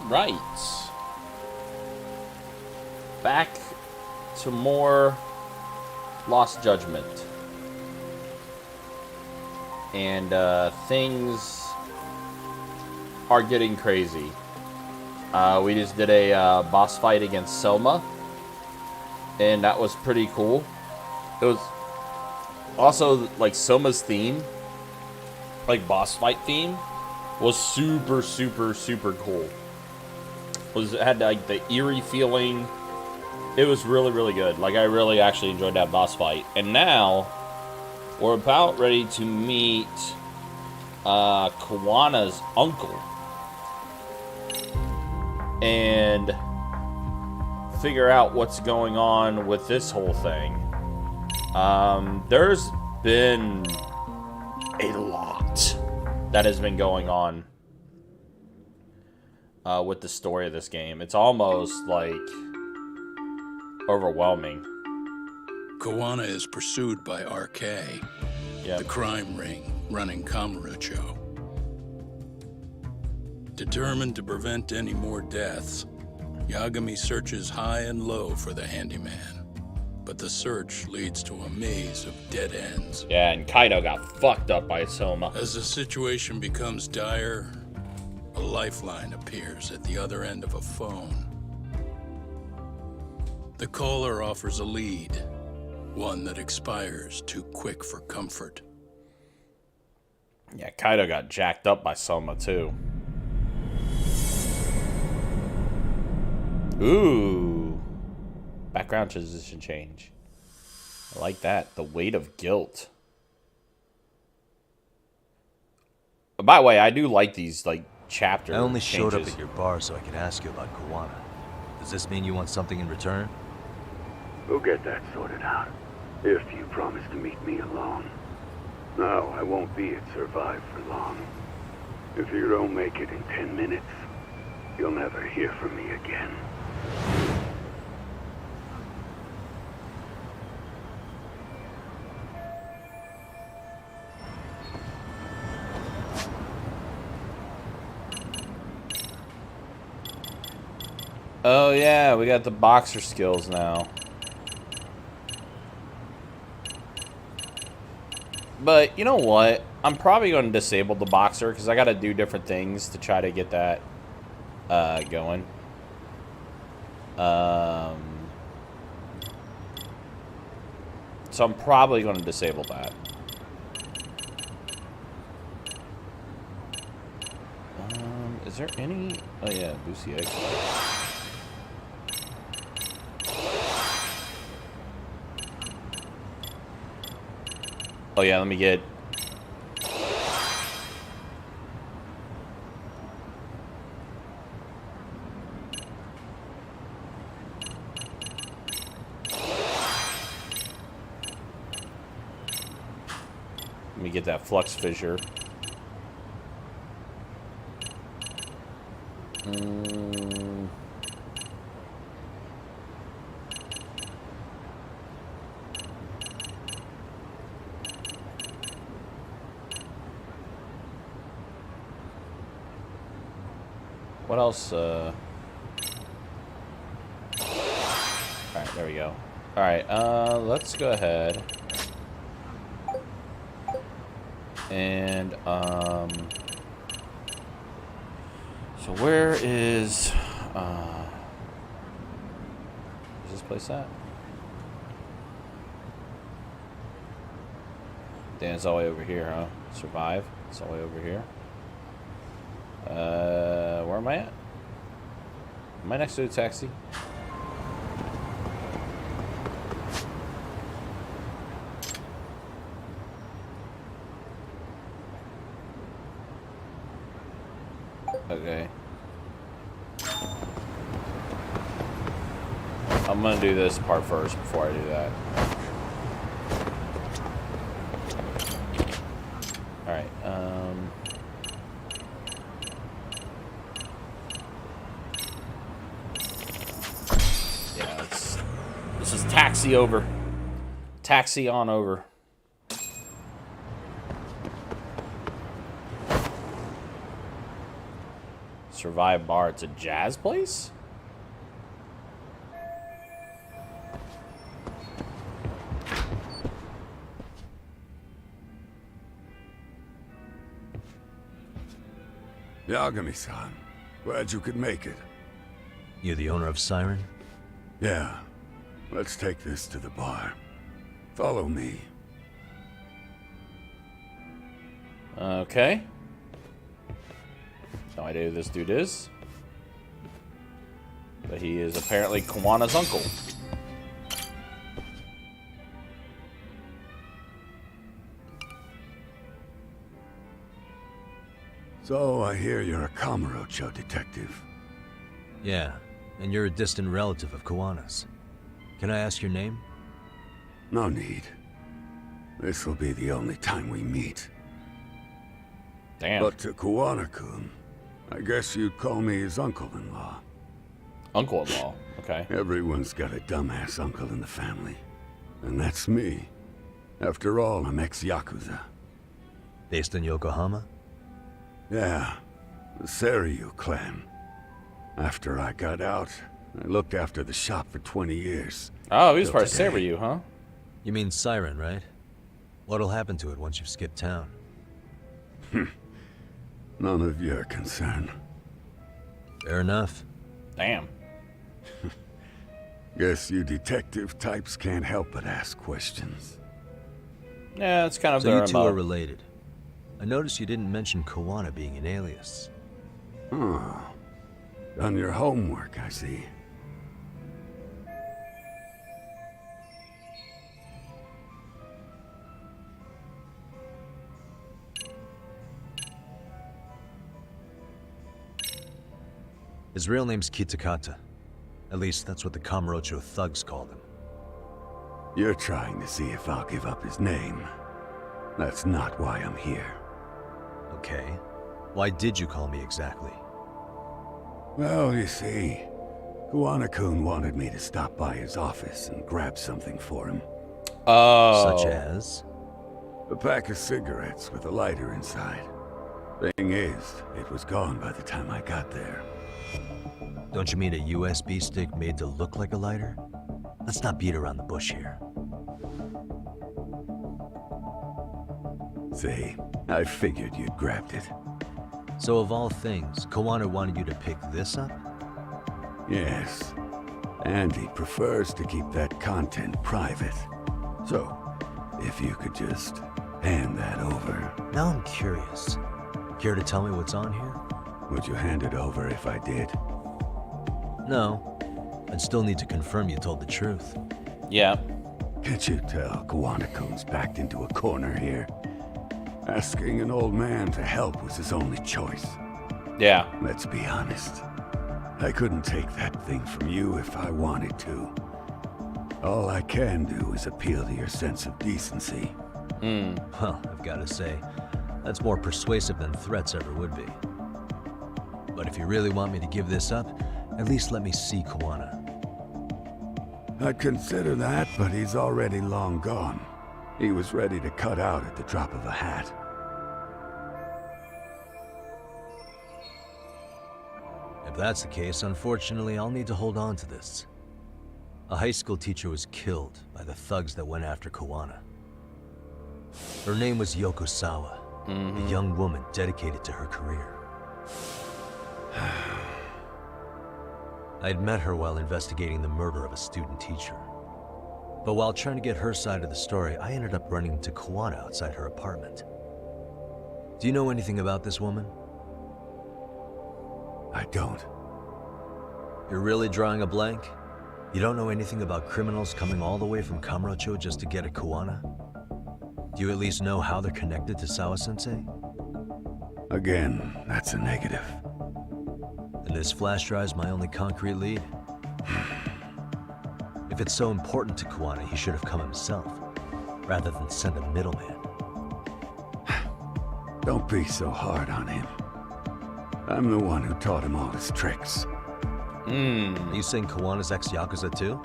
Alright. Back to more Lost Judgment. And things are getting crazy. We just did a boss fight against Soma. And that was pretty cool. It was also, like, Soma's theme, like, boss fight theme, was super, super, super cool. It had, like, the eerie feeling. It was really, really good. Like, I really actually enjoyed that boss fight. And now, we're about ready to meet Kawana's uncle. And figure out what's going on with this whole thing. There's been a lot that has been going on with the story of this game. It's almost like overwhelming. Kawana is pursued by RK, the crime ring running Kamurocho. Determined to prevent any more deaths, Yagami searches high and low for the handyman. But the search leads to a maze of dead ends. Yeah, and Kaido got fucked up by Soma. As the situation becomes dire, a lifeline appears at the other end of a phone. The caller offers a lead, one that expires too quick for comfort. Yeah, Kaido got jacked up by Soma, too. Ooh. Background transition change. I like that. The weight of guilt. By the way, I do like these, like, chapter I only changes. showed up at your bar so I could ask you about Kawana. Does this mean you want something in return? We'll get that sorted out. If you promise to meet me alone. No, I won't be at Survive for long. If you don't make it in 10 minutes, you'll never hear from me again. Oh yeah, we got the boxer skills now. But you know what? I'm probably going to disable the boxer because I got to do different things to try to get that going. So I'm probably going to disable that. Is there any? Oh yeah, Lucy X. Oh yeah, let me get. Let me get that flux fissure. What else? Alright, there we go. Alright, let's go ahead. And, so where is this place at? Dan, it's all the way over here, huh? Survive. It's all the way over here. Where am I at? Am I next to a taxi? Okay. I'm gonna do this part first before I do that. Alright, yeah, this is taxi over. Taxi on over. Survive bar. It's a jazz place? Yagami-san, glad you could make it. You the owner of Siren? Yeah, let's take this to the bar. Follow me. Okay. No idea who this dude is. But he is apparently Kawana's uncle. So, I hear you're a Kamurocho detective. Yeah, and you're a distant relative of Kawana's. Can I ask your name? No need. This'll be the only time we meet. Damn. But to Kawana-kun, I guess you'd call me his uncle-in-law. Uncle-in-law. Okay. Everyone's got a dumbass uncle in the family. And that's me. After all, I'm ex-Yakuza. Based in Yokohama? Yeah, the Seiryu clan. After I got out, I looked after the shop for 20 years. Oh, he was Till part of today. Seiryu, huh? You mean Siren, right? What'll happen to it once you've skipped town? None of your concern. Fair enough. Damn. Guess you detective types can't help but ask questions. Yeah, it's kind of So their you two MO. are related. I noticed you didn't mention Kawana being an alias. Oh. Done your homework, I see. His real name's Kitakata. At least that's what the Kamurocho thugs called him. You're trying to see if I'll give up his name. That's not why I'm here. Okay. Why did you call me exactly? Well, you see, Kawana-kun wanted me to stop by his office and grab something for him. Oh. Such as? A pack of cigarettes with a lighter inside. Thing is, it was gone by the time I got there. Don't you mean a USB stick made to look like a lighter? Let's not beat around the bush here. See, I figured you'd grabbed it. So of all things, Kawana wanted you to pick this up? Yes. And he prefers to keep that content private. So, if you could just hand that over. Now I'm curious. Care to tell me what's on here? Would you hand it over if I did? No. I'd still need to confirm you told the truth. Yeah. Can't you tell Kawana-kun's backed into a corner here? Asking an old man to help was his only choice. Yeah. Let's be honest. I couldn't take that thing from you if I wanted to. All I can do is appeal to your sense of decency. Well, I've got to say, that's more persuasive than threats ever would be. But if you really want me to give this up, at least let me see Kawana. I'd consider that, but he's already long gone. He was ready to cut out at the drop of a hat. If that's the case, unfortunately, I'll need to hold on to this. A high school teacher was killed by the thugs that went after Kawana. Her name was Yoko Sawa, a young woman dedicated to her career. I'd met her while investigating the murder of a student teacher. But while trying to get her side of the story, I ended up running into Kawana outside her apartment. Do you know anything about this woman? I don't. You're really drawing a blank? You don't know anything about criminals coming all the way from Kamurocho just to get at Kawana? Do you at least know how they're connected to Sawa-sensei? Again, that's a negative. And this flash drive's my only concrete lead. If it's so important to Kawana, he should have come himself, rather than send a middleman. Don't be so hard on him. I'm the one who taught him all his tricks. Are you saying Kawana's ex-Yakuza too?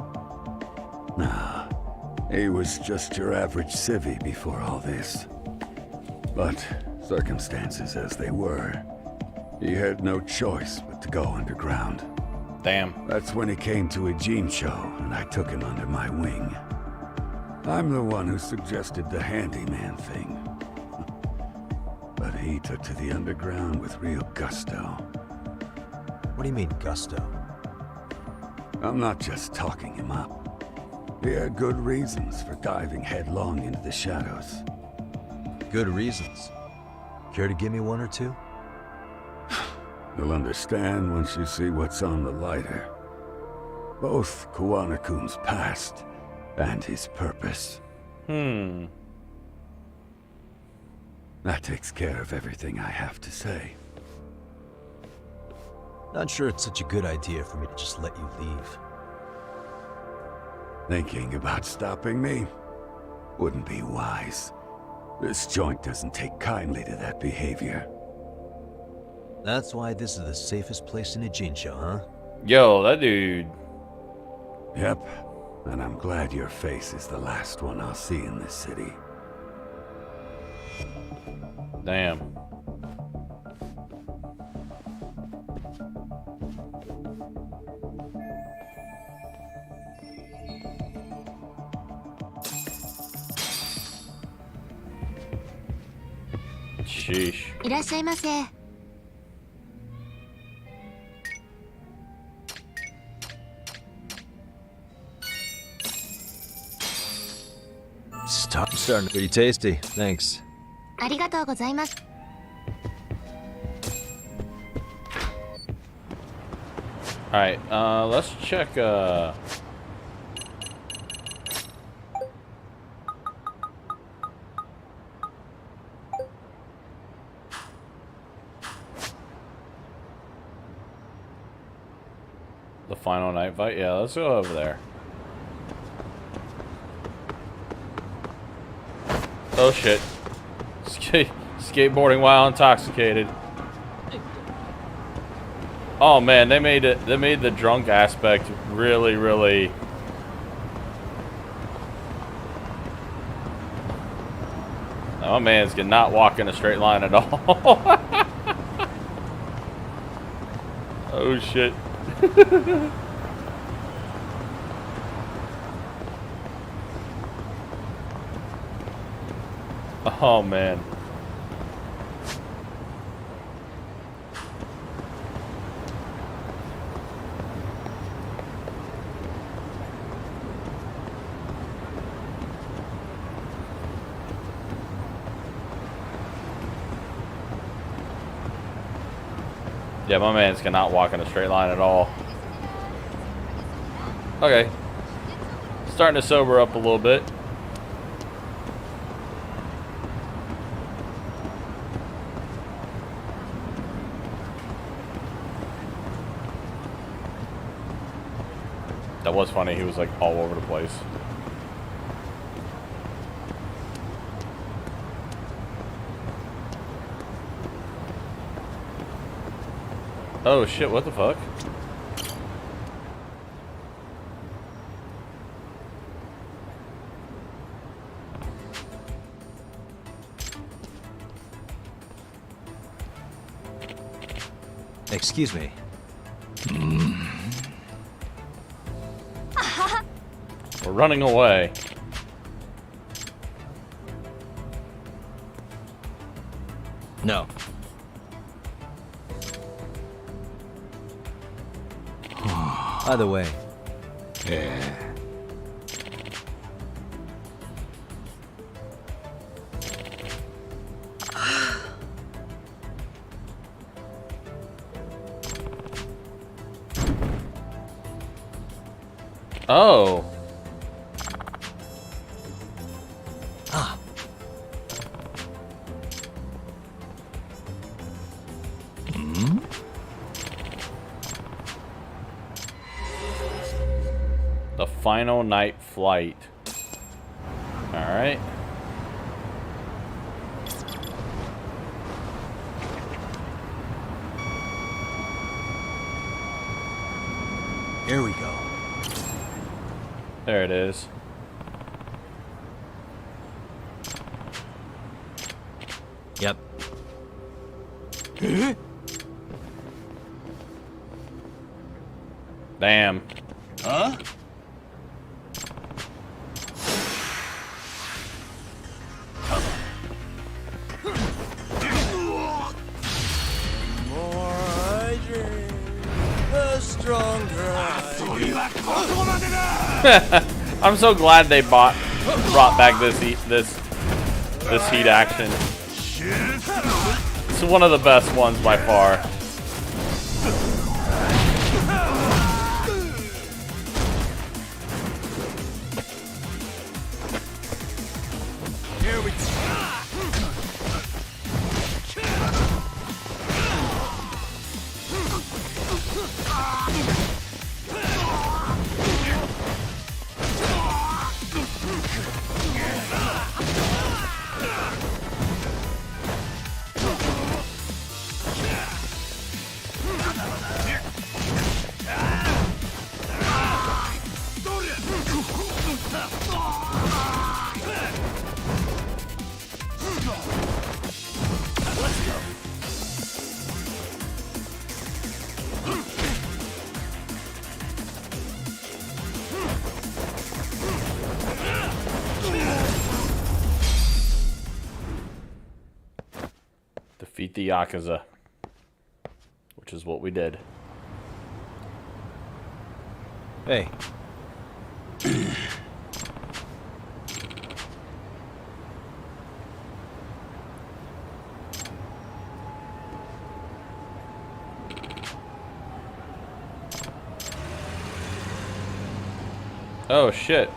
Nah, he was just your average civvy before all this. But circumstances as they were, He had no choice but to go underground. Damn. That's when he came to a Jincho, and I took him under my wing. I'm the one who suggested the handyman thing. But he took to the underground with real gusto. What do you mean, gusto? I'm not just talking him up. He had good reasons for diving headlong into the shadows. Good reasons. Care to give me one or two? You'll understand once you see what's on the lighter. Both Kuwana-kun's past and his purpose. Hmm. That takes care of everything I have to say. Not sure it's such a good idea for me to just let you leave. Thinking about stopping me wouldn't be wise. This joint doesn't take kindly to that behavior. That's why this is the safest place in Ijincho, huh? Yo, that dude. Yep, and I'm glad your face is the last one I'll see in this city. Damn. Sheesh. いらっしゃいませ。 Starting pretty tasty. Thanks. ありがとうございます。 Alright, let's check, the final night fight. Yeah, let's go over there. Oh shit. Skateboarding while intoxicated. Oh man, they made the drunk aspect really, really. Oh man's not walk in a straight line at all. Oh shit. Oh man. Yeah, my man's cannot walk in a straight line at all. Okay. Starting to sober up a little bit. That was funny, he was like all over the place. Oh shit, what the fuck? Excuse me. We're running away. No. Either way. Yeah. Oh. Ah. The final night flight. Alright. Here we go. There it is. Yep. Damn. Huh? More I drink, the stronger I get. I'm so glad they brought back this heat action. It's one of the best ones by far. Here we go. Defeat the Yakuza. Which is what we did. Hey, Oh shit.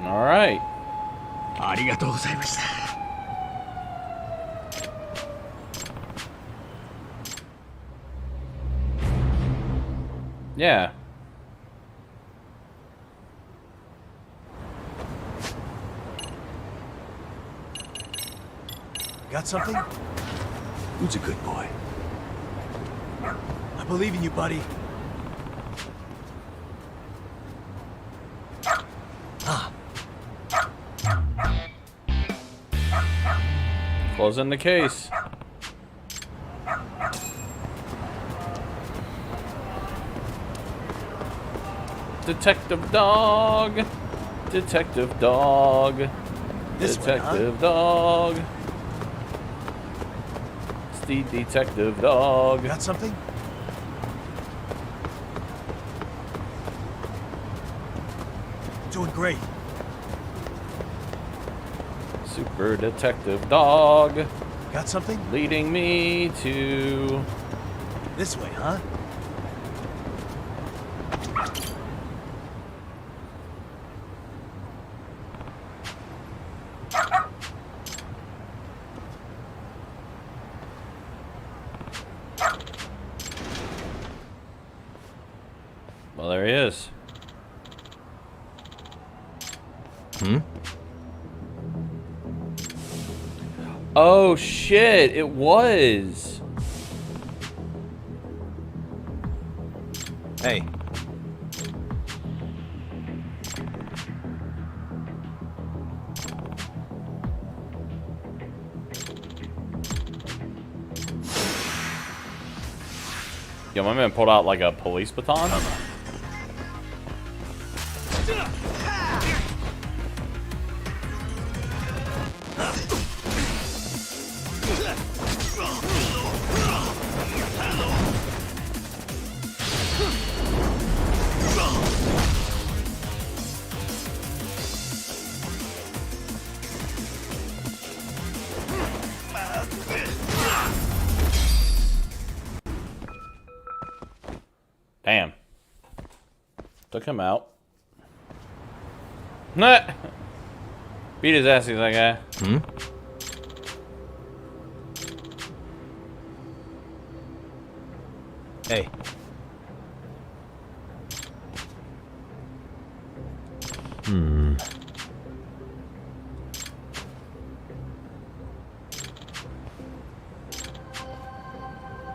All right. ありがとうございました。 Yeah. Got something? Who's a good boy? I believe in you, buddy. Closing the case. Detective dog. Detective dog. This way, huh? Detective dog. It's the detective dog. Got something? Doing great. Super detective dog. Got something? Leading me to... This way, huh? Well, there he is. Oh shit, it was. hey. Yo, my man pulled out like a police baton. Damn. Took him out. Nah. Beat his ass, he's that guy. Hey.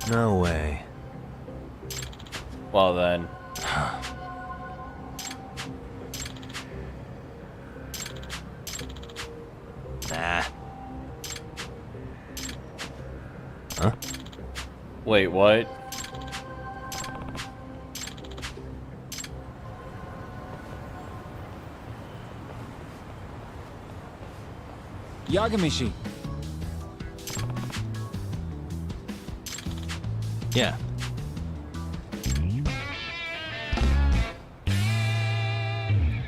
No way. Well then. Nah. Huh? Wait, what? Yagamishi. Yeah.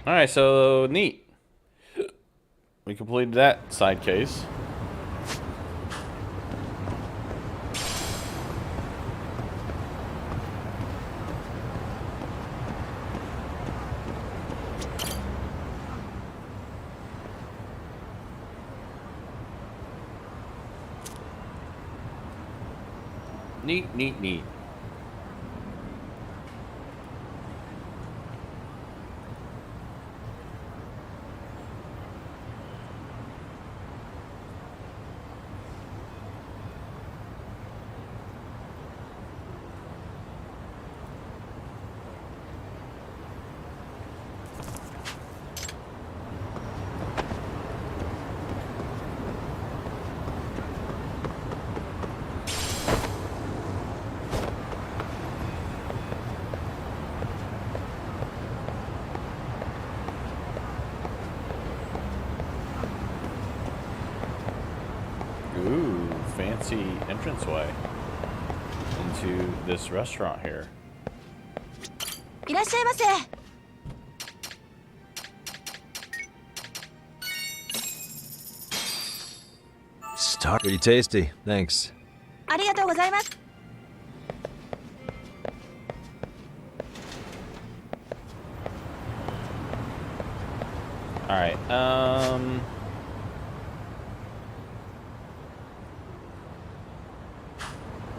Alright, so neat. We completed that side case. Neat, neat, neat. Ooh, fancy entranceway into this restaurant here. いらっしゃいませ。 Star. Pretty tasty. Thanks. ありがとうございます。 Alright,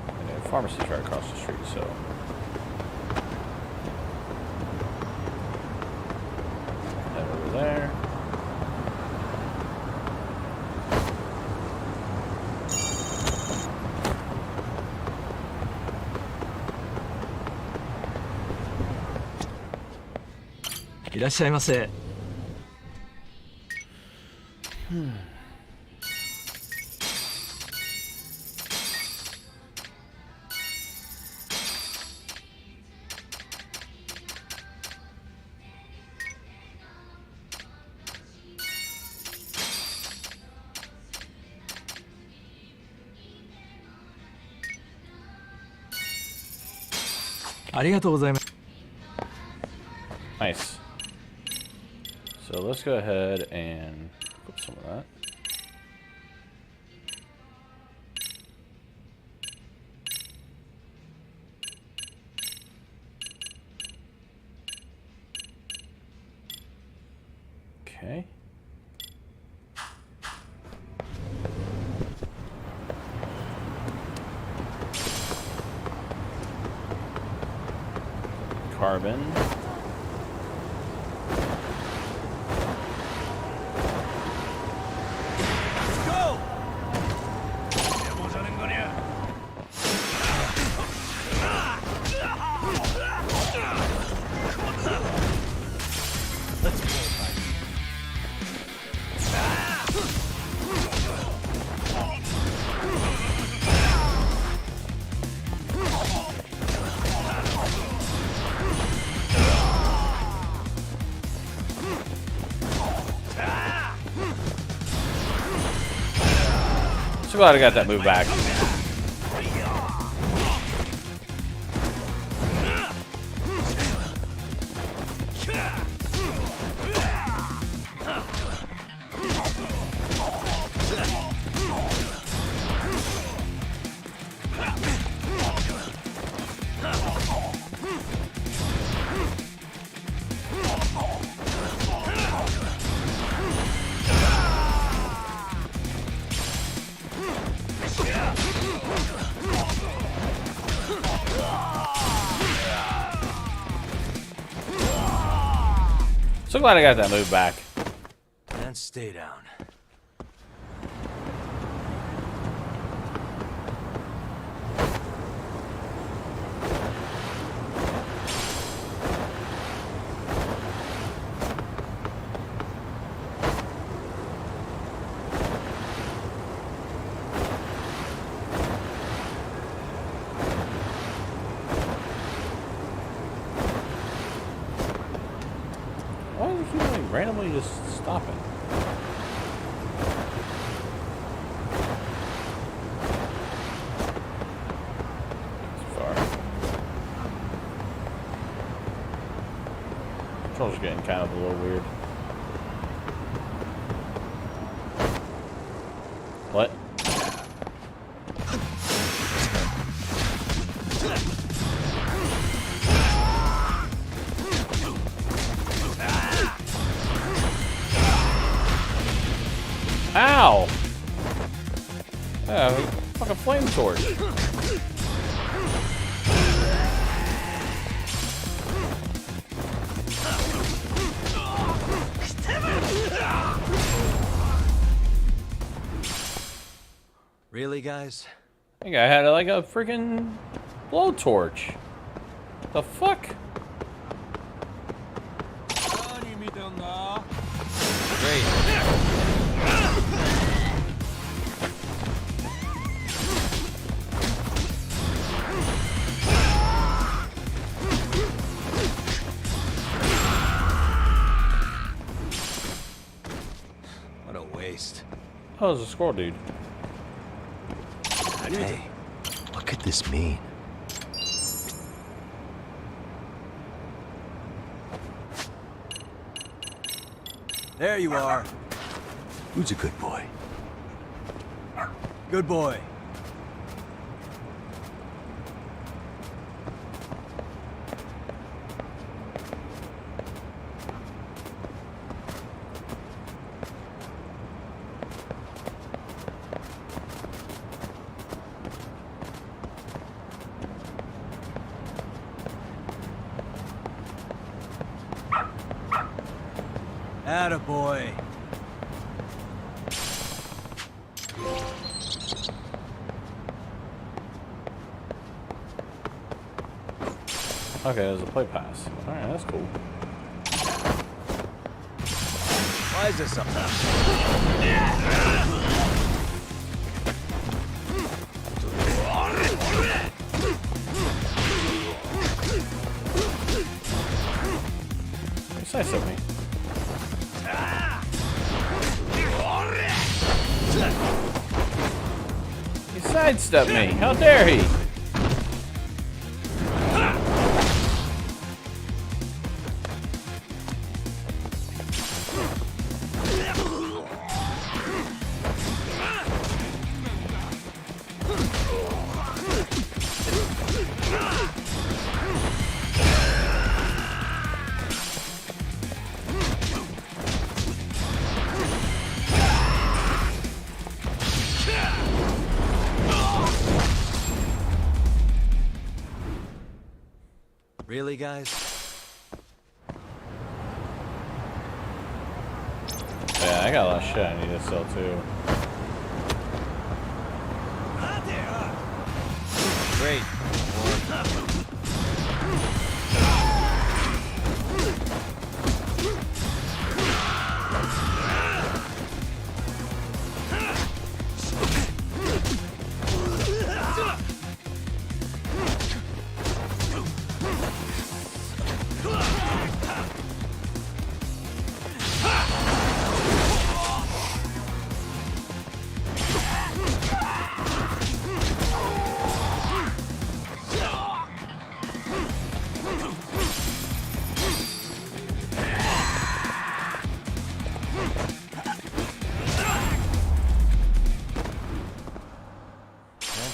okay, pharmacy's right across the street, so. Head over there. Nice. So let's go ahead and put some of that. Okay. Carbon. So glad I got that move back. So glad I got that move back. And stay down. keep like randomly just stopping? Too far. Controls are getting kind of a little weird. What? Ow! Fucking flame torch. Really, guys? I think I had like a freaking blowtorch. The fuck? Great. What a waste. Oh, there's a squirrel dude. Hey, what could this mean? There you are. Who's a good boy? Good boy. Attaboy. Okay, there's a play pass. Alright, that's cool. Why is this up? He sidestepped me. He sidestepped me. How dare he? Really, guys? Yeah, I got a lot of shit I need to sell too. Great.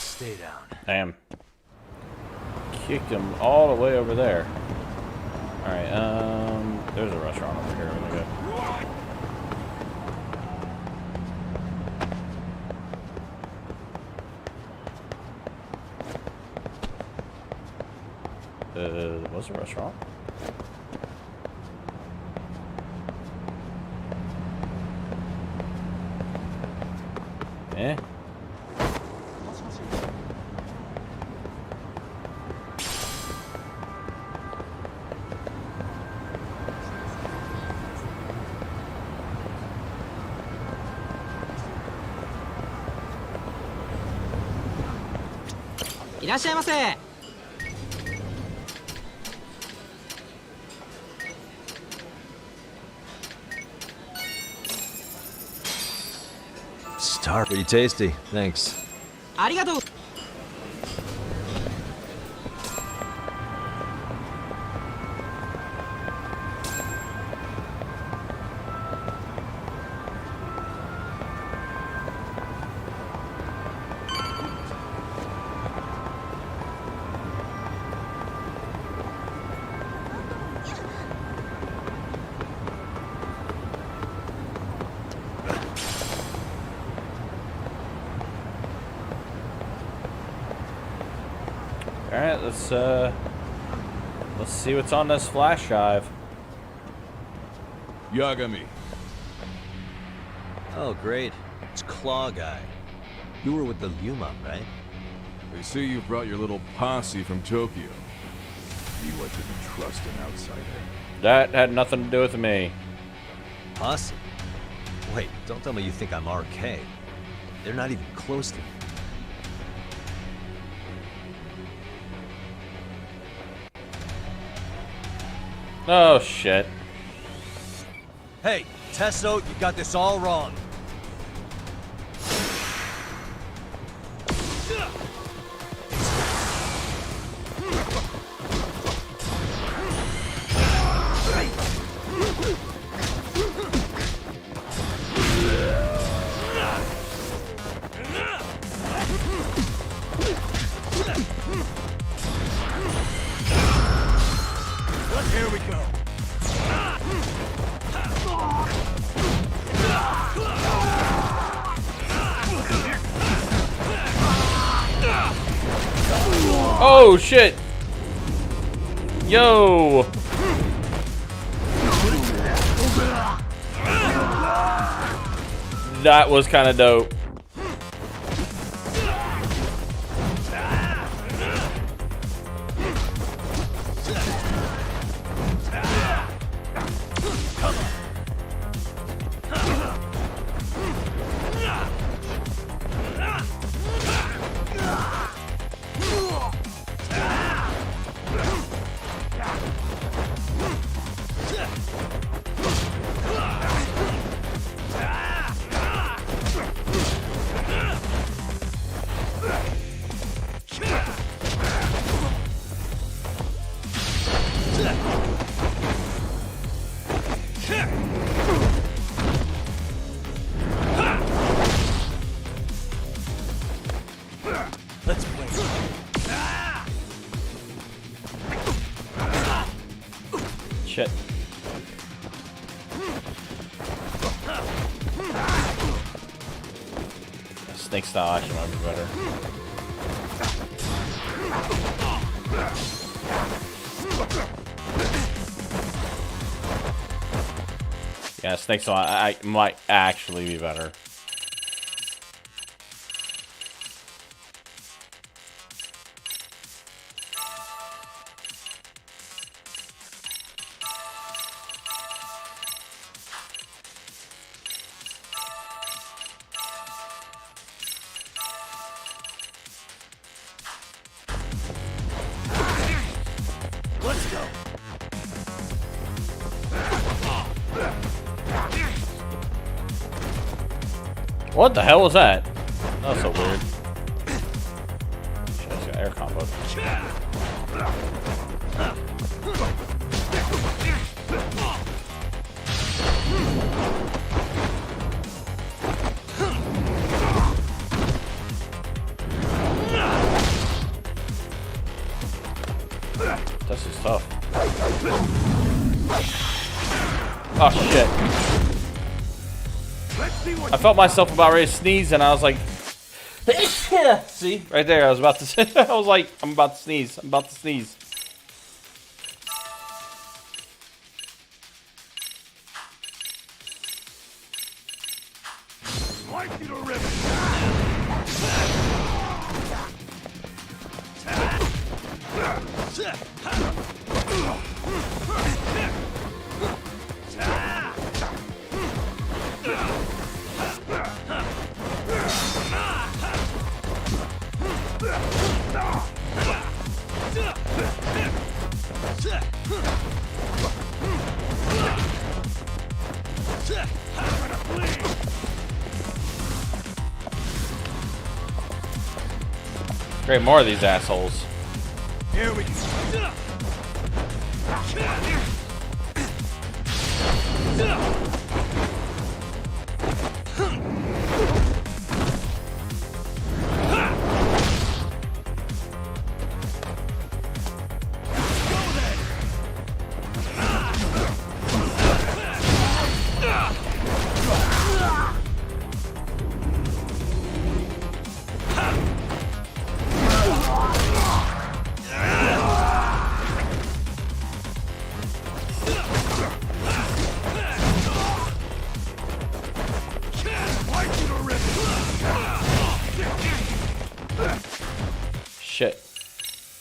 Stay down. Damn. Kicked him all the way over there. Alright, there's a restaurant over here. Let me go. What's a restaurant? Eh?いらっしゃいませ。Tar, pretty tasty. Thanks. ありがとう。 All right, let's see what's on this flash drive. Yagami, Oh, great. It's Claw Guy. You were with the Yuma, right? they say you brought your little posse from Tokyo. You like to be trust an outsider. That had nothing to do with me. Posse? Wait, don't tell me you think I'm RK. They're not even close to me. Oh shit. Hey, Tesso, you got this all wrong. Here we go. Oh shit. Yo. That was kind of dope. Let's play. Shit. Snake style action might be better. Yeah, snake style I might actually be better. Let's go. What the hell was that? That was so weird. Shit, it's got air combo. This is tough. Oh shit. I felt myself about ready to sneeze and I was like, see? Right there, I was about to I was like, I'm about to sneeze. I'm about to sneeze. Great, more of these assholes. Here we go. Shit.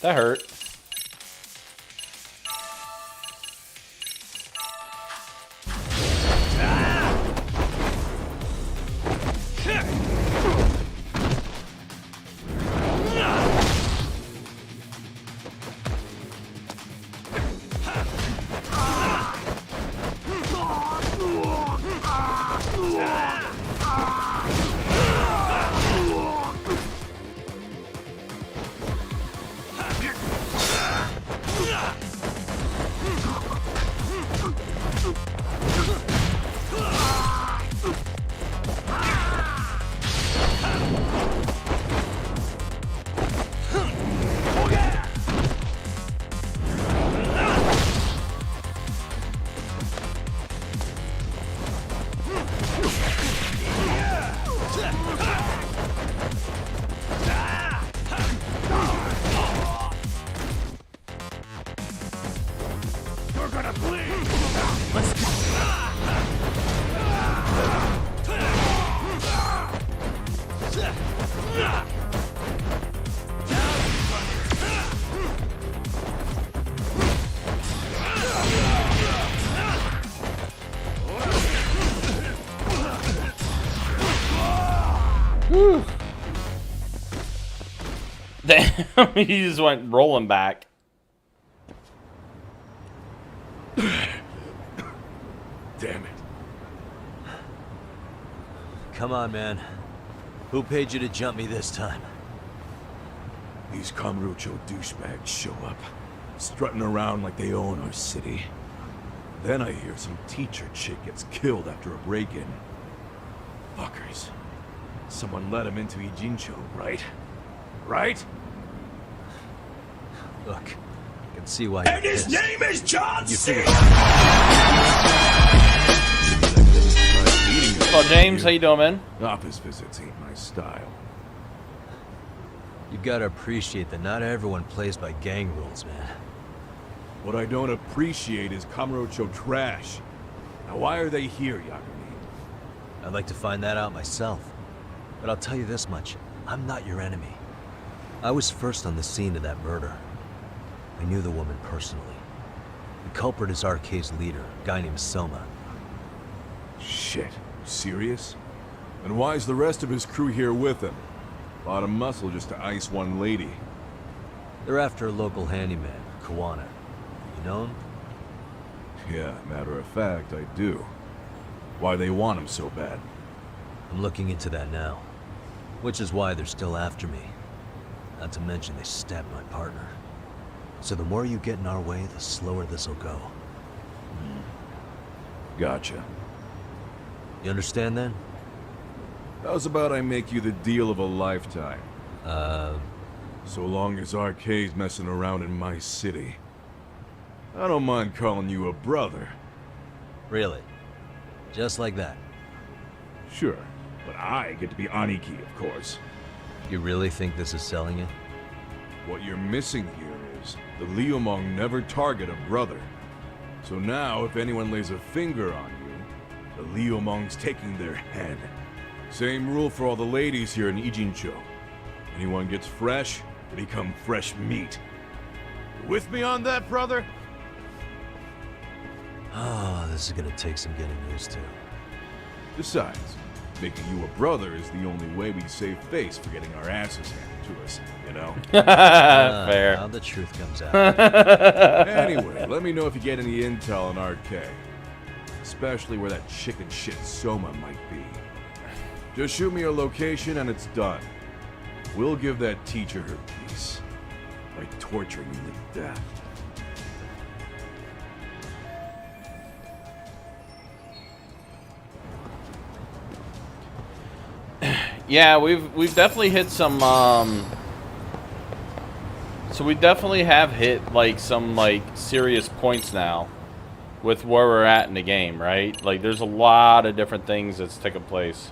That hurt. Damn, he just went rolling back. Damn it. Come on, man. Who paid you to jump me this time? These Kamurocho douchebags show up, strutting around like they own our city. Then I hear some teacher chick gets killed after a break-in. Fuckers. Someone let him into Ijincho, right? Right? Look, I can see why And you're his pissed. name is John You C. figured- Hello, James. How you doing, man? Office visits ain't my style. You gotta appreciate that not everyone plays by gang rules, man. What I don't appreciate is Kamurocho trash. Now why are they here, Yagami? I'd like to find that out myself. But I'll tell you this much, I'm not your enemy. I was first on the scene of that murder. I knew the woman personally. The culprit is RK's leader, a guy named Soma. Shit. Serious? And why's the rest of his crew here with him? A lot of muscle just to ice one lady. They're after a local handyman, Kawana. You know him? Yeah, matter of fact, I do. Why they want him so bad? I'm looking into that now. Which is why they're still after me. Not to mention they stabbed my partner. So the more you get in our way, the slower this'll go. Gotcha. You understand then? How's about I make you the deal of a lifetime? So long as RK's messing around in my city. I don't mind calling you a brother. Really? Just like that? Sure, but I get to be Aniki, of course. You really think this is selling it? What you're missing here is the Liumong never target a brother. So now, if anyone lays a finger on you, the Liumong's taking their head. Same rule for all the ladies here in Ijincho. Anyone gets fresh, they become fresh meat. You with me on that, brother? Oh, this is gonna take some getting used to. Besides, making you a brother is the only way we save face for getting our asses handed to us, you know? Fair. Now the truth comes out. Anyway, let me know if you get any intel on RK. Especially where that chicken shit Soma might be. Just shoot me a location and it's done. We'll give that teacher her piece by torturing him to death. Yeah, we've definitely hit some so we definitely have hit like some like serious points now with where we're at in the game, right? Like there's a lot of different things that's taking place.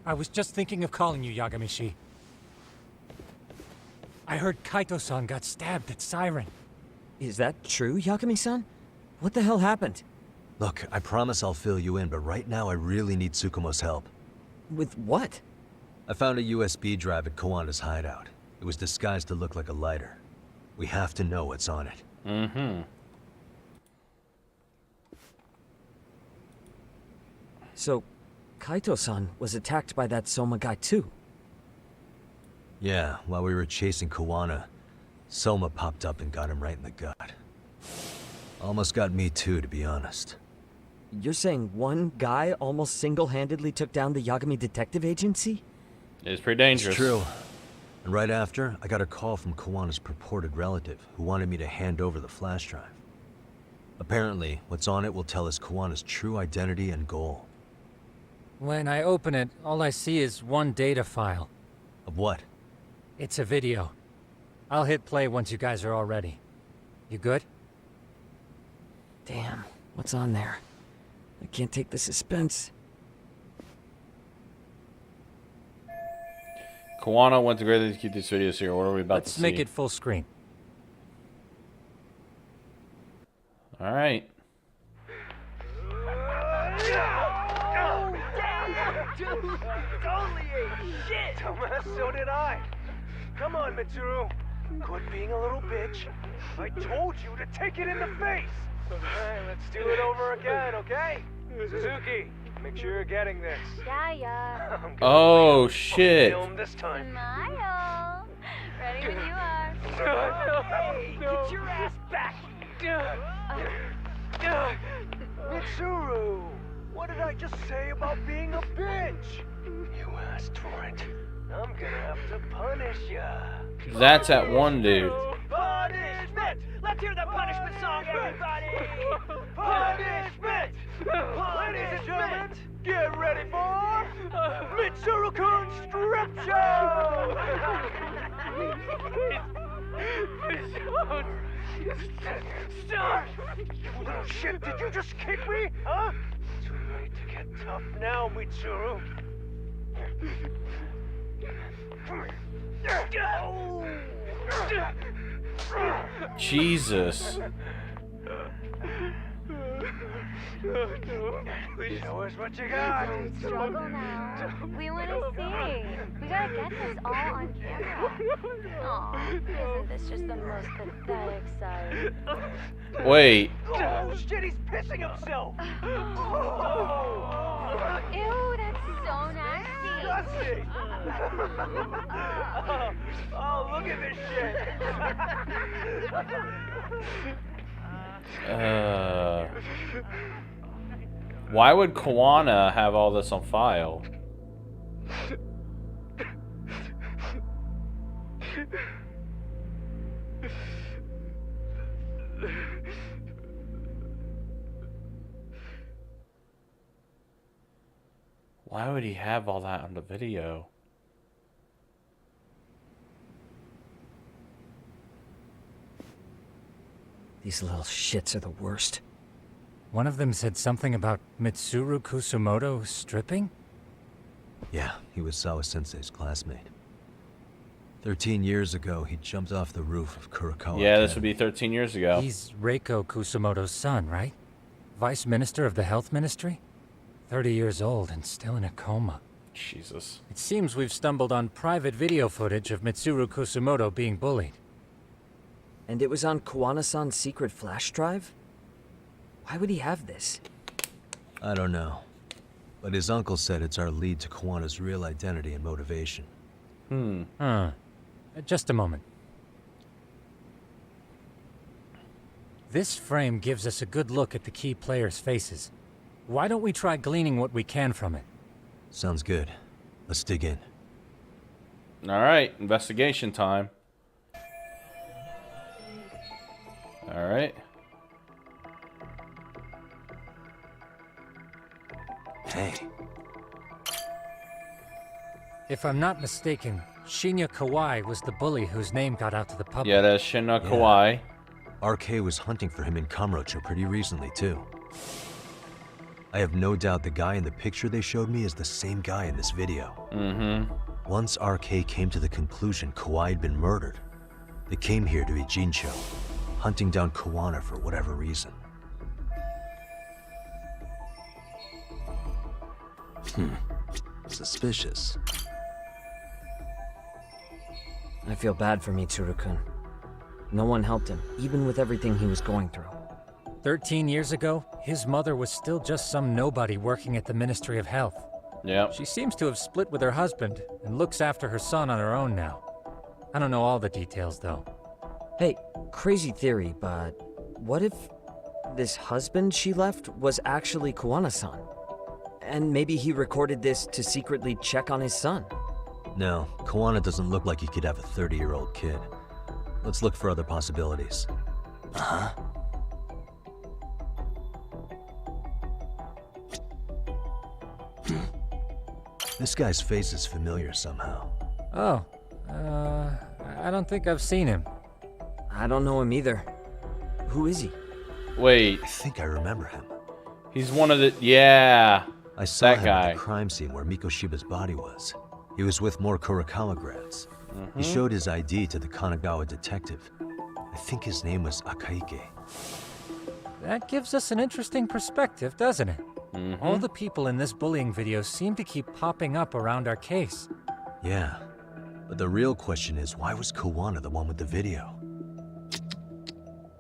I was just thinking of calling you, Yagami-shi. I heard Kaito-san got stabbed at Siren. Is that true, Yagami-san? What the hell happened? Look, I promise I'll fill you in, but right now I really need Tsukumo's help. With what? I found a USB drive at Kawana's hideout. It was disguised to look like a lighter. We have to know what's on it. Mm-hmm. So, Kaito-san was attacked by that Soma guy too? Yeah, while we were chasing Kawana, Soma popped up and got him right in the gut. Almost got me too, to be honest. You're saying one guy almost single-handedly took down the Yagami Detective Agency? It's pretty dangerous. It's true. And right after, I got a call from Kawana's purported relative, who wanted me to hand over the flash drive. Apparently, what's on it will tell us Kawana's true identity and goal. When I open it, all I see is one data file. Of what? It's a video. I'll hit play once you guys are all ready. You good? Damn, what's on there? I can't take the suspense. Kawana went to great lengths to keep these videos here. What are we about to see? Let's make it full screen. All right. Holy shit! So did I. Come on, Mitsuru. Quit being a little bitch. I told you to take it in the face. Alright, let's do it over again, okay? Suzuki, make sure you're getting this. Yeah. Oh shit. Film this time. Smile. Ready when you are. Hey, get your ass back here. Mitsuru, what did I just say about being a bitch? You asked for it. I'm gonna have to punish ya. That's that one dude. Punishment! Let's hear the punishment song, everybody! Punishment! Ladies and gentlemen, get ready for Mitsuru-kun Strip Show! Stop! You little shit, did you just kick me? Huh? Too late to get tough now, Mitsuru. Jesus. Show us what you got. Don't struggle now. We want to see. We gotta get this all on camera. Aw, isn't this just the most pathetic sight? Wait. Oh shit, he's pissing himself. Ew, that's so nasty. Disgusting. Oh, look at this shit. Why would Kawana have all this on file? Why would he have all that on the video? These little shits are the worst. One of them said something about Mitsuru Kusumoto stripping? Yeah, he was Sawa-sensei's classmate. 13 years ago, he jumped off the roof of Kurokawa Yeah, this would Academy. be 13 years ago. He's Reiko Kusumoto's son, right? Vice Minister of the Health Ministry? 30 years old and still in a coma. Jesus. It seems we've stumbled on private video footage of Mitsuru Kusumoto being bullied. And it was on Kawana-san's secret flash drive? Why would he have this? I don't know. But his uncle said it's our lead to Kawana's real identity and motivation. Huh. Just a moment. This frame gives us a good look at the key players' faces. Why don't we try gleaning what we can from it? Sounds good. Let's dig in. Alright, investigation time. Alright. Hey. If I'm not mistaken, Shinya Kawai was the bully whose name got out to the public. Yeah, that's Shinya Kawai. RK was hunting for him in Kamurocho pretty recently, too. I have no doubt the guy in the picture they showed me is the same guy in this video. Mm-hmm. Once RK came to the conclusion Kawai had been murdered, they came here to Ijincho, hunting down Kawana for whatever reason. Suspicious. I feel bad for Mitsuru-kun. No one helped him, even with everything he was going through. 13 years ago, his mother was still just some nobody working at the Ministry of Health. Yep. She seems to have split with her husband and looks after her son on her own now. I don't know all the details, though. Hey, crazy theory, but what if this husband she left was actually Kawana-san? And maybe he recorded this to secretly check on his son? No, Kawana doesn't look like he could have a 30-year-old kid. Let's look for other possibilities. Uh-huh. This guy's face is familiar somehow. Oh, I don't think I've seen him. I don't know him either. Who is he? Wait, I think I remember him. he's one of the... Yeah. I saw That him guy. at the crime scene where Mikoshiba's body was. He was with more Kurokawa grads. He showed his ID to the Kanagawa detective. I think his name was Akaike. That gives us an interesting perspective, doesn't it? All the people in this bullying video seem to keep popping up around our case. Yeah, but the real question is, why was Kawana the one with the video?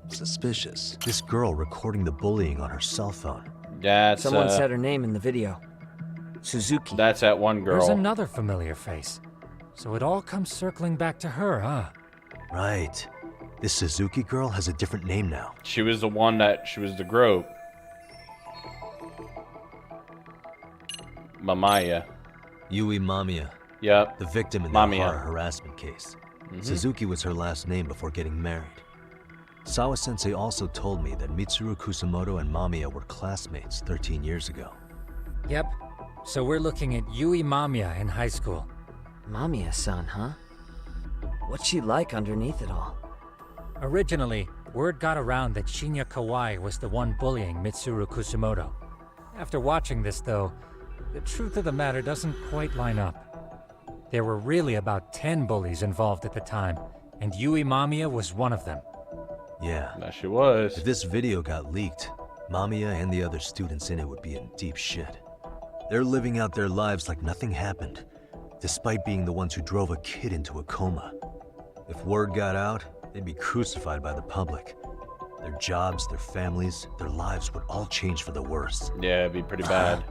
Suspicious. This girl recording the bullying on her cell phone. That's, Someone said her name in the video. Suzuki. that's that one girl. There's another familiar face. So it all comes circling back to her, huh? Right. This Suzuki girl has a different name now. She was the one that... She was the grope. Mamaya. Yui Mamiya, Yep. the victim in the Mamiya. Ohara harassment case. Suzuki was her last name before getting married. Sawa-sensei also told me that Mitsuru Kusumoto and Mamiya were classmates 13 years ago. Yep. So we're looking at Yui Mamiya in high school. Mamiya-san, huh? What's she like underneath it all? Originally, word got around that Shinya Kawai was the one bullying Mitsuru Kusumoto. After watching this, though, the truth of the matter doesn't quite line up. There were really about 10 bullies involved at the time, and Yui Mamiya was one of them. Yeah. That she was. If this video got leaked, Mamiya and the other students in it would be in deep shit. They're living out their lives like nothing happened, despite being the ones who drove a kid into a coma. If word got out, they'd be crucified by the public. Their jobs, their families, their lives would all change for the worse. Yeah, it'd be pretty bad.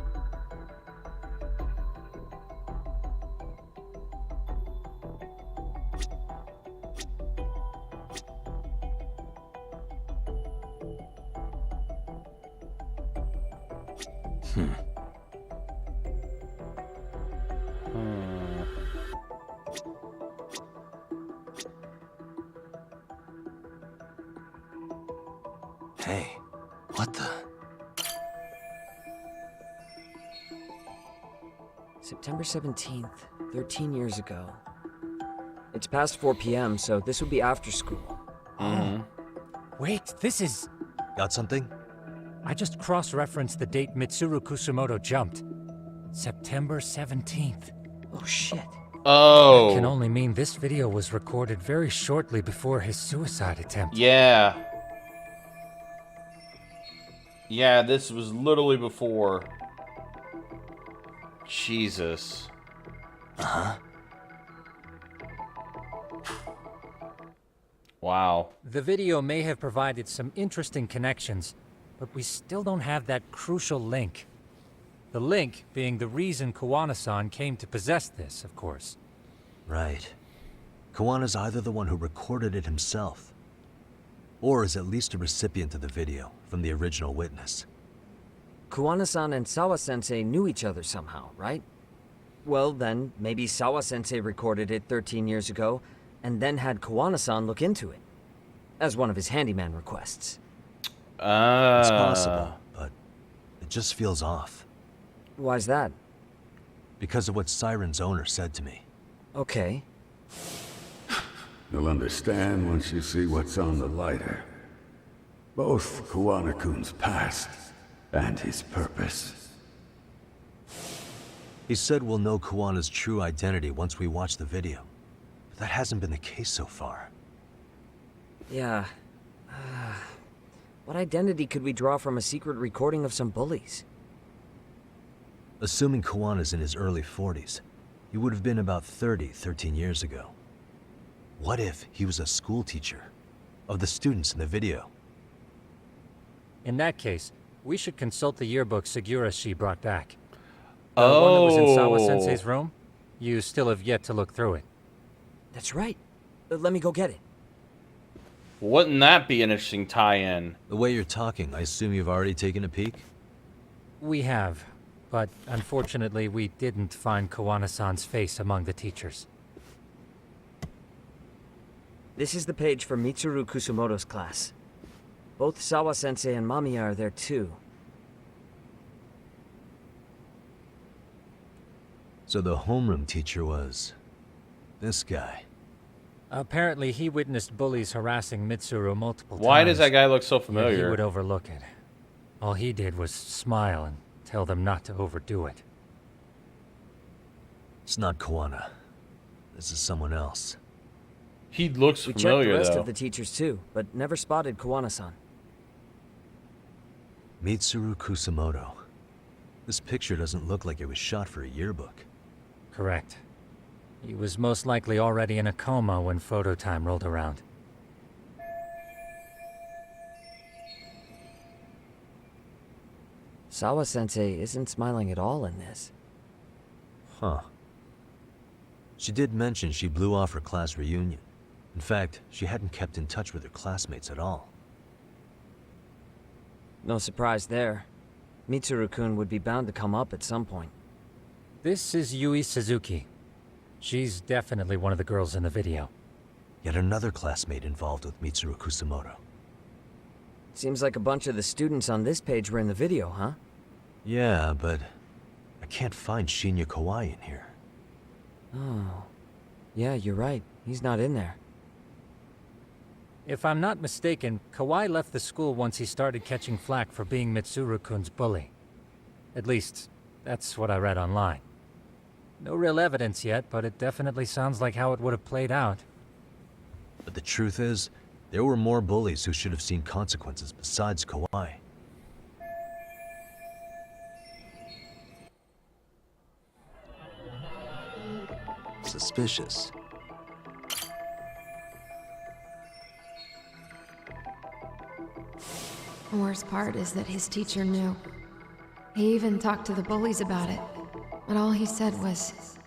Hey, what the? September 17th, 13 years ago. It's past 4 p.m., so this would be after school. Wait, this is... Got something? I just cross-referenced the date Mitsuru Kusumoto jumped. September 17th. Oh, shit. Oh. Can only mean this video was recorded very shortly before his suicide attempt. Yeah. Yeah, this was literally before. Jesus. Uh-huh. Wow. The video may have provided some interesting connections, but we still don't have that crucial link. The link being the reason Kawana-san came to possess this, of course. Right. Kawana's either the one who recorded it himself, or is at least a recipient of the video from the original witness. Kawana-san and Sawa-sensei knew each other somehow, right? Well, then, maybe Sawa-sensei recorded it 13 years ago, and then had Kawana-san look into it, as one of his handyman requests. It's possible, but it just feels off. Why's that? Because of what Siren's owner said to me. Okay. You'll understand once you see what's on the lighter. Both Kawana-kun's past and his purpose. He said we'll know Kawana's true identity once we watch the video. But that hasn't been the case so far. Yeah. What identity could we draw from a secret recording of some bullies? Assuming Kawana's in his early 40s, he would have been about 30 13 years ago. What if he was a school teacher of the students in the video? In that case, we should consult the yearbook Segura-shi brought back. The one that was in Sawa-sensei's room? You still have yet to look through it. That's right. Let me go get it. Wouldn't that be an interesting tie-in? The way you're talking, I assume you've already taken a peek? We have, but unfortunately we didn't find Kawana-san's face among the teachers. This is the page for Mitsuru Kusumoto's class. Both Sawa-sensei and Mamiya are there too. So the homeroom teacher was... this guy. Apparently he witnessed bullies harassing Mitsuru multiple times. Why does that guy look so Yet familiar? he would overlook it. All he did was smile and tell them not to overdo it. It's not Kawana. This is someone else. He looks We checked familiar, the rest though. of the teachers too, but never spotted Kawana-san. Mitsuru Kusumoto. This picture doesn't look like it was shot for a yearbook. Correct. He was most likely already in a coma when photo time rolled around. Sawa-sensei isn't smiling at all in this. Huh. She did mention she blew off her class reunion. In fact, she hadn't kept in touch with her classmates at all. No surprise there. Mitsuru-kun would be bound to come up at some point. This is Yui Suzuki. She's definitely one of the girls in the video. Yet another classmate involved with Mitsuru Kusumoto. Seems like a bunch of the students on this page were in the video, huh? Yeah, but I can't find Shinya Kawai in here. Oh. Yeah, you're right. He's not in there. If I'm not mistaken, Kawai left the school once he started catching flack for being Mitsuru-kun's bully. At least, that's what I read online. No real evidence yet, but it definitely sounds like how it would have played out. But the truth is, there were more bullies who should have seen consequences besides Kawai. Suspicious. The worst part is that his teacher knew. He even talked to the bullies about it, but all he said was,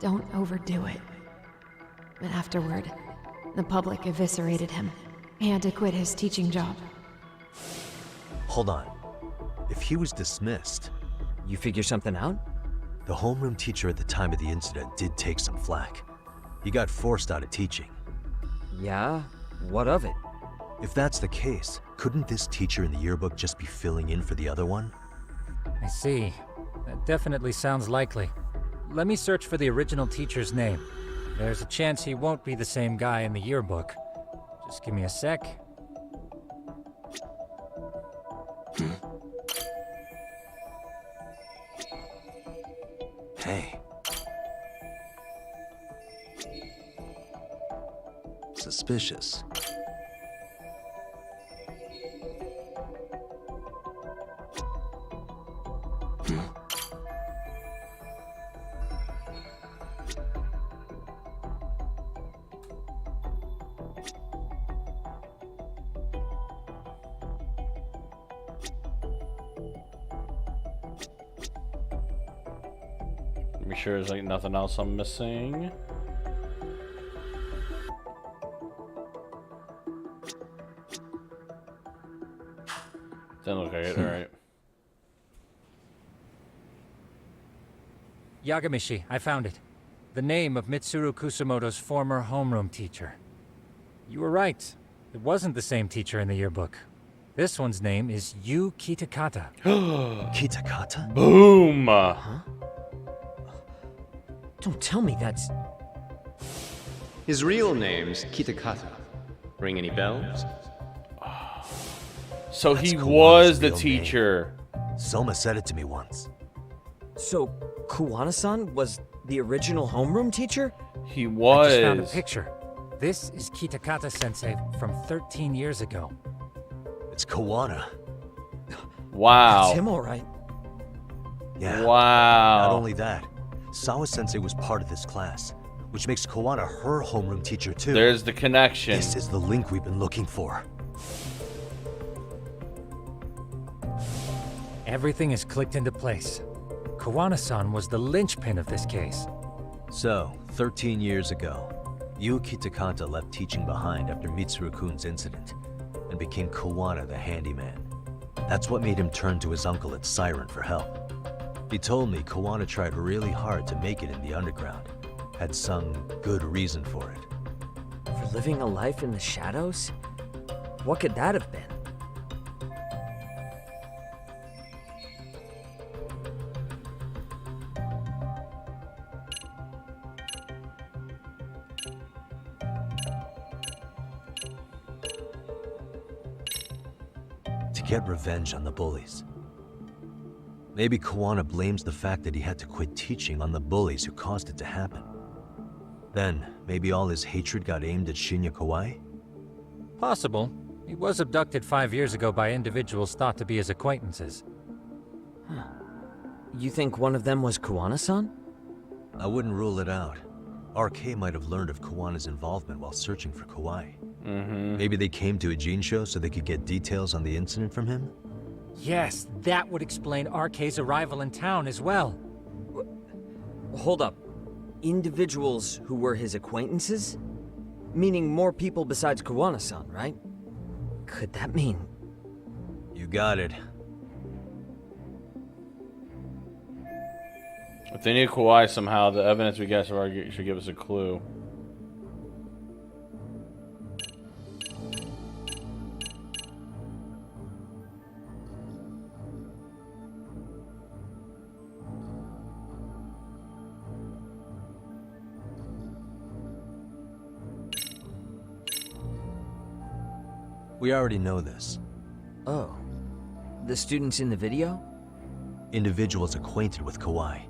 "Don't overdo it." But afterward, the public eviscerated him. He had to quit his teaching job. Hold on. If he was dismissed, You figure something out? the homeroom teacher at the time of the incident did take some flack. He got forced out of teaching. Yeah? What of it? If that's the case, couldn't this teacher in the yearbook just be filling in for the other one? I see. That definitely sounds likely. Let me search for the original teacher's name. There's a chance he won't be the same guy in the yearbook. Just give me a sec. Hey. Suspicious. Make sure there's like nothing else I'm missing. Doesn't look like it, alright. Yagamishi, I found it. The name of Mitsuru Kusamoto's former homeroom teacher. You were right. It wasn't the same teacher in the yearbook. This one's name is Yu Kitakata. Kitakata? Boom! Don't tell me that's... His real name's Kitakata. Ring any bells? So That's he Kawana's was the real teacher. Soma said it to me once. So, Kuwana-san was the original homeroom teacher? He I just found a was. picture. This is Kitakata-sensei from 13 years ago. It's Kawana. Wow. That's him, all right. Yeah. Wow. Not only that, Sawa-sensei was part of this class, which makes Kawana her homeroom teacher too. There's the connection. This is the link we've been looking for. Everything is clicked into place. Kawana-san was the linchpin of this case. So, 13 years ago, Yu Kitakata left teaching behind after Mitsuru-kun's incident, and became Kawana the handyman. That's what made him turn to his uncle at Siren for help. He told me Kawana tried really hard to make it in the underground. Had some good reason for it. For living a life in the shadows? What could that have been? To get revenge on the bullies. Maybe Kawana blames the fact that he had to quit teaching on the bullies who caused it to happen. Then, maybe all his hatred got aimed at Shinya Kawai? Possible. He was abducted 5 years ago by individuals thought to be his acquaintances. You think one of them was Kuwana-san? I wouldn't rule it out. RK might have learned of Kawana's involvement while searching for Kawai. Maybe they came to a Jinsho so they could get details on the incident from him? Yes, that would explain RK's arrival in town as well. Hold up. Individuals who were his acquaintances? Meaning more people besides Kuwana-san, right? Could that mean... You got it. If they knew Kawhi somehow, the evidence we get should give us a clue. We already know this. Oh. The students in the video? Individuals acquainted with Kawai.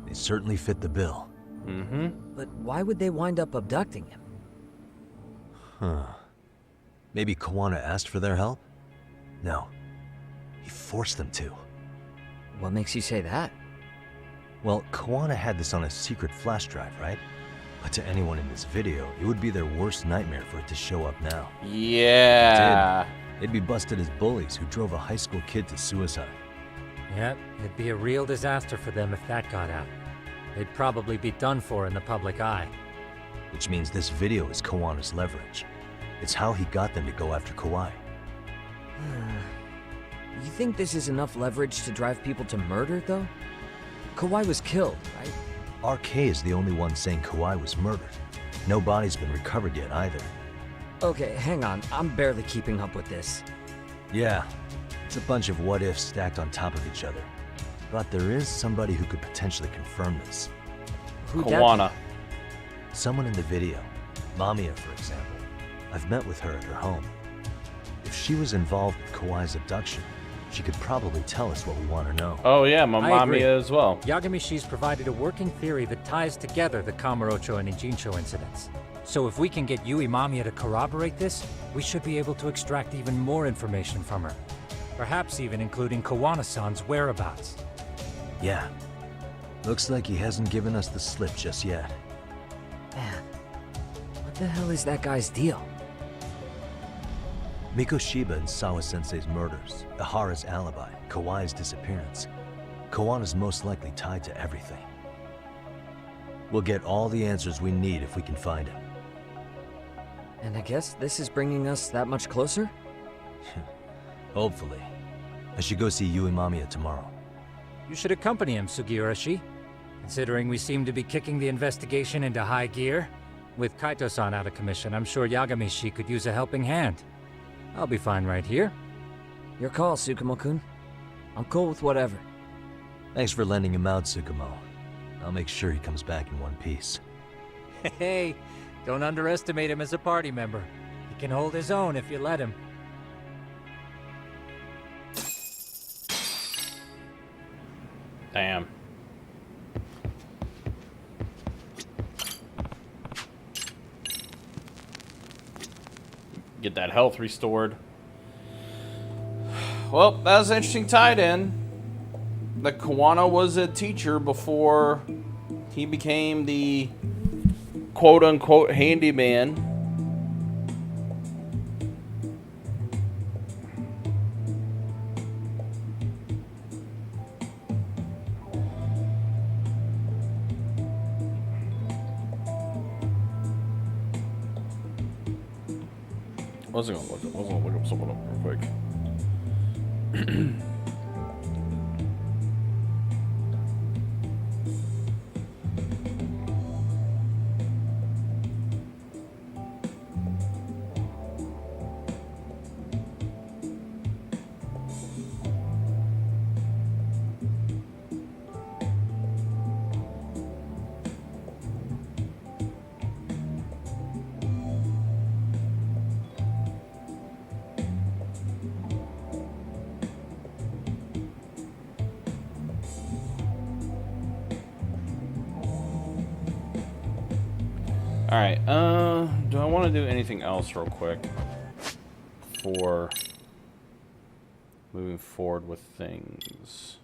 They certainly fit the bill. Mm-hmm. But why would they wind up abducting him? Huh. Maybe Kawana asked for their help? No. He forced them to. What makes you say that? Well, Kawana had this on a secret flash drive, right? But to anyone in this video, it would be their worst nightmare for it to show up now. Yeah. They'd be busted as bullies who drove a high school kid to suicide. Yep, it'd be a real disaster for them if that got out. They'd probably be done for in the public eye. Which means this video is Kawana's leverage. It's how he got them to go after Kawhi. You think this is enough leverage to drive people to murder, though? Kawhi was killed, right? RK is the only one saying Kawhi was murdered. No body's been recovered yet either. Okay, hang on. I'm barely keeping up with this. Yeah, it's a bunch of what-ifs stacked on top of each other. But there is somebody who could potentially confirm this. Who'd that Kawana. Someone in the video. Mamiya, for example. I've met with her at her home. If she was involved with Kawhi's abduction, she could probably tell us what we want to know. Oh yeah, my I agree. Mamiya as well. Yagamishi's provided a working theory that ties together the Kamurocho and Ijincho incidents. So if we can get Yui Mamiya to corroborate this, we should be able to extract even more information from her. Perhaps even including Kawana-san's whereabouts. Yeah. Looks like he hasn't given us the slip just yet. Man, what the hell is that guy's deal? Mikoshiba and Sawa-sensei's murders, Ihara's alibi, Kawhi's disappearance. Kawana's most likely tied to everything. We'll get all the answers we need if we can find him. And I guess this is bringing us that much closer? Hopefully. I should go see Yui Mamiya tomorrow. You should accompany him, Sugiurashi. Considering we seem to be kicking the investigation into high gear. With Kaito-san out of commission, I'm sure Yagamishi could use a helping hand. I'll be fine right here. Your call, Tsukumo-kun. I'm cool with whatever. Thanks for lending him out, Tsukumo. I'll make sure he comes back in one piece. Hey, don't underestimate him as a party member. He can hold his own if you let him. Damn. Get that health restored. Well, that was an interesting tie-in. That Kawana was a teacher before he became the quote-unquote handyman. I was gonna look up someone up real quick. Alright, do I want to do anything else real quick for moving forward with things?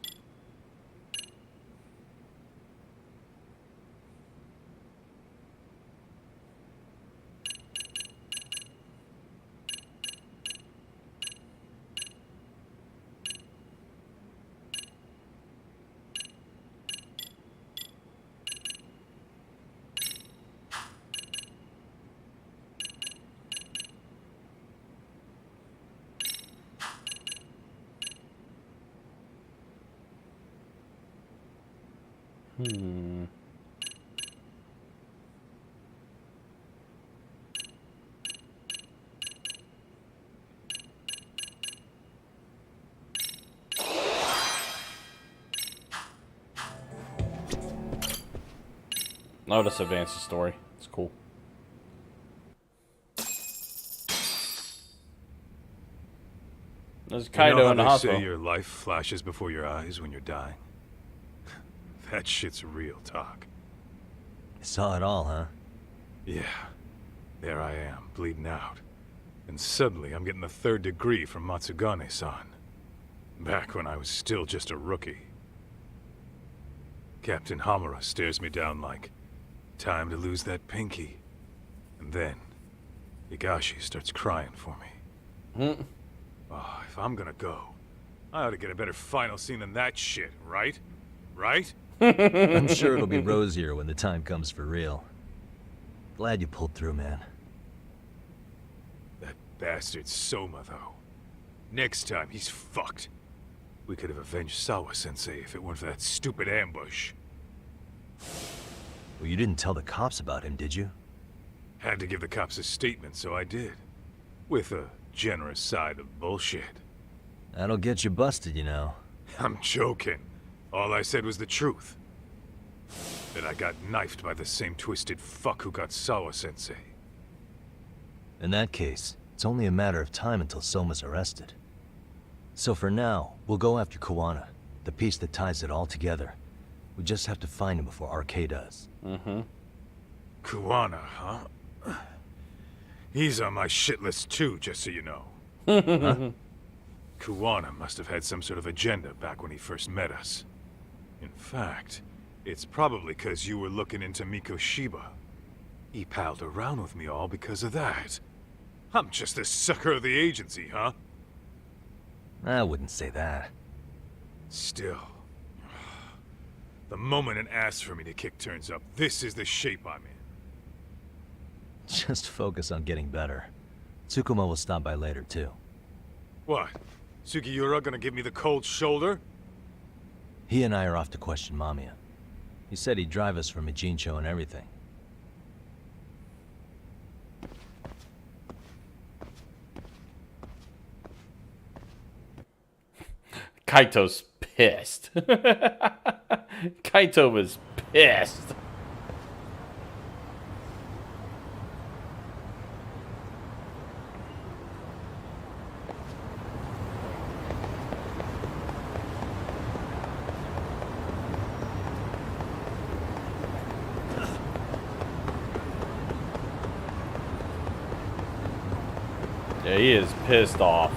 I'll just advance the story. It's cool. There's Kaido in the hospital. Say your life flashes before your eyes when you're dying. That shit's real talk. You saw it all, huh? Yeah. There I am, bleeding out. And suddenly I'm getting the 3rd degree from Matsugane-san. Back when I was still just a rookie. Captain Hamura stares me down like, time to lose that pinky. And then, Higashi starts crying for me. Oh, if I'm gonna go, I ought to get a better final scene than that shit, right? Right? I'm sure it'll be rosier when the time comes for real. Glad you pulled through, man. That bastard Soma, though. Next time, he's fucked. We could have avenged Sawa-sensei if it weren't for that stupid ambush. Well, you didn't tell the cops about him, did you? Had to give the cops a statement, so I did. With a generous side of bullshit. That'll get you busted, you know. I'm joking. All I said was the truth. That I got knifed by the same twisted fuck who got Sawa-sensei. In that case, it's only a matter of time until Soma's arrested. So for now, we'll go after Kuwana, the piece that ties it all together. We just have to find him before RK does. Kuwana, huh? He's on my shit list too, just so you know. Huh? Kuwana must have had some sort of agenda back when he first met us. In fact, it's probably because you were looking into Mikoshiba. He palled around with me all because of that. I'm just a sucker of the agency, huh? I wouldn't say that. Still. The moment an ass for me to kick turns up, this is the shape I'm in. Just focus on getting better. Tsukuma will stop by later, too. What? Sugiura gonna give me the cold shoulder? He and I are off to question Mamiya. He said he'd drive us from Ijincho and everything. Kaito's pissed. Kaito was pissed. Yeah, he is pissed off.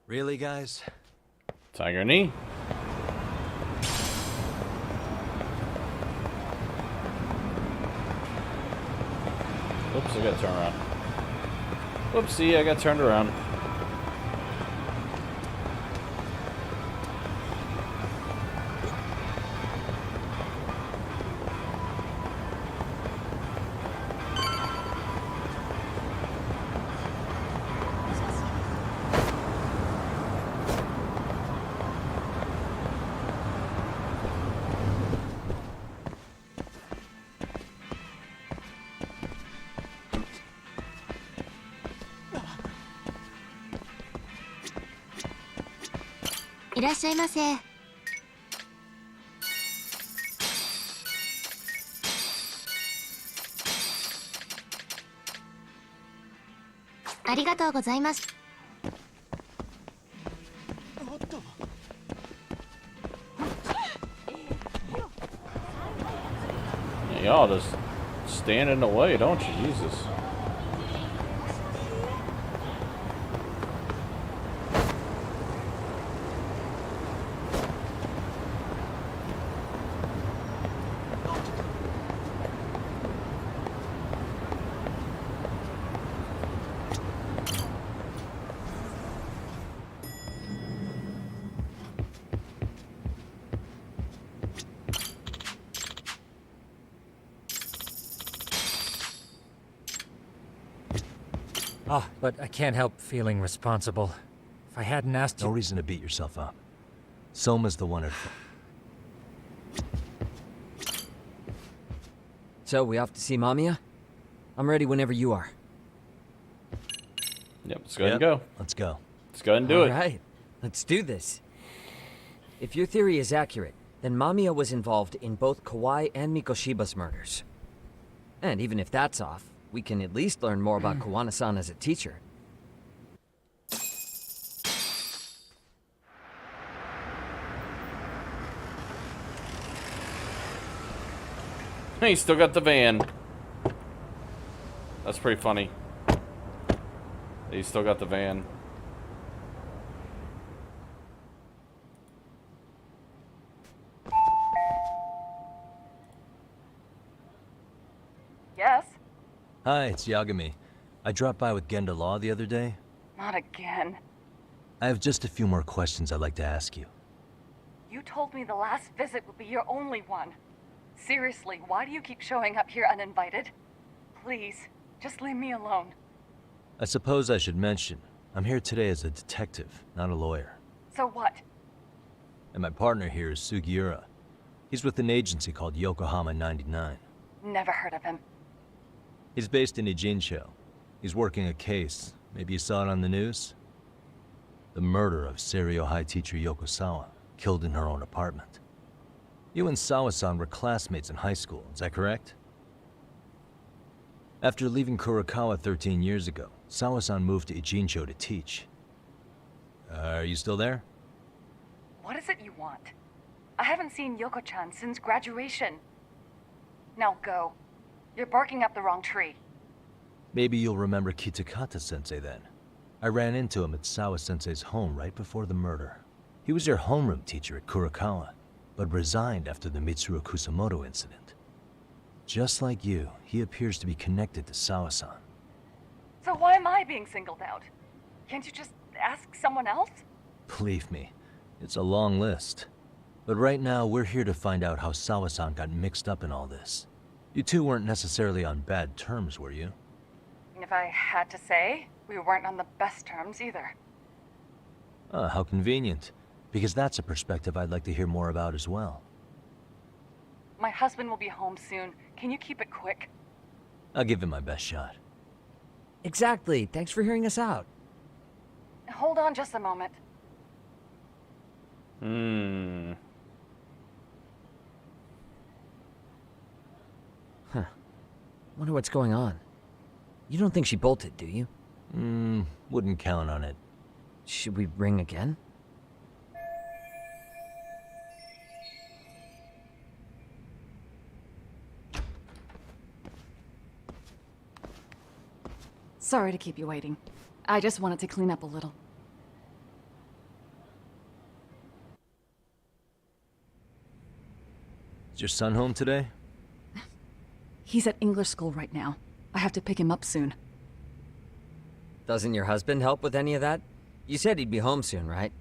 Really, guys? Tiger knee. Oops, I got turned around. Whoopsie, I got turned around.いらっしゃいませ。ありがとうございます。Y'all just stand in the way, don't you? Jesus. Ah, but I can't help feeling responsible. If I hadn't asked you... No reason to beat yourself up. Soma's the one at fault. So, we off to see Mamiya? I'm ready whenever you are. Yep, let's go ahead and go. Let's go. Let's go ahead and do it. Alright, let's do this. If your theory is accurate, then Mamiya was involved in both Kawai and Mikoshiba's murders. And even if that's off, we can at least learn more about Kawana-san as a teacher. Hey, still got the van. That's pretty funny. He still got the van. Yes? Hi, it's Yagami. I dropped by with Genda Law the other day. Not again. I have just a few more questions I'd like to ask you. You told me the last visit would be your only one. Seriously, why do you keep showing up here uninvited? Please, just leave me alone. I suppose I should mention, I'm here today as a detective, not a lawyer. So what? And my partner here is Sugiura. He's with an agency called Yokohama 99. Never heard of him. He's based in Ijincho. He's working a case. Maybe you saw it on the news? The murder of Seiryo High teacher Yoko Sawa, killed in her own apartment. You and Sawa-san were classmates in high school, is that correct? After leaving Kurokawa 13 years ago, Sawa-san moved to Ijincho to teach. Are you still there? What is it you want? I haven't seen Yoko-chan since graduation. Now go. You're barking up the wrong tree. Maybe you'll remember Kitakata-sensei then. I ran into him at Sawa-sensei's home right before the murder. He was your homeroom teacher at Kurokawa, but resigned after the Mitsuru Kusamoto incident. Just like you, he appears to be connected to Sawa-san. So why am I being singled out? Can't you just ask someone else? Believe me, it's a long list. But right now, we're here to find out how Sawa-san got mixed up in all this. You two weren't necessarily on bad terms, were you? If I had to say, we weren't on the best terms either. Ah, how convenient. Because that's a perspective I'd like to hear more about as well. My husband will be home soon. Can you keep it quick? I'll give it my best shot. Exactly. Thanks for hearing us out. Hold on just a moment. Huh. Wonder what's going on. You don't think she bolted, do you? Wouldn't count on it. Should we ring again? Sorry to keep you waiting. I just wanted to clean up a little. Is your son home today? He's at English school right now. I have to pick him up soon. Doesn't your husband help with any of that? You said he'd be home soon, right?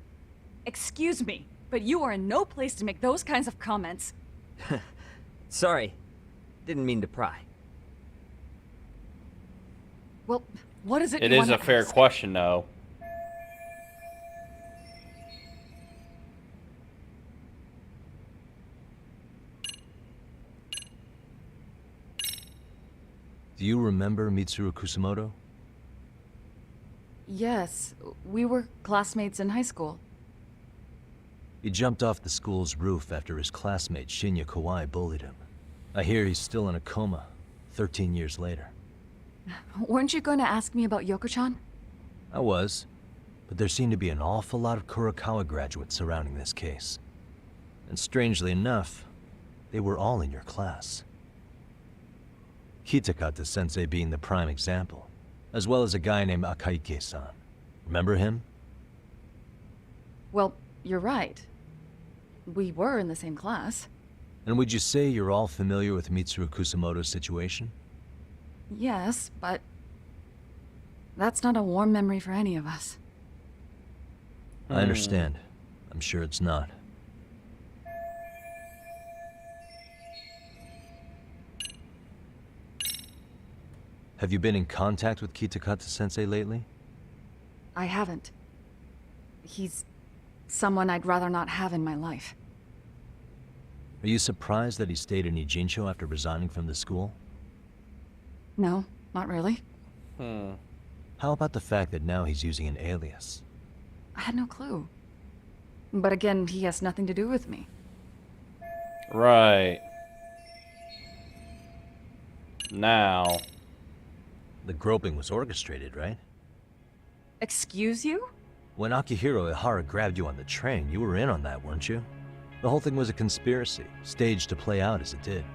Excuse me, but you are in no place to make those kinds of comments. Sorry. Didn't mean to pry. Well, what is it It you is a want to fair ask? question, though. Do you remember Mitsuru Kusamoto? Yes, we were classmates in high school. He jumped off the school's roof after his classmate Shinya Kawai bullied him. I hear he's still in a coma, 13 years later. Weren't you going to ask me about Yoko-chan? I was, but there seemed to be an awful lot of Kurokawa graduates surrounding this case. And strangely enough, they were all in your class. Kitakata-sensei being the prime example, as well as a guy named Akaike-san. Remember him? Well, you're right. We were in the same class. And would you say you're all familiar with Mitsuru Kusamoto's situation? Yes, but that's not a warm memory for any of us. I understand. I'm sure it's not. Have you been in contact with Kitakata-sensei lately? I haven't. He's someone I'd rather not have in my life. Are you surprised that he stayed in Ijincho after resigning from the school? No, not really. How about the fact that now he's using an alias? I had no clue. But again, he has nothing to do with me. Right. Now. The groping was orchestrated, right? Excuse you? When Akihiro Ihara grabbed you on the train, you were in on that, weren't you? The whole thing was a conspiracy, staged to play out as it did.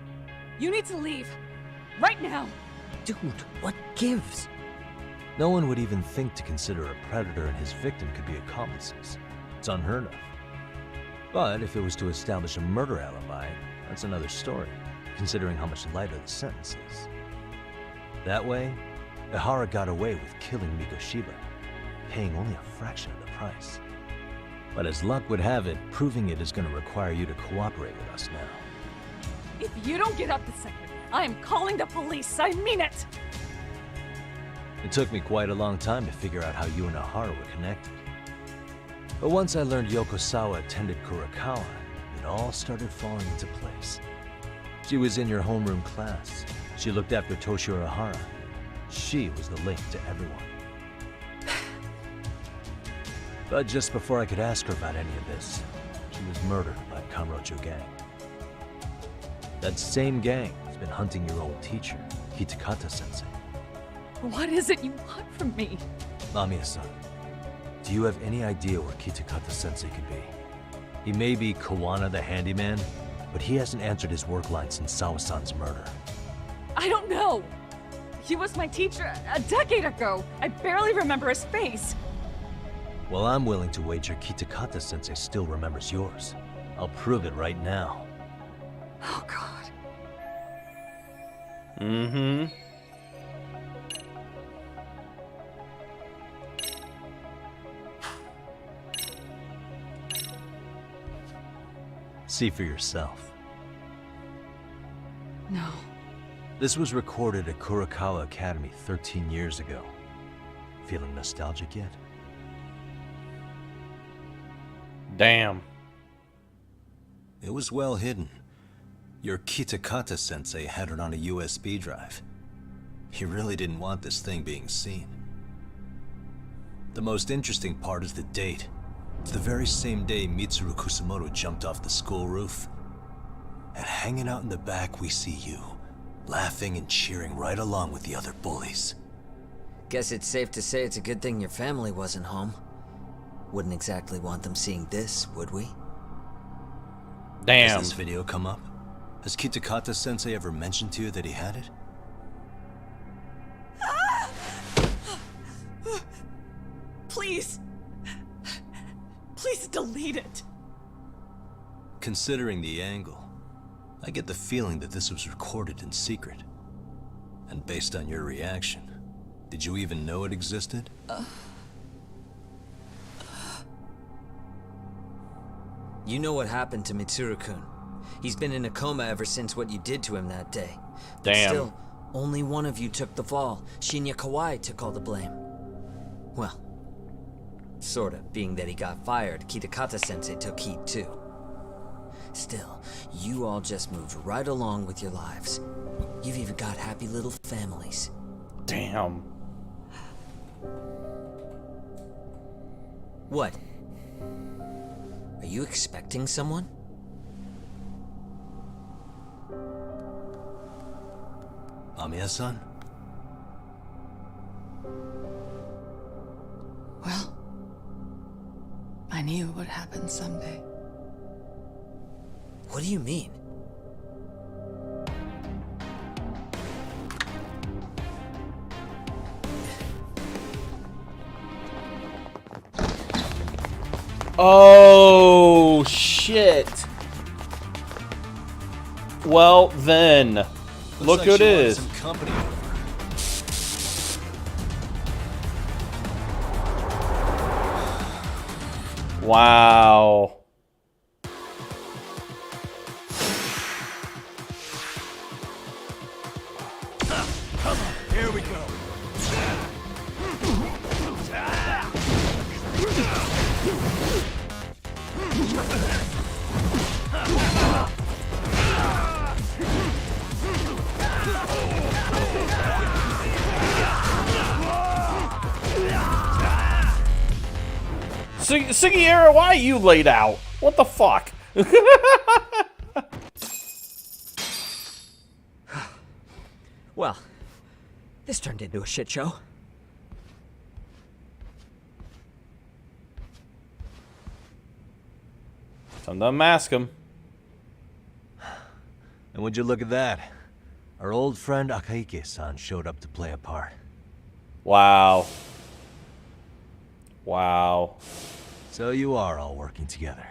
You need to leave. Right now. Dude, what gives? No one would even think to consider a predator and his victim could be accomplices. It's unheard of. But if it was to establish a murder alibi, that's another story, considering how much lighter the sentence is. That way, Ihara got away with killing Mikoshiba, paying only a fraction of the price. But as luck would have it, proving it is going to require you to cooperate with us now. If you don't get up this second, I am calling the police. I mean it. It took me quite a long time to figure out how you and Ihara were connected. But once I learned Yokosawa attended Kurakawa, it all started falling into place. She was in your homeroom class. She looked after Toshio Ihara. She was the link to everyone. But just before I could ask her about any of this, she was murdered by a Kamurocho gang. That same gang has been hunting your old teacher, Kitakata-sensei. What is it you want from me? Mamiya-san, do you have any idea where Kitakata-sensei could be? He may be Kawana the handyman, but he hasn't answered his work line since Sawa-san's murder. I don't know. He was my teacher a decade ago. I barely remember his face. Well, I'm willing to wager Kitakata-sensei still remembers yours. I'll prove it right now. Oh, God. See for yourself. No. This was recorded at Kurakawa Academy 13 years ago. Feeling nostalgic yet? Damn. It was well hidden. Your Kitakata-sensei had it on a USB drive. He really didn't want this thing being seen. The most interesting part is the date. It's the very same day Mitsuru Kusamoto jumped off the school roof. And hanging out in the back, we see you, laughing and cheering right along with the other bullies. Guess it's safe to say it's a good thing your family wasn't home. Wouldn't exactly want them seeing this, would we? Damn. Has this video come up? Has Kitakata-sensei ever mentioned to you that he had it? Please. Please delete it. Considering the angle, I get the feeling that this was recorded in secret. And based on your reaction, did you even know it existed? You know what happened to Mitsuru-kun. He's been in a coma ever since what you did to him that day. But Damn. still, only one of you took the fall. Shinya Kawai took all the blame. Well, sorta, being that he got fired, Kitakata-sensei took heat too. Still, you all just moved right along with your lives. You've even got happy little families. Damn. What? Are you expecting someone? Mamiya-san? Well, I knew it would happen someday. What do you mean? Oh, shit. Well, then. Look who it is. Wow. Here we go. Sugiura, why are you laid out? What the fuck? Well, this turned into a shit show. Time to unmask him. And would you look at that? Our old friend Akahike-san showed up to play a part. Wow. Wow. So you are all working together.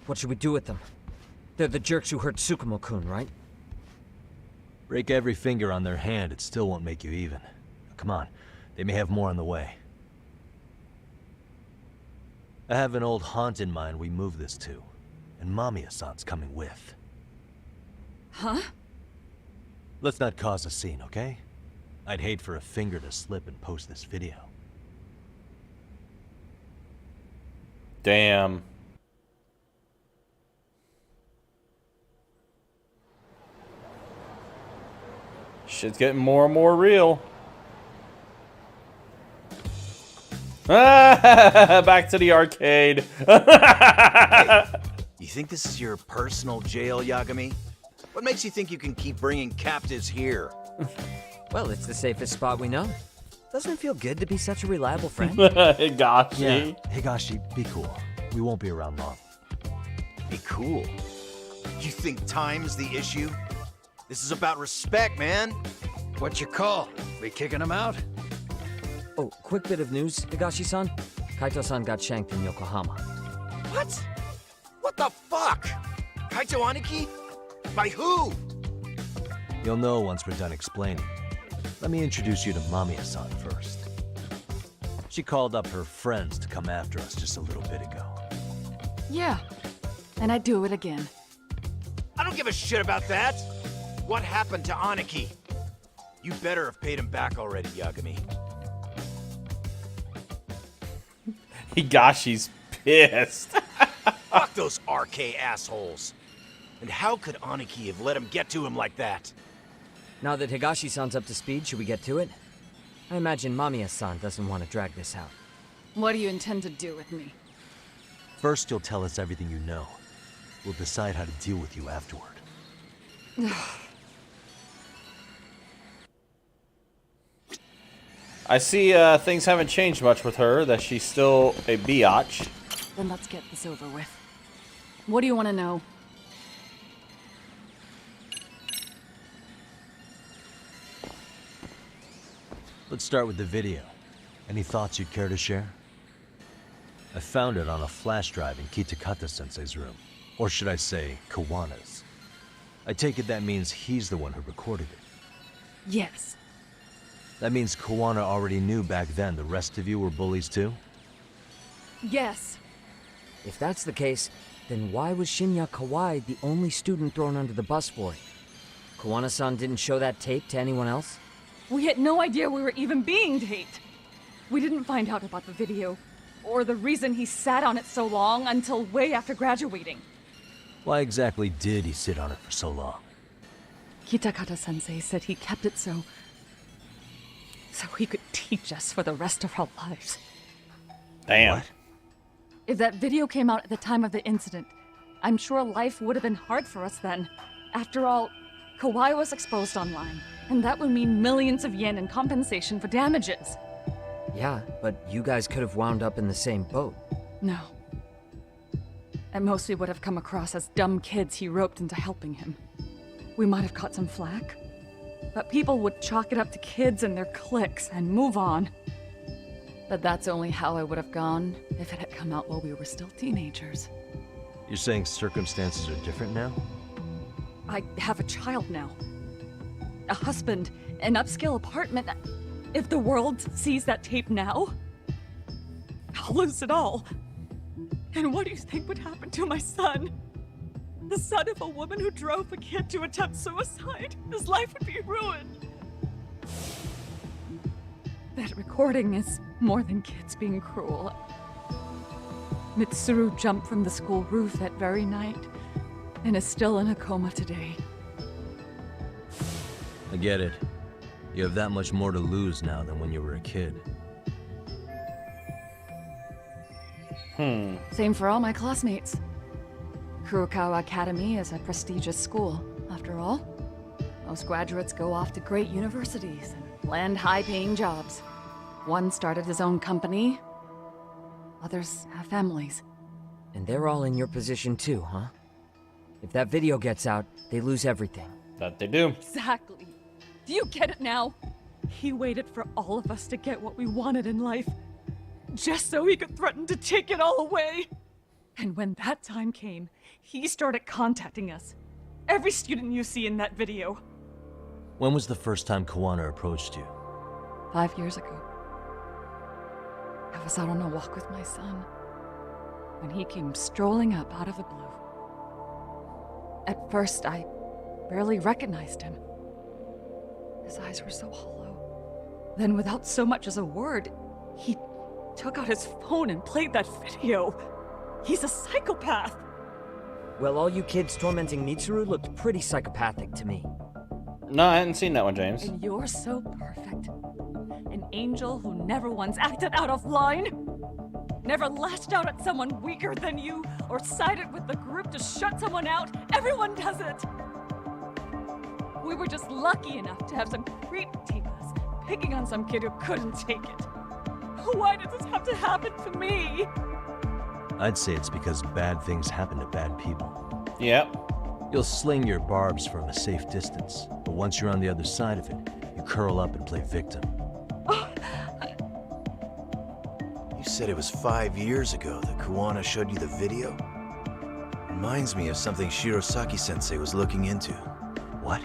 What should we do with them? They're the jerks who hurt Tsukumo-kun, right? Break every finger on their hand, it still won't make you even. Come on, they may have more on the way. I have an old haunt in mind we move this to, and Mamiya-san's coming with. Huh? Let's not cause a scene, okay? I'd hate for a finger to slip and post this video. Damn. Shit's getting more and more real. Back to the arcade. Hey, you think this is your personal jail, Yagami? What makes you think you can keep bringing captives here? Well, it's the safest spot we know. Doesn't it feel good to be such a reliable friend? Higashi. Yeah, Higashi, be cool. We won't be around long. Be cool. You think time's the issue? This is about respect, man. What's your call? We kicking him out? Oh, quick bit of news, Higashi-san. Kaito-san got shanked in Yokohama. What? What the fuck? Kaito Aniki? By who? You'll know once we're done explaining. Let me introduce you to Mamiya-san first. She called up her friends to come after us just a little bit ago. Yeah, and I'd do it again. I don't give a shit about that. What happened to Aniki? You better have paid him back already, Yagami. Higashi's pissed. Fuck those RK assholes. And how could Aniki have let him get to him like that? Now that Higashi-san's up to speed, should we get to it? I imagine Mamiya-san doesn't want to drag this out. What do you intend to do with me? First, you'll tell us everything you know. We'll decide how to deal with you afterward. I see things haven't changed much with her, that she's still a biatch. Then let's get this over with. What do you want to know? Let's start with the video. Any thoughts you'd care to share? I found it on a flash drive in Kitakata-sensei's room. Or should I say, Kawana's. I take it that means he's the one who recorded it. Yes. That means Kawana already knew back then the rest of you were bullies too? Yes. If that's the case, then why was Shinya Kawai the only student thrown under the bus for it? Kawana-san didn't show that tape to anyone else? We had no idea we were even being taped. We didn't find out about the video, or the reason he sat on it so long until way after graduating. Why exactly did he sit on it for so long? Kitakata-sensei said he kept it so he could teach us for the rest of our lives. Damn. What? If that video came out at the time of the incident, I'm sure life would have been hard for us then. After all, Kawai was exposed online, and that would mean millions of yen in compensation for damages. Yeah, but you guys could have wound up in the same boat. No. At most, we would have come across as dumb kids he roped into helping him. We might have caught some flack, but people would chalk it up to kids and their cliques and move on. But that's only how I would have gone if it had come out while we were still teenagers. You're saying circumstances are different now? I have a child now. A husband, an upscale apartment. If the world sees that tape now, I'll lose it all. And what do you think would happen to my son? The son of a woman who drove a kid to attempt suicide. His life would be ruined. That recording is more than kids being cruel. Mitsuru jumped from the school roof that very night and is still in a coma today. I get it. You have that much more to lose now than when you were a kid. Same for all my classmates. Kurokawa Academy is a prestigious school, after all. Most graduates go off to great universities and land high-paying jobs. One started his own company. Others have families. And they're all in your position too, huh? If that video gets out, they lose everything. That they do. Exactly. Do you get it now? He waited for all of us to get what we wanted in life, just so he could threaten to take it all away. And when that time came, he started contacting us. Every student you see in that video. When was the first time Kawana approached you? 5 years ago. I was out on a walk with my son when he came strolling up out of the blue. At first, I barely recognized him. His eyes were so hollow. Then, without so much as a word, he took out his phone and played that video. He's a psychopath! Well, all you kids tormenting Mitsuru looked pretty psychopathic to me. No, I hadn't seen that one, James. And you're so perfect. An angel who never once acted out of line. Never lashed out at someone weaker than you, or sided with the group to shut someone out. Everyone does it! We were just lucky enough to have some creep tape us, picking on some kid who couldn't take it. Why did this have to happen to me? I'd say it's because bad things happen to bad people. Yep. You'll sling your barbs from a safe distance, but once you're on the other side of it, you curl up and play victim. You said it was 5 years ago that Kawana showed you the video? Reminds me of something Shirosaki-sensei was looking into. What?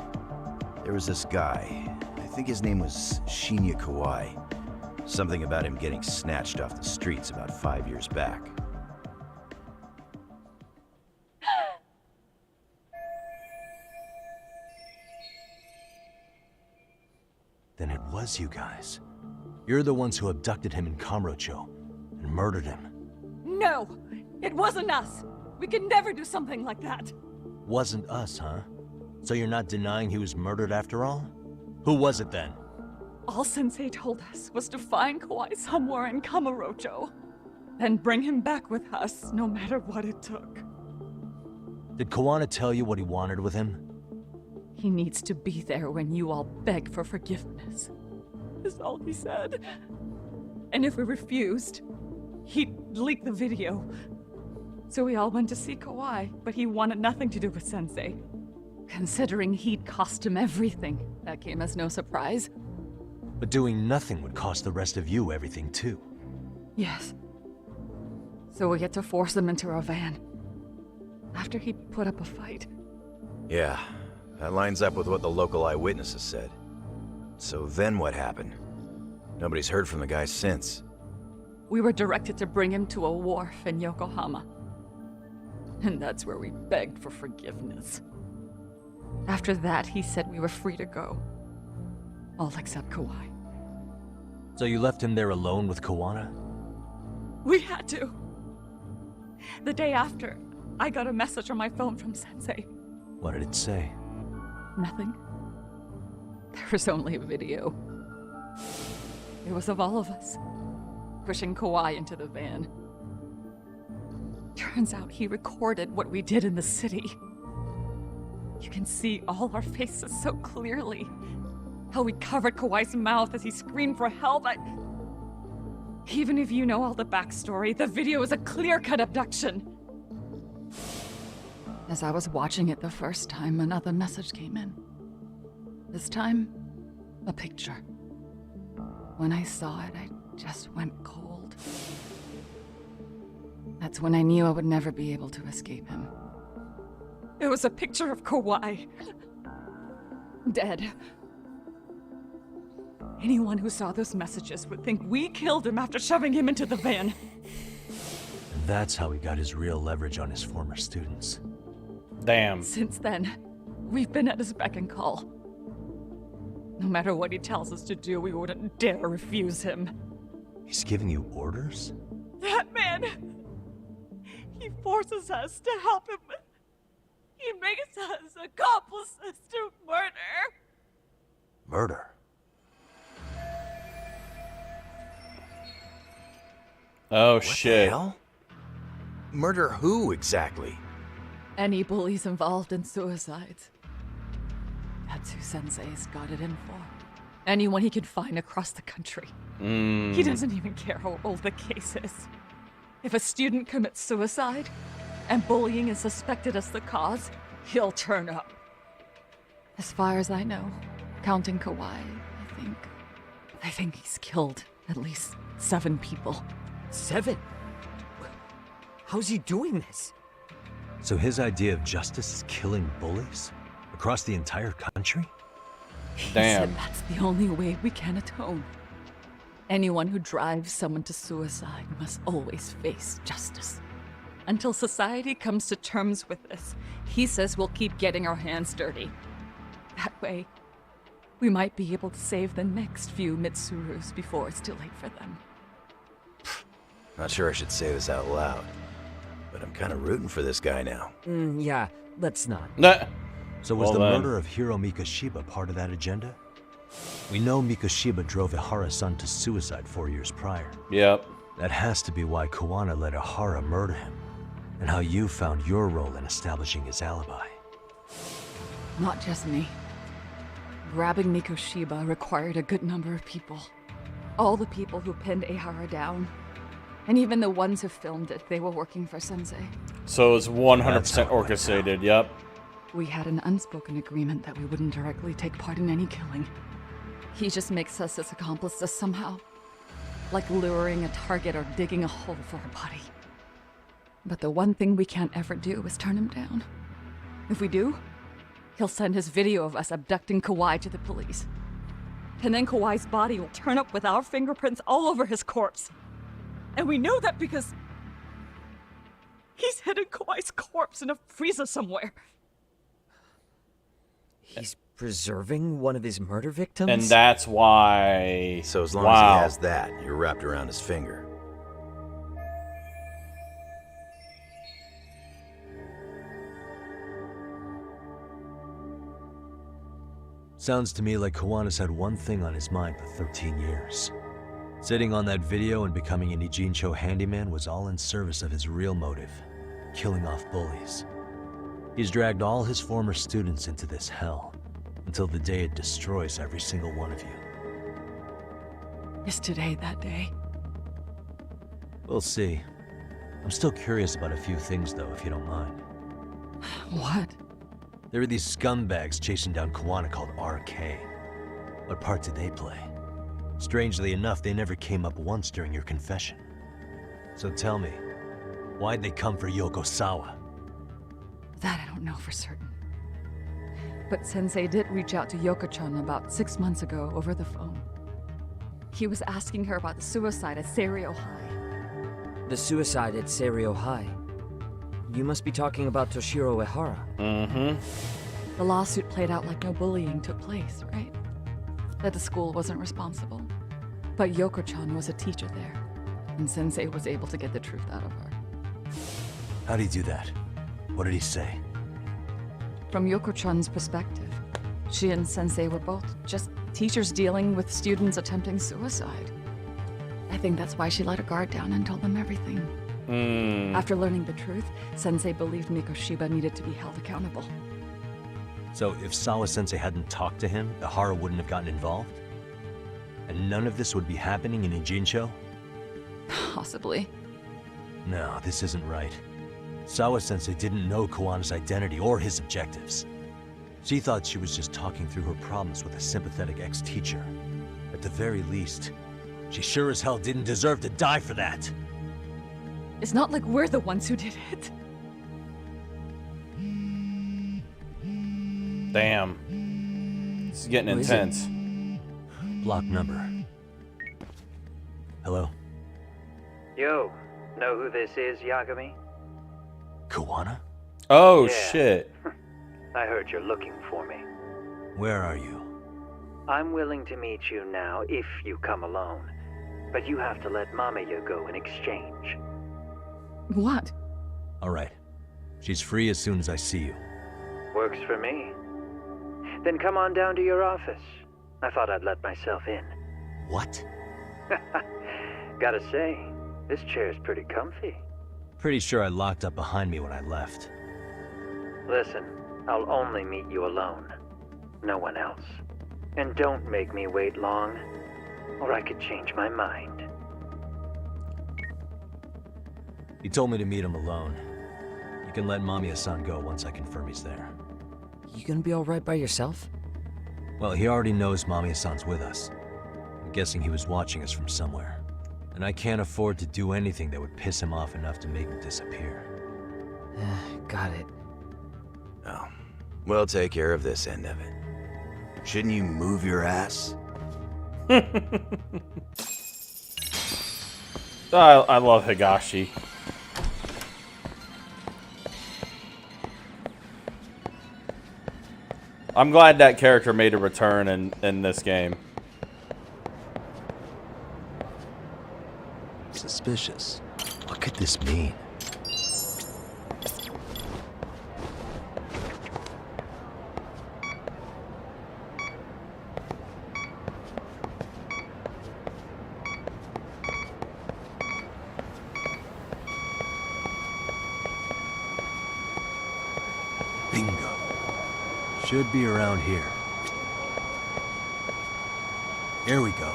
There was this guy. I think his name was Shinya Kawai. Something about him getting snatched off the streets about 5 years back. Then it was you guys. You're the ones who abducted him in Kamurocho and murdered him. No! It wasn't us! We could never do something like that! Wasn't us, huh? So you're not denying he was murdered after all? Who was it then? All Sensei told us was to find Kawai somewhere in Kamurocho, then bring him back with us, no matter what it took. Did Kawana tell you what he wanted with him? He needs to be there when you all beg for forgiveness, is all he said. And if we refused, he'd leak the video. So we all went to see Kawai, but he wanted nothing to do with Sensei. Considering he'd cost him everything, that came as no surprise. But doing nothing would cost the rest of you everything too. Yes. So we had to force him into our van. After he'd put up a fight. Yeah, that lines up with what the local eyewitnesses said. So then what happened? Nobody's heard from the guy since. We were directed to bring him to a wharf in Yokohama. And that's where we begged for forgiveness. After that, he said we were free to go. All except Kawai. So you left him there alone with Kawana? We had to. The day after, I got a message on my phone from Sensei. What did it say? Nothing. There was only a video. It was of all of us, pushing Kawai into the van. Turns out he recorded what we did in the city. You can see all our faces so clearly. How we covered Kawai's mouth as he screamed for help. Even if you know all the backstory, the video is a clear-cut abduction. As I was watching it the first time, another message came in. This time, a picture. When I saw it, I just went cold. That's when I knew I would never be able to escape him. It was a picture of Kawai. Dead. Anyone who saw those messages would think we killed him after shoving him into the van. And that's how he got his real leverage on his former students. Damn. Since then, we've been at his beck and call. No matter what he tells us to do, we wouldn't dare refuse him. He's giving you orders? That man! He forces us to help him. He makes us accomplices to murder. Murder? Oh, What shit. the hell? Murder who exactly? Any bullies involved in suicides. That's who Sensei's got it in for. Anyone he can find across the country. He doesn't even care how old the case is. If a student commits suicide, and bullying is suspected as the cause, he'll turn up. As far as I know, counting Kawhi, I think he's killed at least 7 people. 7? How's he doing this? So his idea of justice is killing bullies? Across the entire country? He Damn. said that's the only way we can atone. Anyone who drives someone to suicide must always face justice. Until society comes to terms with this, he says we'll keep getting our hands dirty. That way, we might be able to save the next few Mitsurus before it's too late for them. Not sure I should say this out loud, but I'm kind of rooting for this guy now. Yeah, let's not. Nah. So was Well the then. murder of Hiro Mikoshiba part of that agenda? We know Mikoshiba drove Ihara-san to suicide 4 years prior. Yep. That has to be why Kawana let Ihara murder him, and how you found your role in establishing his alibi. Not just me. Grabbing Mikoshiba required a good number of people. All the people who pinned Ihara down. And even the ones who filmed it, they were working for Sensei. So it's 100% That's how it went orchestrated. Yep. We had an unspoken agreement that we wouldn't directly take part in any killing. He just makes us his accomplices somehow. Like luring a target or digging a hole for a body. But the one thing we can't ever do is turn him down. If we do, he'll send his video of us abducting Kawhi to the police. And then Kawhi's body will turn up with our fingerprints all over his corpse. And we know that because he's hidden Kawhi's corpse in a freezer somewhere. He's preserving one of his murder victims? And that's why... So as long as he has that, you're wrapped around his finger. Sounds to me like Kawana's had one thing on his mind for 13 years. Sitting on that video and becoming an Ijincho handyman was all in service of his real motive, killing off bullies. He's dragged all his former students into this hell, until the day it destroys every single one of you. Is today that day? We'll see. I'm still curious about a few things though, if you don't mind. What? There are these scumbags chasing down Kawana called RK. What part did they play? Strangely enough, they never came up once during your confession. So tell me, why'd they come for Yokosawa? That I don't know for certain. But Sensei did reach out to Yoko-chan about 6 months ago over the phone. He was asking her about the suicide at Seiryo High. The suicide at Seiryo High. You must be talking about Toshiro Ehara. The lawsuit played out like no bullying took place, right? That the school wasn't responsible. But Yoko-chan was a teacher there, and Sensei was able to get the truth out of her. How'd he do that? What did he say? From Yoko-chan's perspective, she and Sensei were both just teachers dealing with students attempting suicide. I think that's why she let her guard down and told them everything. After learning the truth, Sensei believed Mikoshiba needed to be held accountable. So if Sawa-sensei hadn't talked to him, Ihara wouldn't have gotten involved? And none of this would be happening in Ijincho? Possibly. No, this isn't right. Sawa-sensei didn't know Kawana's identity or his objectives. She thought she was just talking through her problems with a sympathetic ex-teacher. At the very least, she sure as hell didn't deserve to die for that. It's not like we're the ones who did it. Damn. This is getting intense. Block number. Hello? Yo, know who this is, Yagami? Kawana? Oh, Yeah. shit. I heard you're looking for me. Where are you? I'm willing to meet you now if you come alone. But you have to let Mamiya go in exchange. What? All right. She's free as soon as I see you. Works for me. Then come on down to your office. I thought I'd let myself in. What? Gotta say, this chair's pretty comfy. Pretty sure I locked up behind me when I left. Listen, I'll only meet you alone. No one else. And don't make me wait long, or I could change my mind. He told me to meet him alone. You can let Mamiya-san go once I confirm he's there. You gonna be alright by yourself? Well, he already knows Mamiya-san's with us. I'm guessing he was watching us from somewhere. And I can't afford to do anything that would piss him off enough to make him disappear. Got it. Oh, we'll take care of this end of it. Shouldn't you move your ass? I love Higashi. I'm glad that character made a return in this game. Suspicious. What could this mean? Bingo. Should be around here. Here we go.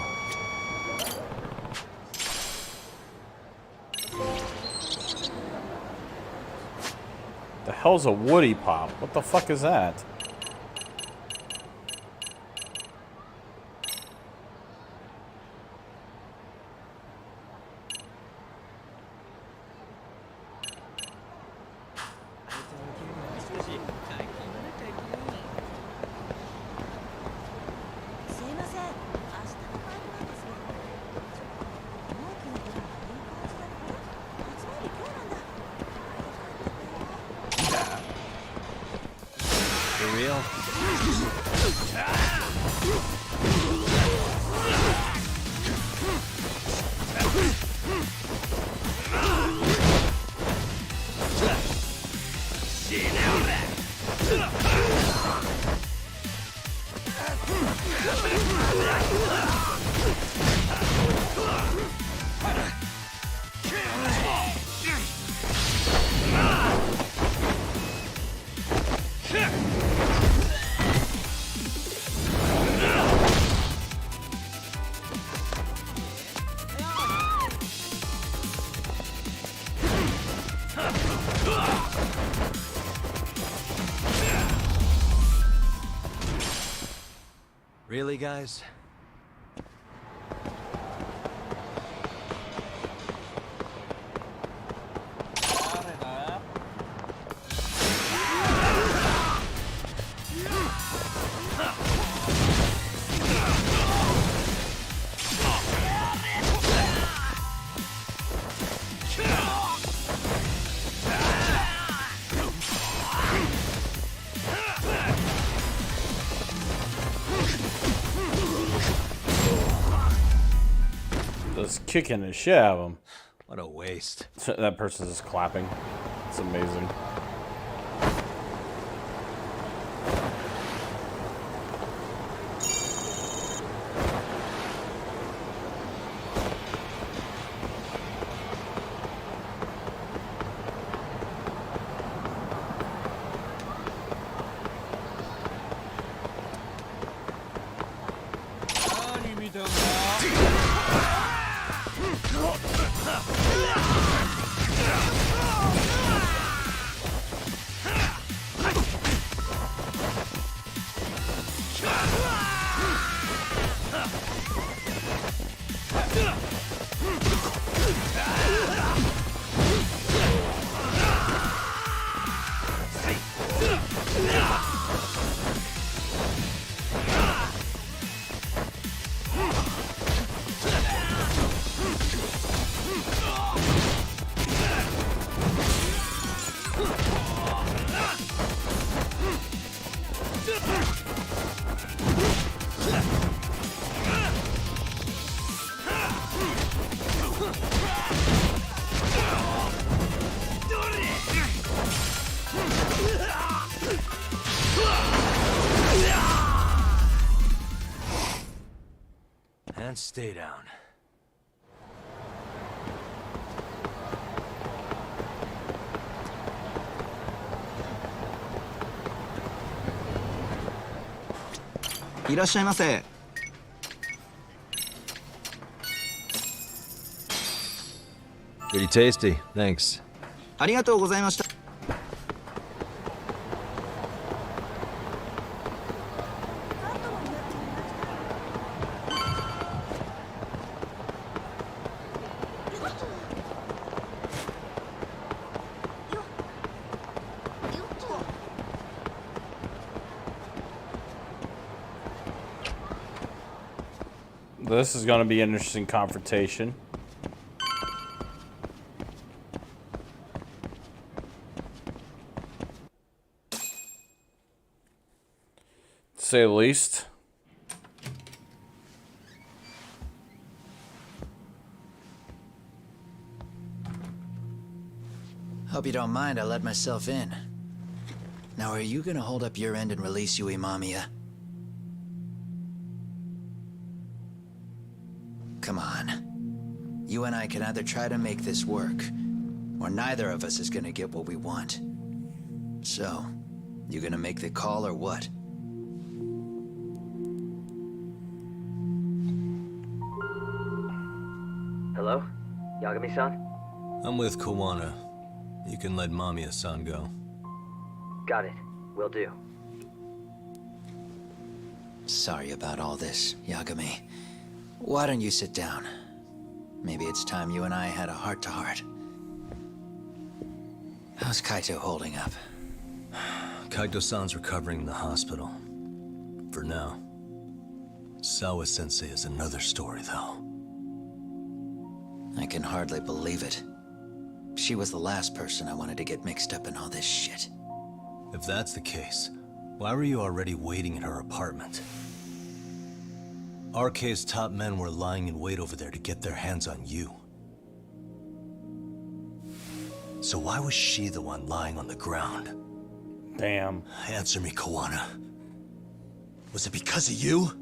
The hell's a Woody Pop? What the fuck is that? For real? Really, guys? Just kicking the shit out of him. What a waste. That person's just clapping. It's amazing. And stay down. Pretty tasty, thanks. ありがとうございました。This is going to be an interesting confrontation. To say the least. Hope you don't mind I let myself in. Now, are you gonna hold up your end and release Yui Mamiya? Come on. You and I can either try to make this work, or neither of us is gonna get what we want. So, you gonna make the call or what? Hello? Yagami-san? I'm with Kawana. You can let Mamiya-san go. Got it. Will do. Sorry about all this, Yagami. Why don't you sit down? Maybe it's time you and I had a heart-to-heart. How's Kaito holding up? Kaito-san's recovering in the hospital. For now. Sawa-sensei is another story, though. I can hardly believe it. She was the last person I wanted to get mixed up in all this shit. If that's the case, why were you already waiting in her apartment? RK's top men were lying in wait over there to get their hands on you. So why was she the one lying on the ground? Damn. Answer me, Kawana. Was it because of you?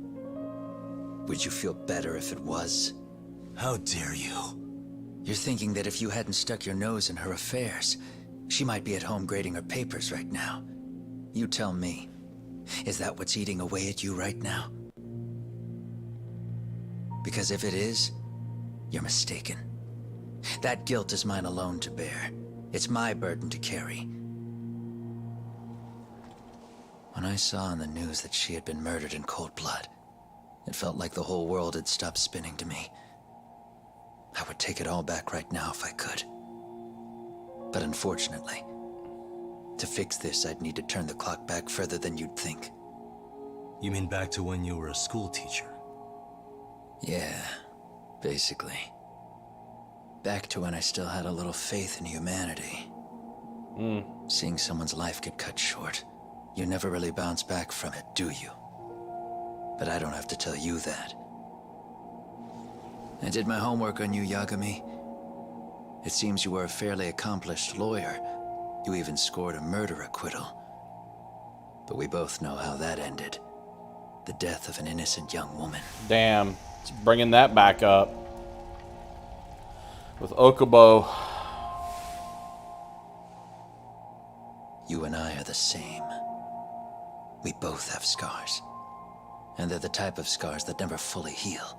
Would you feel better if it was? How dare you? You're thinking that if you hadn't stuck your nose in her affairs, she might be at home grading her papers right now. You tell me. Is that what's eating away at you right now? Because if it is, you're mistaken. That guilt is mine alone to bear. It's my burden to carry. When I saw on the news that she had been murdered in cold blood, it felt like the whole world had stopped spinning to me. I would take it all back right now if I could. But unfortunately, to fix this, I'd need to turn the clock back further than you'd think. You mean back to when you were a school teacher? Yeah, basically. Back to when I still had a little faith in humanity. Seeing someone's life get cut short, you never really bounce back from it, do you? But I don't have to tell you that. I did my homework on you, Yagami. It seems you were a fairly accomplished lawyer. You even scored a murder acquittal. But we both know how that ended. The death of an innocent young woman. Damn. It's bringing that back up. With Okubo. You and I are the same. We both have scars. And they're the type of scars that never fully heal.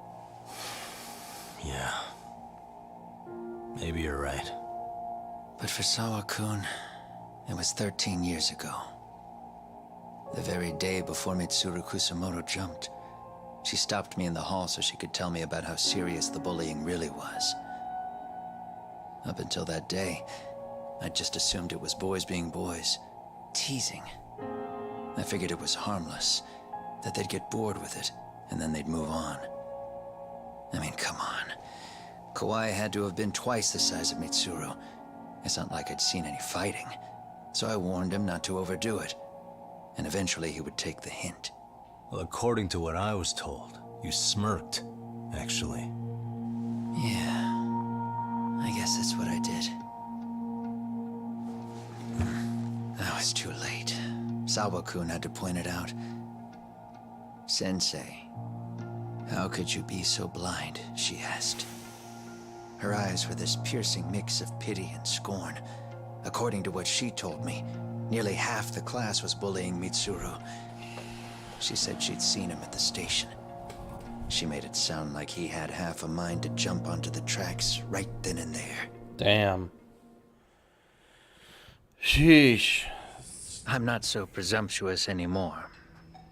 Yeah. Maybe you're right. But for Sawa-kun, it was 13 years ago. The very day before Mitsuru Kusamoto jumped, she stopped me in the hall so she could tell me about how serious the bullying really was. Up until that day, I just assumed it was boys being boys, teasing. I figured it was harmless, that they'd get bored with it, and then they'd move on. I mean, come on. Kawai had to have been twice the size of Mitsuru. It's not like I'd seen any fighting. So I warned him not to overdo it. And eventually he would take the hint. Well, according to what I was told, you smirked, actually. Yeah. I guess that's what I did. That was too late. Sawa-kun had to point it out. Sensei. How could you be so blind? She asked. Her eyes were this piercing mix of pity and scorn. According to what she told me, nearly half the class was bullying Mitsuru. She said she'd seen him at the station. She made it sound like he had half a mind to jump onto the tracks right then and there. Damn. Sheesh. I'm not so presumptuous anymore.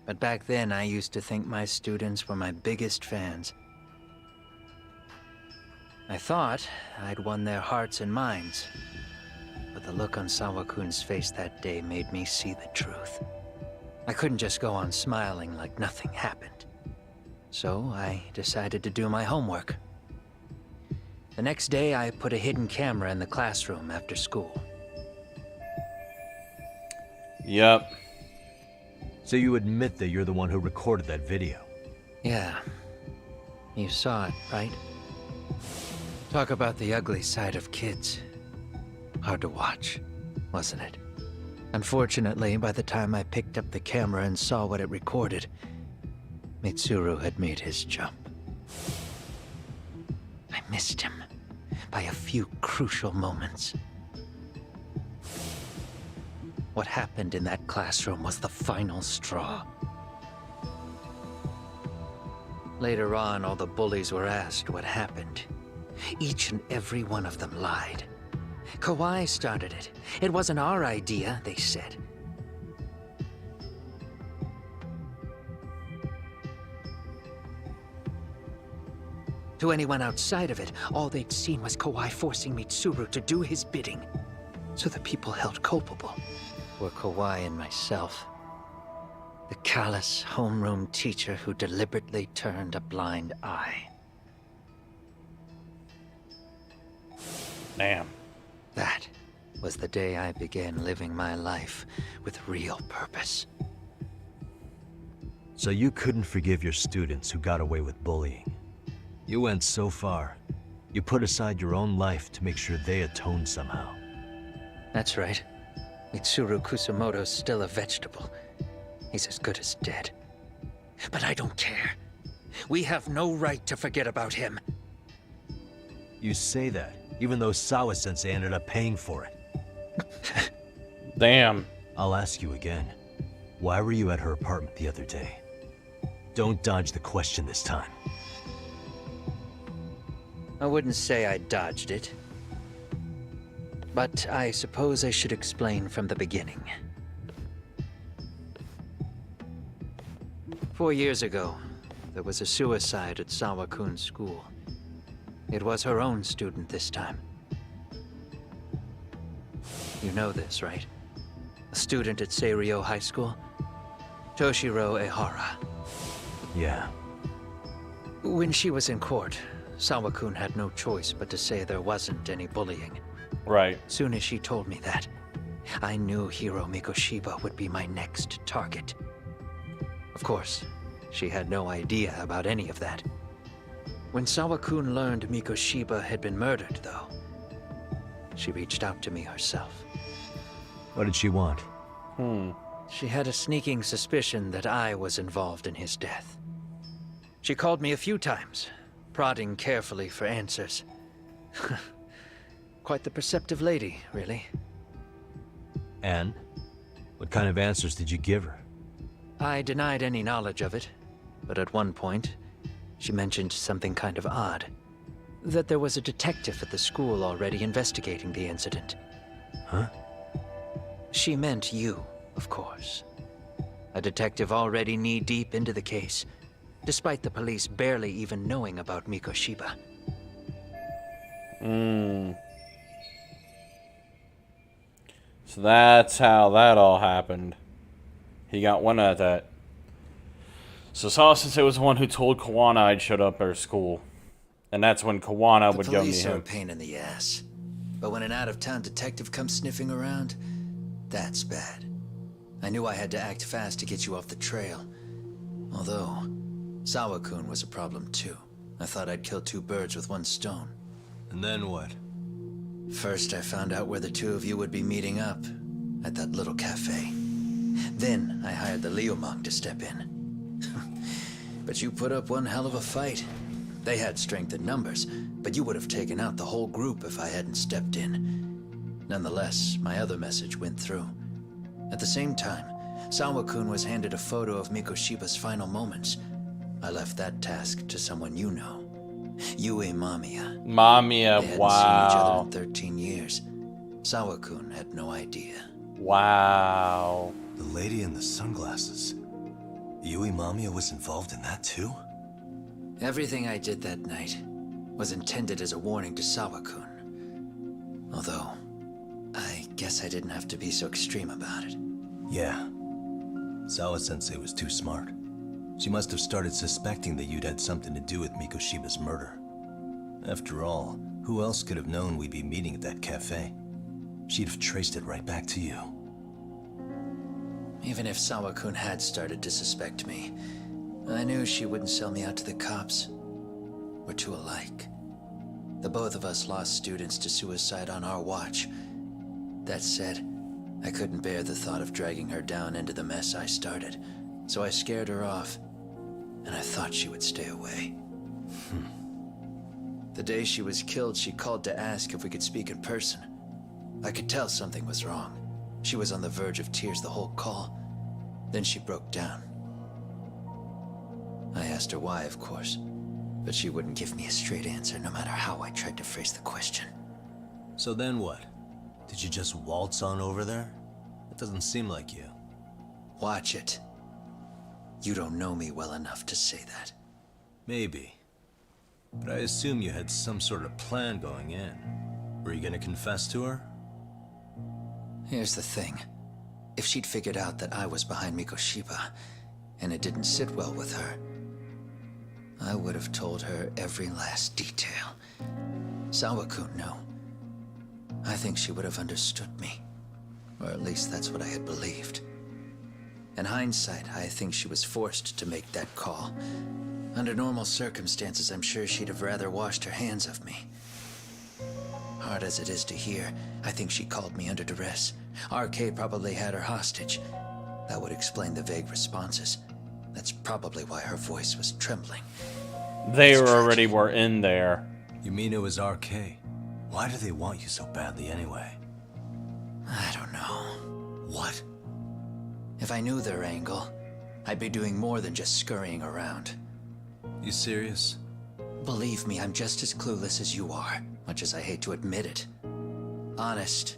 But back then, I used to think my students were my biggest fans. I thought I'd won their hearts and minds. But the look on Sawa-kun's face that day made me see the truth. I couldn't just go on smiling like nothing happened. So I decided to do my homework. The next day, I put a hidden camera in the classroom after school. Yep. So you admit that you're the one who recorded that video? Yeah. You saw it, right? Talk about the ugly side of kids. Hard to watch, wasn't it? Unfortunately, by the time I picked up the camera and saw what it recorded, Mitsuru had made his jump. I missed him by a few crucial moments. What happened in that classroom was the final straw. Later on, all the bullies were asked what happened. Each and every one of them lied. Kawai started it. It wasn't our idea, they said. To anyone outside of it, all they'd seen was Kawai forcing Mitsuru to do his bidding. So the people held culpable were Kawai and myself. The callous homeroom teacher who deliberately turned a blind eye. Damn. That was the day I began living my life with real purpose. So you couldn't forgive your students who got away with bullying. You went so far. You put aside your own life to make sure they atoned somehow. That's right. Mitsuru Kusumoto's still a vegetable. He's as good as dead. But I don't care. We have no right to forget about him. You say that, even though Sawa-sensei ended up paying for it. Damn. I'll ask you again. Why were you at her apartment the other day? Don't dodge the question this time. I wouldn't say I dodged it. But I suppose I should explain from the beginning. 4 years ago, there was a suicide at Sawa-kun's school. It was her own student this time. You know this, right? A student at Seiryo High School? Toshiro Ehara. Yeah. When she was in court, Sawa-kun had no choice but to say there wasn't any bullying. Right. Soon as she told me that, I knew Hiro Mikoshiba would be my next target. Of course, she had no idea about any of that. When Sawa-kun learned Mikoshiba had been murdered, though, she reached out to me herself. What did she want? She had a sneaking suspicion that I was involved in his death. She called me a few times, prodding carefully for answers. Quite the perceptive lady, really. And? What kind of answers did you give her? I denied any knowledge of it, but at one point, she mentioned something kind of odd. That there was a detective at the school already investigating the incident. Huh? She meant you, of course. A detective already knee-deep into the case, despite the police barely even knowing about Mikoshiba. So that's how that all happened. He got one at that. So Sawa-sensei was the one who told Kawana I'd showed up at her school. And that's when Kawana would go meet Police are a him. pain in the ass. But when an out-of-town detective comes sniffing around, that's bad. I knew I had to act fast to get you off the trail. Although, Sawa-kun was a problem too. I thought I'd kill two birds with one stone. And then what? First, I found out where the two of you would be meeting up, at that little cafe. Then, I hired the Liumang to step in. But you put up one hell of a fight. They had strength in numbers, but you would have taken out the whole group if I hadn't stepped in. Nonetheless, my other message went through. At the same time, Sawa-kun was handed a photo of Mikoshiba's final moments. I left that task to someone you know. Yue Mamiya. Mamiya, They hadn't wow. seen each other in 13 years. Sawa-kun had no idea. Wow. The lady in the sunglasses. Yui Mamiya was involved in that too? Everything I did that night was intended as a warning to Sawa-kun. Although, I guess I didn't have to be so extreme about it. Yeah. Sawa-sensei was too smart. She must have started suspecting that you'd had something to do with Mikoshiba's murder. After all, who else could have known we'd be meeting at that cafe? She'd have traced it right back to you. Even if Sawa-kun had started to suspect me, I knew she wouldn't sell me out to the cops. We're too alike. The both of us lost students to suicide on our watch. That said, I couldn't bear the thought of dragging her down into the mess I started, so I scared her off, and I thought she would stay away. The day she was killed, she called to ask if we could speak in person. I could tell something was wrong. She was on the verge of tears the whole call. Then she broke down. I asked her why, of course, but she wouldn't give me a straight answer no matter how I tried to phrase the question. So then what? Did you just waltz on over there? It doesn't seem like you. Watch it. You don't know me well enough to say that. Maybe. But I assume you had some sort of plan going in. Were you gonna confess to her? Here's the thing. If she'd figured out that I was behind Mikoshiba, and it didn't sit well with her, I would have told her every last detail. Sawa-kun, no. I think she would have understood me. Or at least that's what I had believed. In hindsight, I think she was forced to make that call. Under normal circumstances, I'm sure she'd have rather washed her hands of me. Hard as it is to hear, I think she called me under duress. RK probably had her hostage. That would explain the vague responses. That's probably why her voice was trembling. They already were in there. You mean it was RK? Why do they want you so badly anyway? I don't know. What? If I knew their angle, I'd be doing more than just scurrying around. You serious? Believe me, I'm just as clueless as you are, much as I hate to admit it. Honest,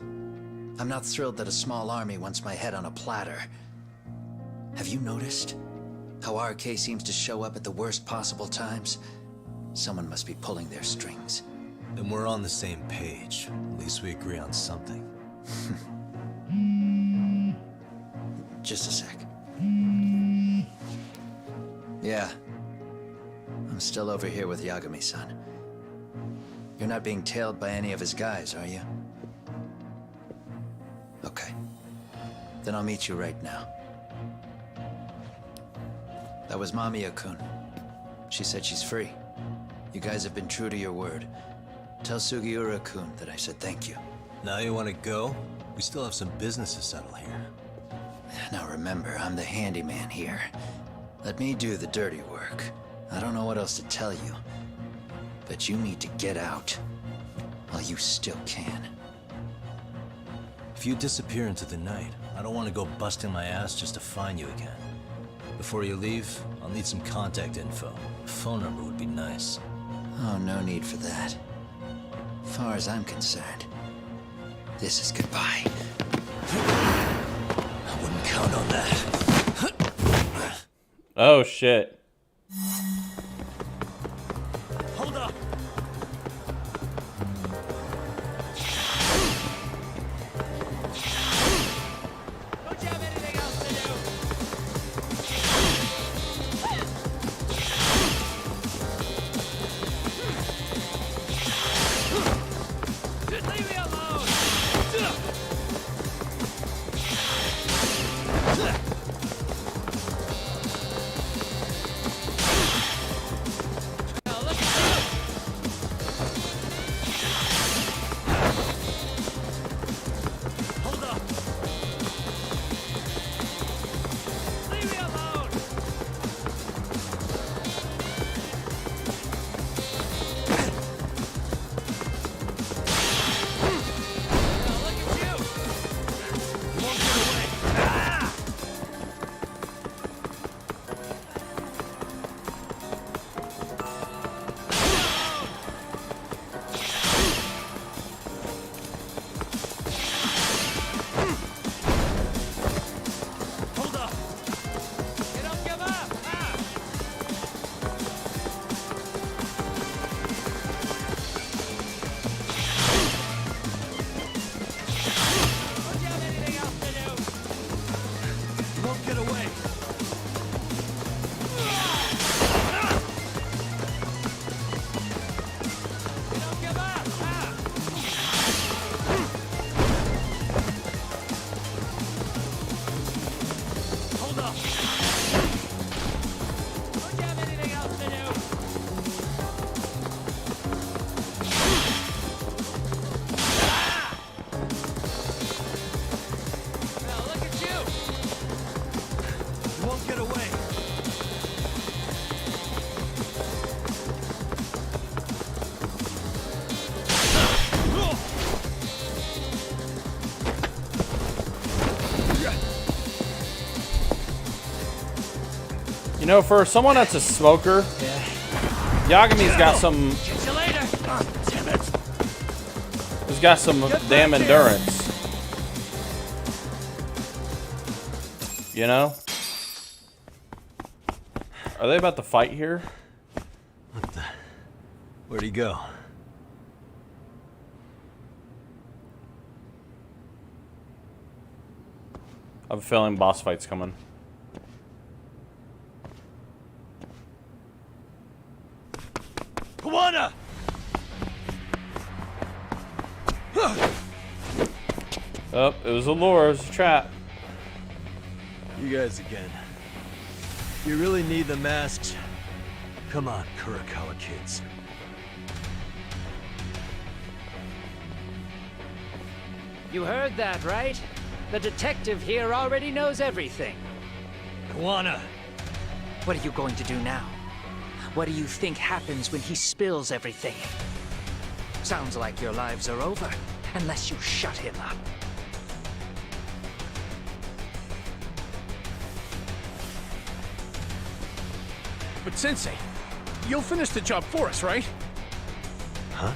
I'm not thrilled that a small army wants my head on a platter. Have you noticed how RK seems to show up at the worst possible times? Someone must be pulling their strings. Then we're on the same page. At least we agree on something. Just a sec. Yeah. I'm still over here with Yagami-san. You're not being tailed by any of his guys, are you? Okay. Then I'll meet you right now. That was Mamiya-kun. She said she's free. You guys have been true to your word. Tell Sugiura-kun that I said thank you. Now you want to go? We still have some business to settle here. Now remember, I'm the handyman here. Let me do the dirty work. I don't know what else to tell you. But you need to get out. While you still can. If you disappear into the night, I don't want to go busting my ass just to find you again. Before you leave, I'll need some contact info. A phone number would be nice. Oh, no need for that. As far as I'm concerned, this is goodbye. I wouldn't count on that. Oh, shit. Hold up! Don't you have anything else to do? Just leave me alone! know, for someone that's a smoker, Yagami's got some. Catch you later. Damn it. He's got some damn endurance. You know? Are they about to fight here? What the? Where'd he go? I have a feeling boss fight's coming. Kawana! Oh, it was a lure, it was a trap. You guys again. You really need the masks? Come on, Kurakawa kids. You heard that, right? The detective here already knows everything. Kawana! What are you going to do now? What do you think happens when he spills everything? Sounds like your lives are over, unless you shut him up. But Sensei, you'll finish the job for us, right? Huh?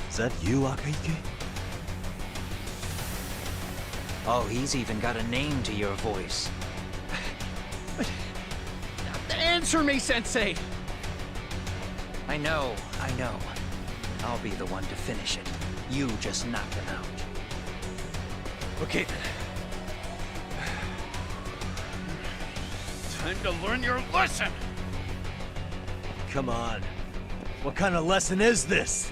Is that you, Akaike? Oh, he's even got a name to your voice. Answer me, Sensei! I know. I'll be the one to finish it. You just knock him out. Okay then. Time to learn your lesson! Come on. What kind of lesson is this?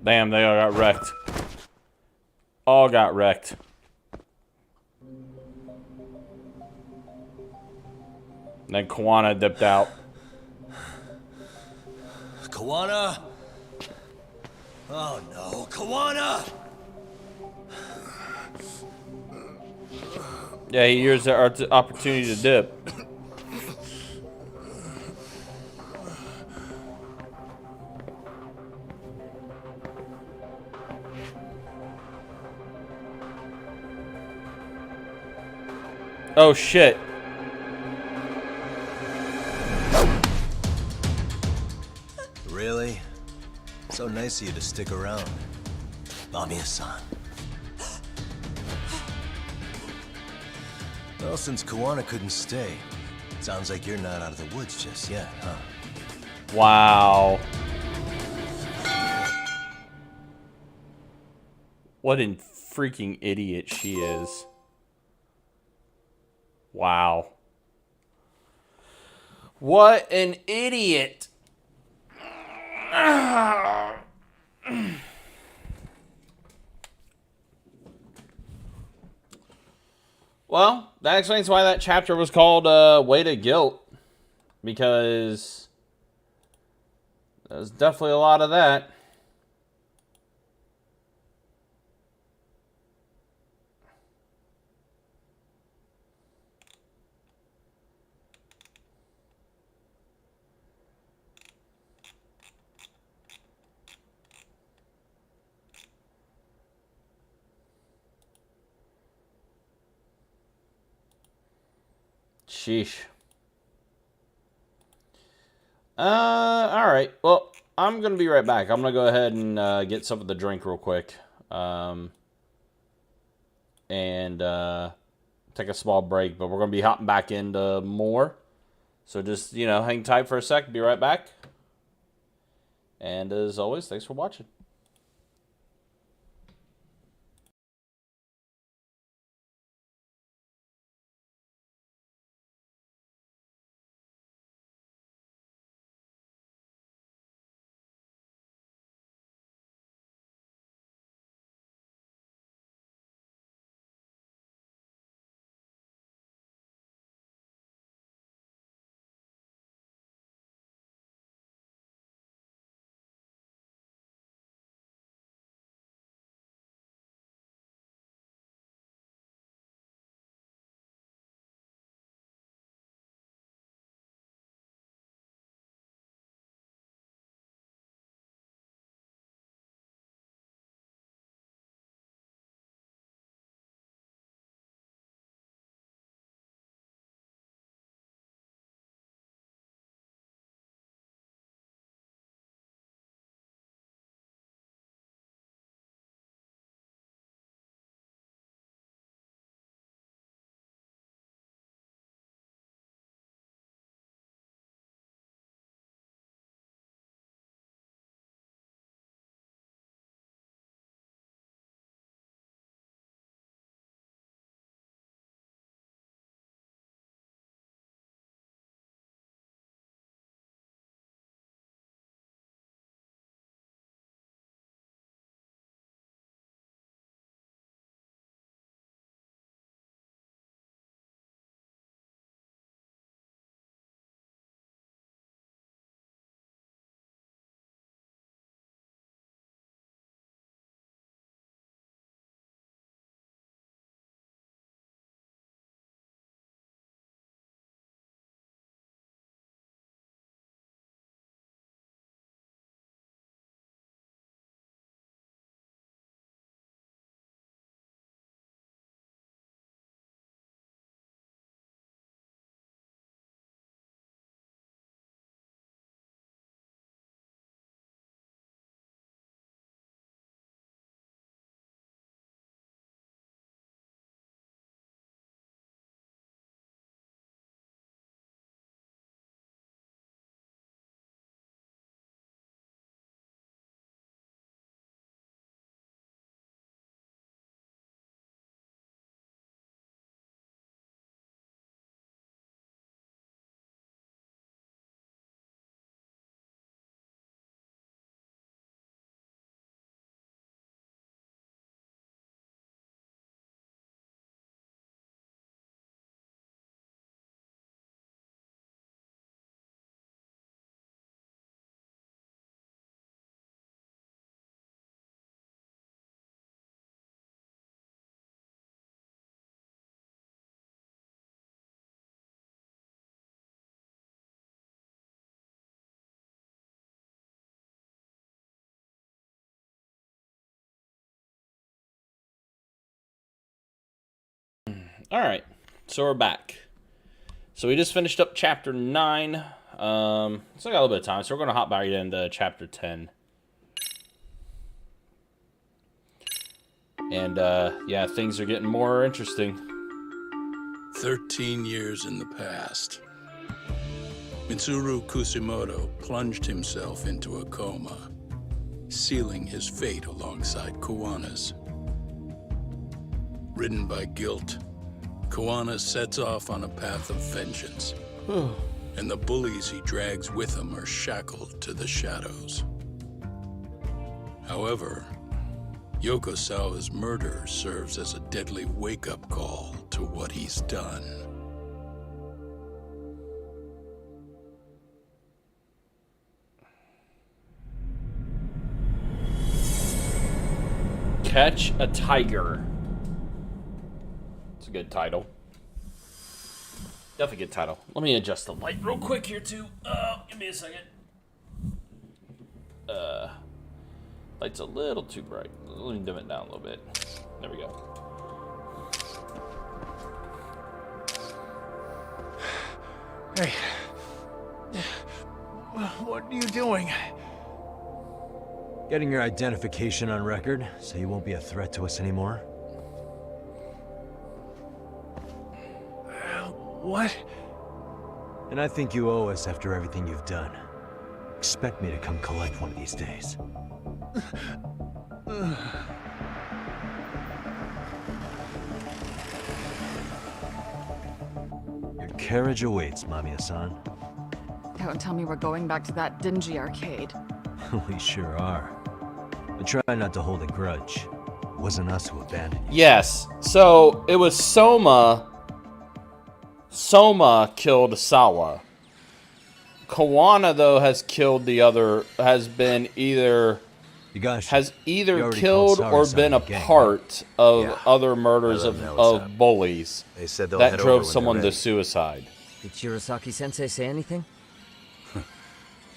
Damn, they all got wrecked. All got wrecked. And then Kawana dipped out. Kawana? Oh no, Kawana! Yeah, he used the opportunity to dip. Oh shit. Really? So nice of you to stick around. Mamiya-san. Well, since Kawana couldn't stay, sounds like you're not out of the woods just yet, huh? Wow. What a freaking idiot she is. Wow. What an idiot. Well, that explains why that chapter was called Weight of Guilt. Because there's definitely a lot of that. Sheesh. Alright. Well, I'm going to be right back. I'm going to go ahead and get some of the drink real quick. And take a small break. But we're going to be hopping back into more. So just, you know, hang tight for a sec. Be right back. And as always, thanks for watching. Alright, so we're back. So we just finished up chapter 9. Still got a little bit of time, so we're going to hop back into chapter 10. And, yeah, things are getting more interesting. 13 years in the past. Mitsuru Kusumoto plunged himself into a coma, sealing his fate alongside Kuwana's. Ridden by guilt, Kuwana sets off on a path of vengeance, and the bullies he drags with him are shackled to the shadows. However, Yokosawa's murder serves as a deadly wake-up call to what he's done. Catch a Tiger. It's a good title. Definitely a good title. Let me adjust the light real quick here too. Give me a second. Light's a little too bright. Let me dim it down a little bit. There we go. Hey. What are you doing? Getting your identification on record, so you won't be a threat to us anymore. What? And I think you owe us after everything you've done. Expect me to come collect one of these days. Your carriage awaits, Mamiya-san. Don't tell me we're going back to that dingy arcade. We sure are. But try not to hold a grudge. It wasn't us who abandoned you. Yes. So it was Soma. Soma killed Sawa. Kawana, though, has killed the other. Has been either. Has either killed or been a part of other murders of bullies They said they'll that head drove over when someone they're to ready. suicide. Did Shirosaki-sensei say anything?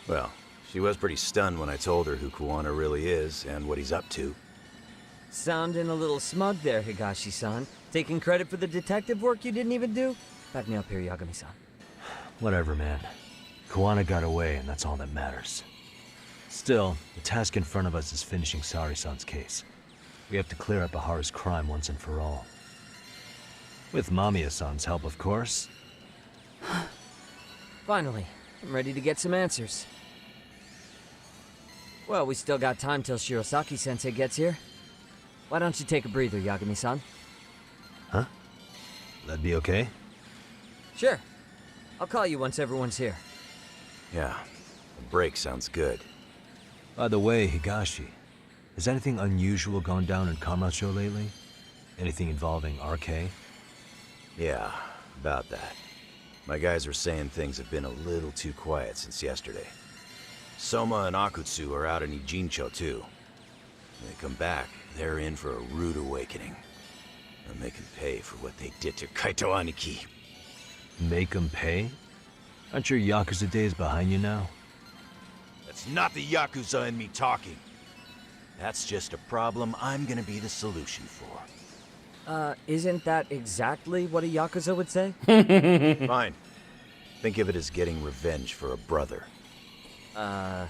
Well, she was pretty stunned when I told her who Kuwana really is and what he's up to. Sounding a little smug there, Higashi-san. Taking credit for the detective work you didn't even do? Back me up here, Yagami-san. Whatever, man. Kuwana got away, and that's all that matters. Still, the task in front of us is finishing Sari-san's case. We have to clear up Ahara's crime once and for all. With Mamiya-san's help, of course. Finally, I'm ready to get some answers. Well, we still got time till Shirosaki-sensei gets here. Why don't you take a breather, Yagami-san? Huh? That'd be okay? Sure. I'll call you once everyone's here. Yeah, a break sounds good. By the way, Higashi, has anything unusual gone down in Kamasho lately? Anything involving RK? Yeah, about that. My guys are saying things have been a little too quiet since yesterday. Soma and Akutsu are out in Ijincho too. When they come back, they're in for a rude awakening. And they can pay for what they did to Kaito Aniki. Make 'em pay? Aren't your Yakuza days behind you now? That's not the Yakuza in me talking. That's just a problem I'm gonna be the solution for. Isn't that exactly what a Yakuza would say? Fine. Think of it as getting revenge for a brother. I'm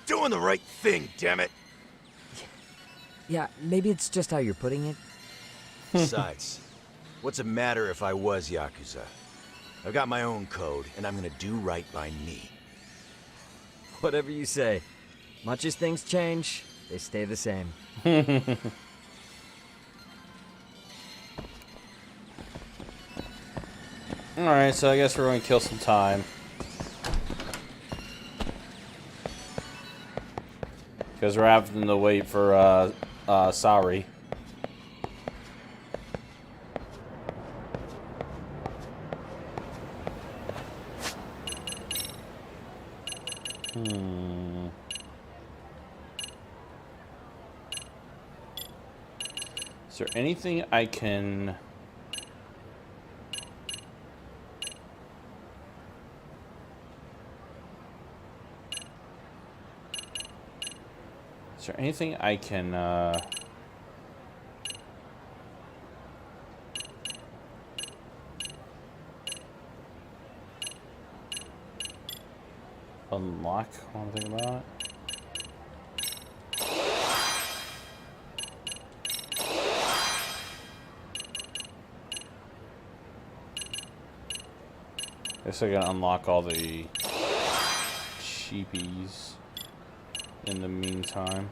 doing the right thing, damn it! Yeah, maybe it's just how you're putting it. Besides, what's it matter if I was Yakuza? I've got my own code, and I'm gonna do right by me. Whatever you say. Much as things change, they stay the same. Alright, so I guess we're going to kill some time. Because we're having to wait for, Sari. Is there anything I can... Is there anything I can, unlock one thing about it? Guess I gotta unlock all the cheapies in the meantime.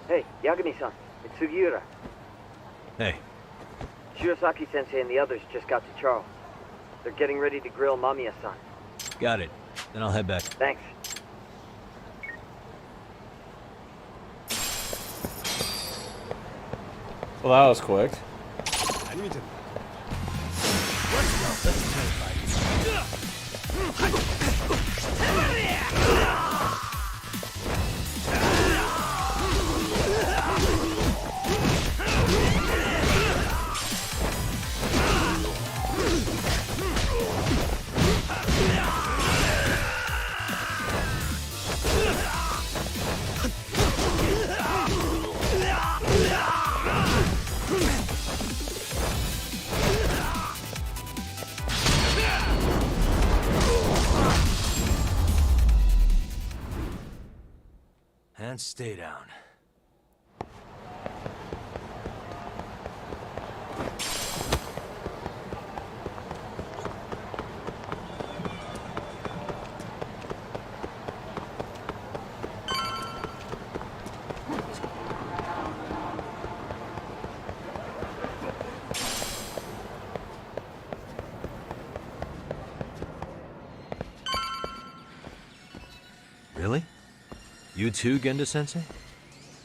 Hey, Yagami-san, it's Sugiura. Hey. Shirosaki-sensei and the others just got to Charles. They're getting ready to grill Mamiya-san. Got it. Then I'll head back. Thanks. Well, that was quick. And stay down. Really? You too, Genda-sensei?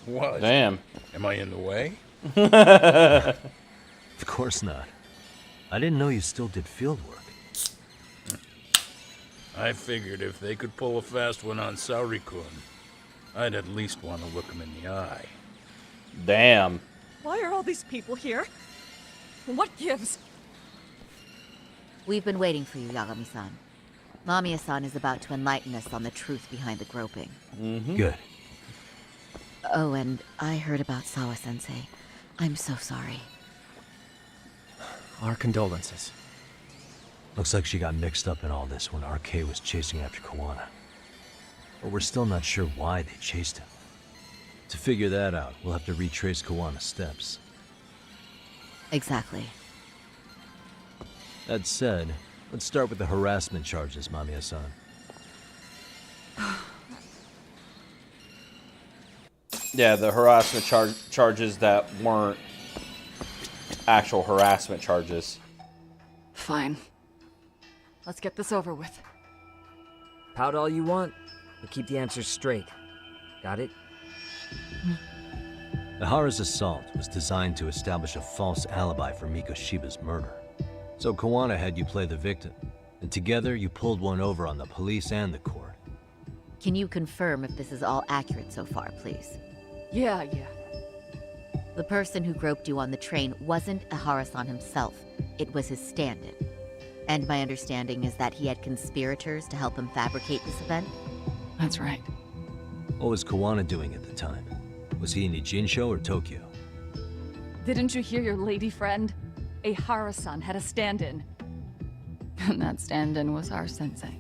What? Damn. Am I in the way? Of course not. I didn't know you still did field work. I figured if they could pull a fast one on Saori-kun, I'd at least want to look him in the eye. Damn. Why are all these people here? What gives? We've been waiting for you, Yagami-san. Mamiya-san is about to enlighten us on the truth behind the groping. Good. Oh, and I heard about Sawa-sensei. I'm so sorry. Our condolences. Looks like she got mixed up in all this when RK was chasing after Kawana. But we're still not sure why they chased him. To figure that out, we'll have to retrace Kawana's steps. Exactly. That said, let's start with the harassment charges, Mamiya-san. Yeah, the harassment charges that weren't actual harassment charges. Fine. Let's get this over with. Pout all you want, but keep the answers straight. Got it? Ihara's assault was designed to establish a false alibi for Mikoshiba's murder. So Kawana had you play the victim, and together you pulled one over on the police and the court. Can you confirm if this is all accurate so far, please? Yeah. The person who groped you on the train wasn't Ihara-san himself. It was his stand-in. And my understanding is that he had conspirators to help him fabricate this event? That's right. What was Kawana doing at the time? Was he in Ijincho or Tokyo? Didn't you hear your lady friend? Ihara-san had a stand-in. And that stand-in was our sensei.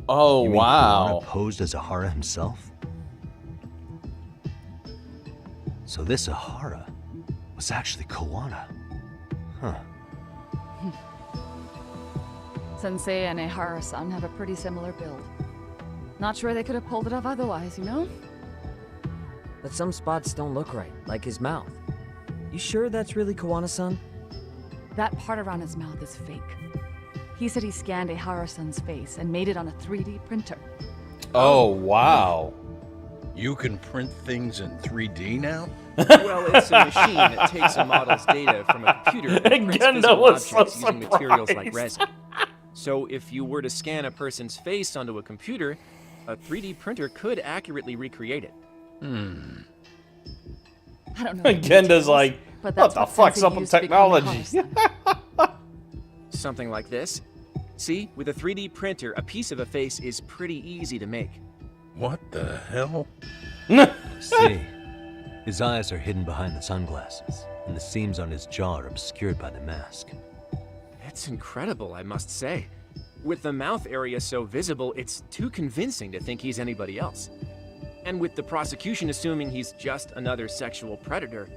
Oh, You mean wow. Kawana posed as Ihara himself? So this Ihara was actually Kawana. Huh. Sensei and Ihara-san have a pretty similar build. Not sure they could have pulled it off otherwise, you know? But some spots don't look right, like his mouth. You sure that's really Kawana-san? That part around his mouth is fake. He said he scanned Ihara-san's face and made it on a 3D printer. Oh, wow. You can print things in 3D now? Well, it's a machine that takes a model's data from a computer and prints Genda physical was so objects using materials like surprised. resin. So if you were to scan a person's face onto a computer, a 3D printer could accurately recreate it. I don't know. Genda's like, but what that's the fuck's Sensei up with used to become technology? Ihara-san. Something like this. See, with a 3D printer, a piece of a face is pretty easy to make. What the hell? See, his eyes are hidden behind the sunglasses, and the seams on his jaw are obscured by the mask. It's incredible, I must say. With the mouth area so visible, it's too convincing to think he's anybody else. And with the prosecution assuming he's just another sexual predator,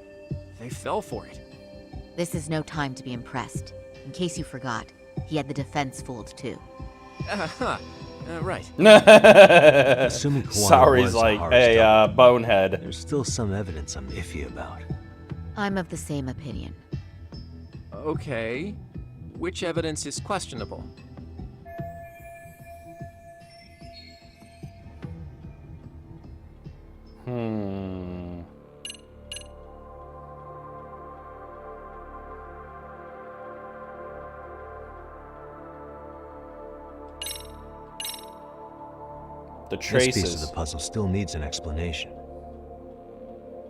they fell for it. This is no time to be impressed. In case you forgot, he had the defense fooled too. Right. Assuming Kawana Sorry's was like, Ihara's hey, double, bonehead. there's still some evidence I'm iffy about. I'm of the same opinion. Okay. Which evidence is questionable? The This piece of traces. the puzzle still needs an explanation.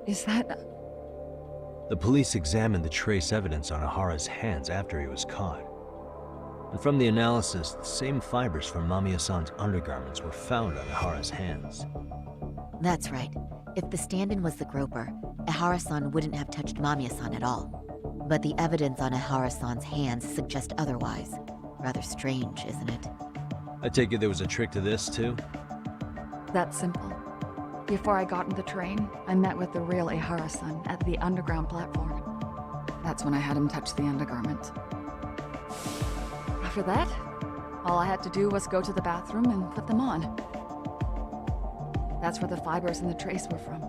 Is that... The police examined the trace evidence on Ihara's hands after he was caught. And from the analysis, the same fibers from Mamiya-san's undergarments were found on Ihara's hands. That's right. If the stand-in was the groper, Ihara-san wouldn't have touched Mamiya-san at all. But the evidence on Ihara-san's hands suggests otherwise. Rather strange, isn't it? I take it there was a trick to this, too? that simple? Before I got on the train, I met with the real Ehara-san at the underground platform. That's when I had him touch the undergarment. After that, all I had to do was go to the bathroom and put them on. That's where the fibers in the trace were from.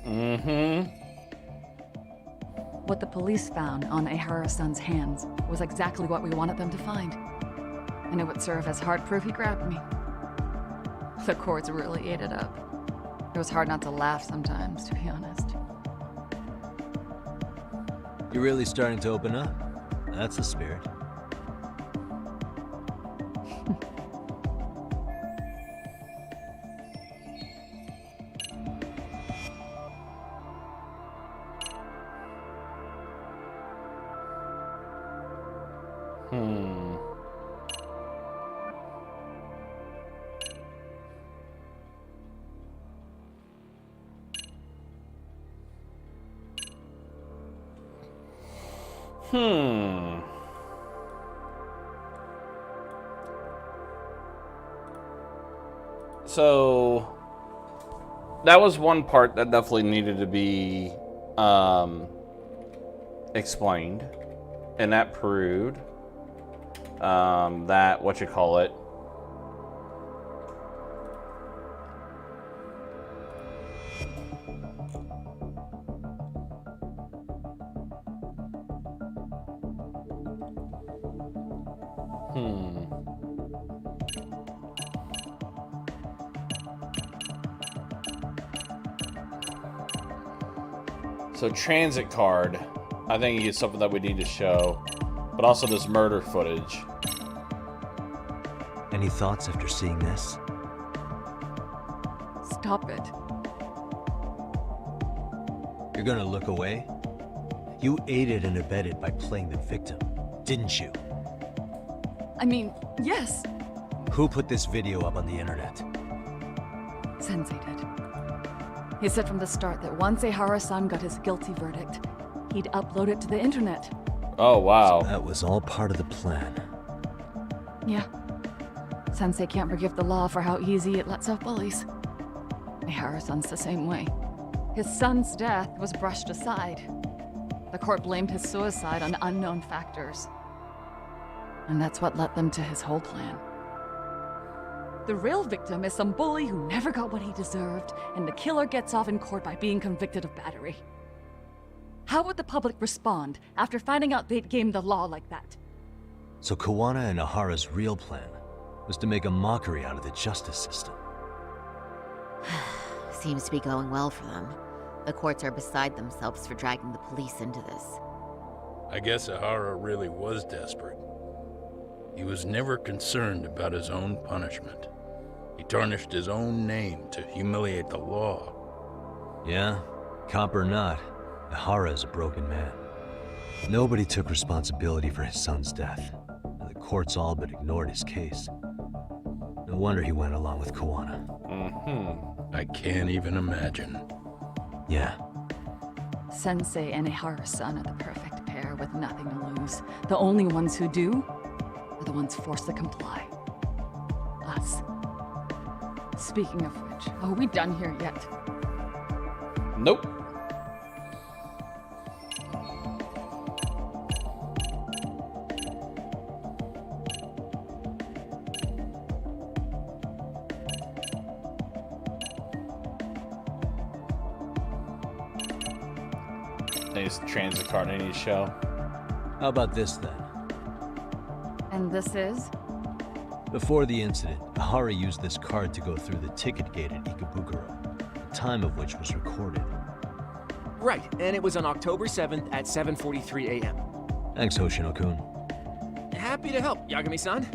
Mm-hmm. What the police found on Ehara-san's hands was exactly what we wanted them to find. And it would serve as hard proof he grabbed me. The courts really ate it up. It was hard not to laugh sometimes, to be honest. You're really starting to open up. That's the spirit. So that was one part that definitely needed to be explained, and that proved that So transit card, I think is something that we need to show, but also this murder footage. Any thoughts after seeing this? Stop it. You're gonna look away? You aided and abetted by playing the victim, didn't you? I mean, yes. Who put this video up on the internet? Sensei did. He said from the start that once Ehara-san got his guilty verdict, he'd upload it to the internet. Oh, wow. So that was all part of the plan. Yeah. Sensei can't forgive the law for how easy it lets off bullies. Ehara-san's the same way. His son's death was brushed aside. The court blamed his suicide on unknown factors. And that's what led them to his whole plan. The real victim is some bully who never got what he deserved, and the killer gets off in court by being convicted of battery. How would the public respond after finding out they'd gamed the law like that? So Kawana and Ahara's real plan was to make a mockery out of the justice system. Seems to be going well for them. The courts are beside themselves for dragging the police into this. I guess Ahara really was desperate. He was never concerned about his own punishment. He tarnished his own name to humiliate the law. Yeah, cop or not, Ahara is a broken man. Nobody took responsibility for his son's death, and the courts all but ignored his case. No wonder he went along with Kawana. I can't even imagine. Yeah. Sensei and Ehara-san are the perfect pair with nothing to lose. The only ones who do are the ones forced to comply. Us. Speaking of which, are we done here yet? Nope. Nice transit card I need to show. How about this then? And this is? Before the incident, Ahara used this card to go through the ticket gate at Ikebukuro, the time of which was recorded. Right, and it was on October 7th at 7:43 a.m. Thanks, Hoshino-kun. Happy to help, Yagami-san.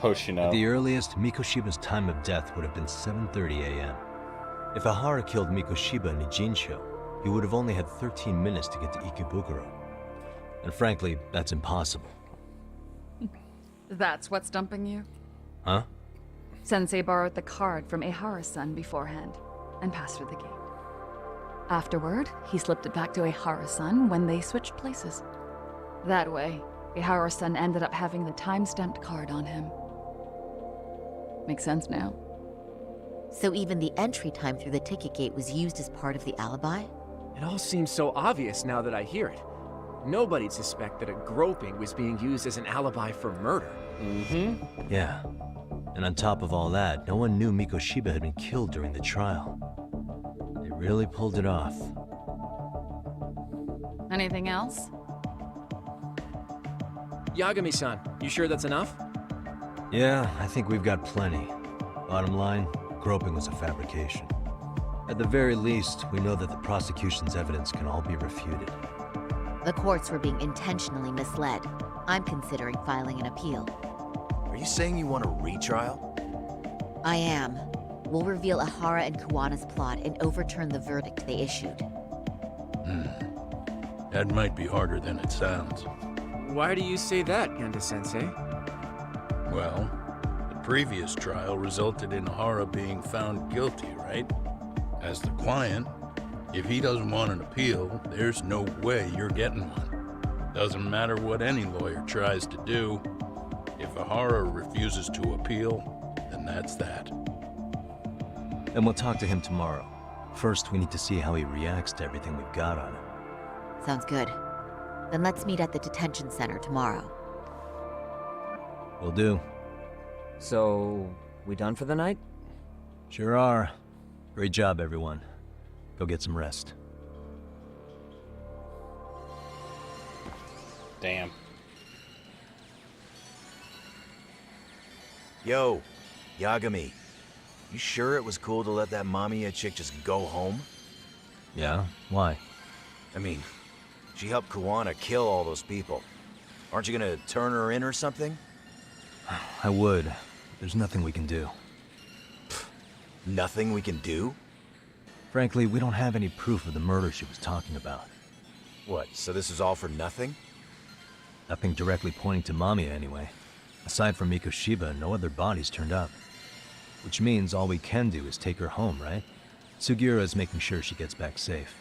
Hoshino. At the earliest, Mikoshiba's time of death would have been 7:30 a.m. If Ahara killed Mikoshiba in Nijincho, he would have only had 13 minutes to get to Ikebukuro. And frankly, that's impossible. That's what's dumping you? Huh? Sensei borrowed the card from Ehara-san beforehand and passed through the gate. Afterward, he slipped it back to Ehara-san when they switched places. That way, Ehara-san ended up having the time-stamped card on him. Makes sense now? So even the entry time through the ticket gate was used as part of the alibi? It all seems so obvious now that I hear it. Nobody'd suspect that a groping was being used as an alibi for murder. Mm-hmm. Yeah. And on top of all that, no one knew Mikoshiba had been killed during the trial. They really pulled it off. Anything else? Yagami-san, you sure that's enough? Yeah, I think we've got plenty. Bottom line, groping was a fabrication. At the very least, we know that the prosecution's evidence can all be refuted. The courts were being intentionally misled. I'm considering filing an appeal. Are you saying you want a retrial? I am. We'll reveal Ahara and Kuwana's plot and overturn the verdict they issued. That might be harder than it sounds. Why do you say that, Genda-sensei? Well, the previous trial resulted in Hara being found guilty, right? As the client, if he doesn't want an appeal, there's no way you're getting one. Doesn't matter what any lawyer tries to do. If Ahara refuses to appeal, then that's that. And we'll talk to him tomorrow. First, we need to see how he reacts to everything we've got on him. Sounds good. Then let's meet at the detention center tomorrow. Will do. So, we done for the night? Sure are. Great job, everyone. Go get some rest. Damn. Yo, Yagami. You sure it was cool to let that Mamiya chick just go home? Yeah? Why? I mean, she helped Kuwana kill all those people. Aren't you gonna turn her in or something? I would. There's nothing we can do. Nothing we can do? Frankly, we don't have any proof of the murder she was talking about. What, so this is all for nothing? Nothing directly pointing to Mamiya, anyway. Aside from Mikoshiba, no other bodies turned up. Which means all we can do is take her home, right? Sugiura is making sure she gets back safe.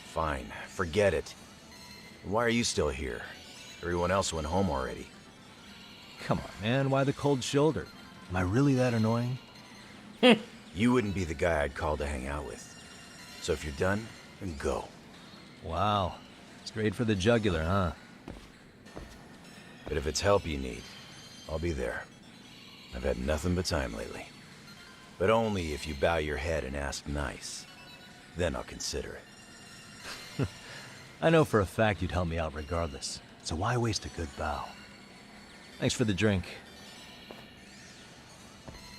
Fine, forget it. Why are you still here? Everyone else went home already. Come on, man, why the cold shoulder? Am I really that annoying? You wouldn't be the guy I'd call to hang out with. So if you're done, then go. Wow. Straight for the jugular, huh? But if it's help you need, I'll be there. I've had nothing but time lately. But only if you bow your head and ask nice. Then I'll consider it. I know for a fact you'd help me out regardless, so why waste a good bow? Thanks for the drink.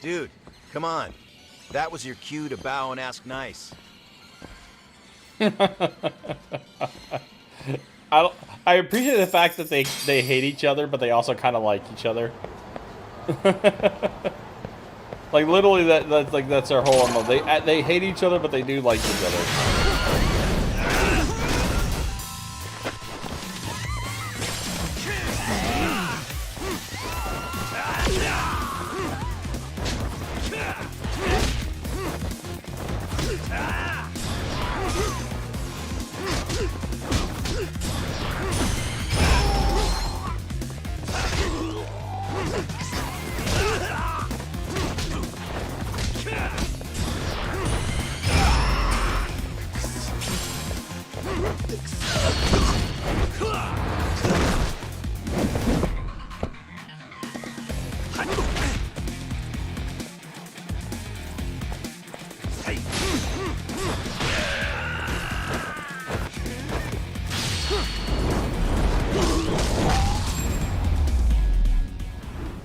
Dude, come on. That was your cue to bow and ask nice. I appreciate the fact that they hate each other, but they also kind of like each other. Like literally, that's their whole MO. They hate each other, but they do like each other.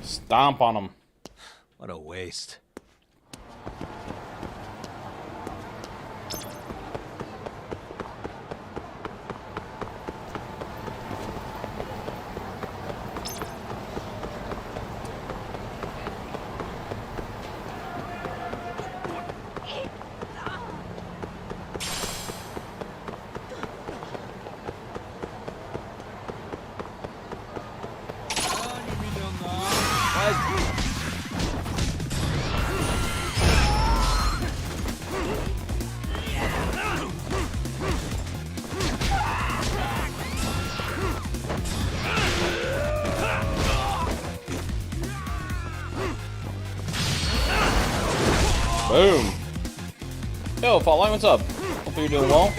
Stomp on him. What a waste. Boom. Yo, Fault Line, what's up? Hope you're doing well.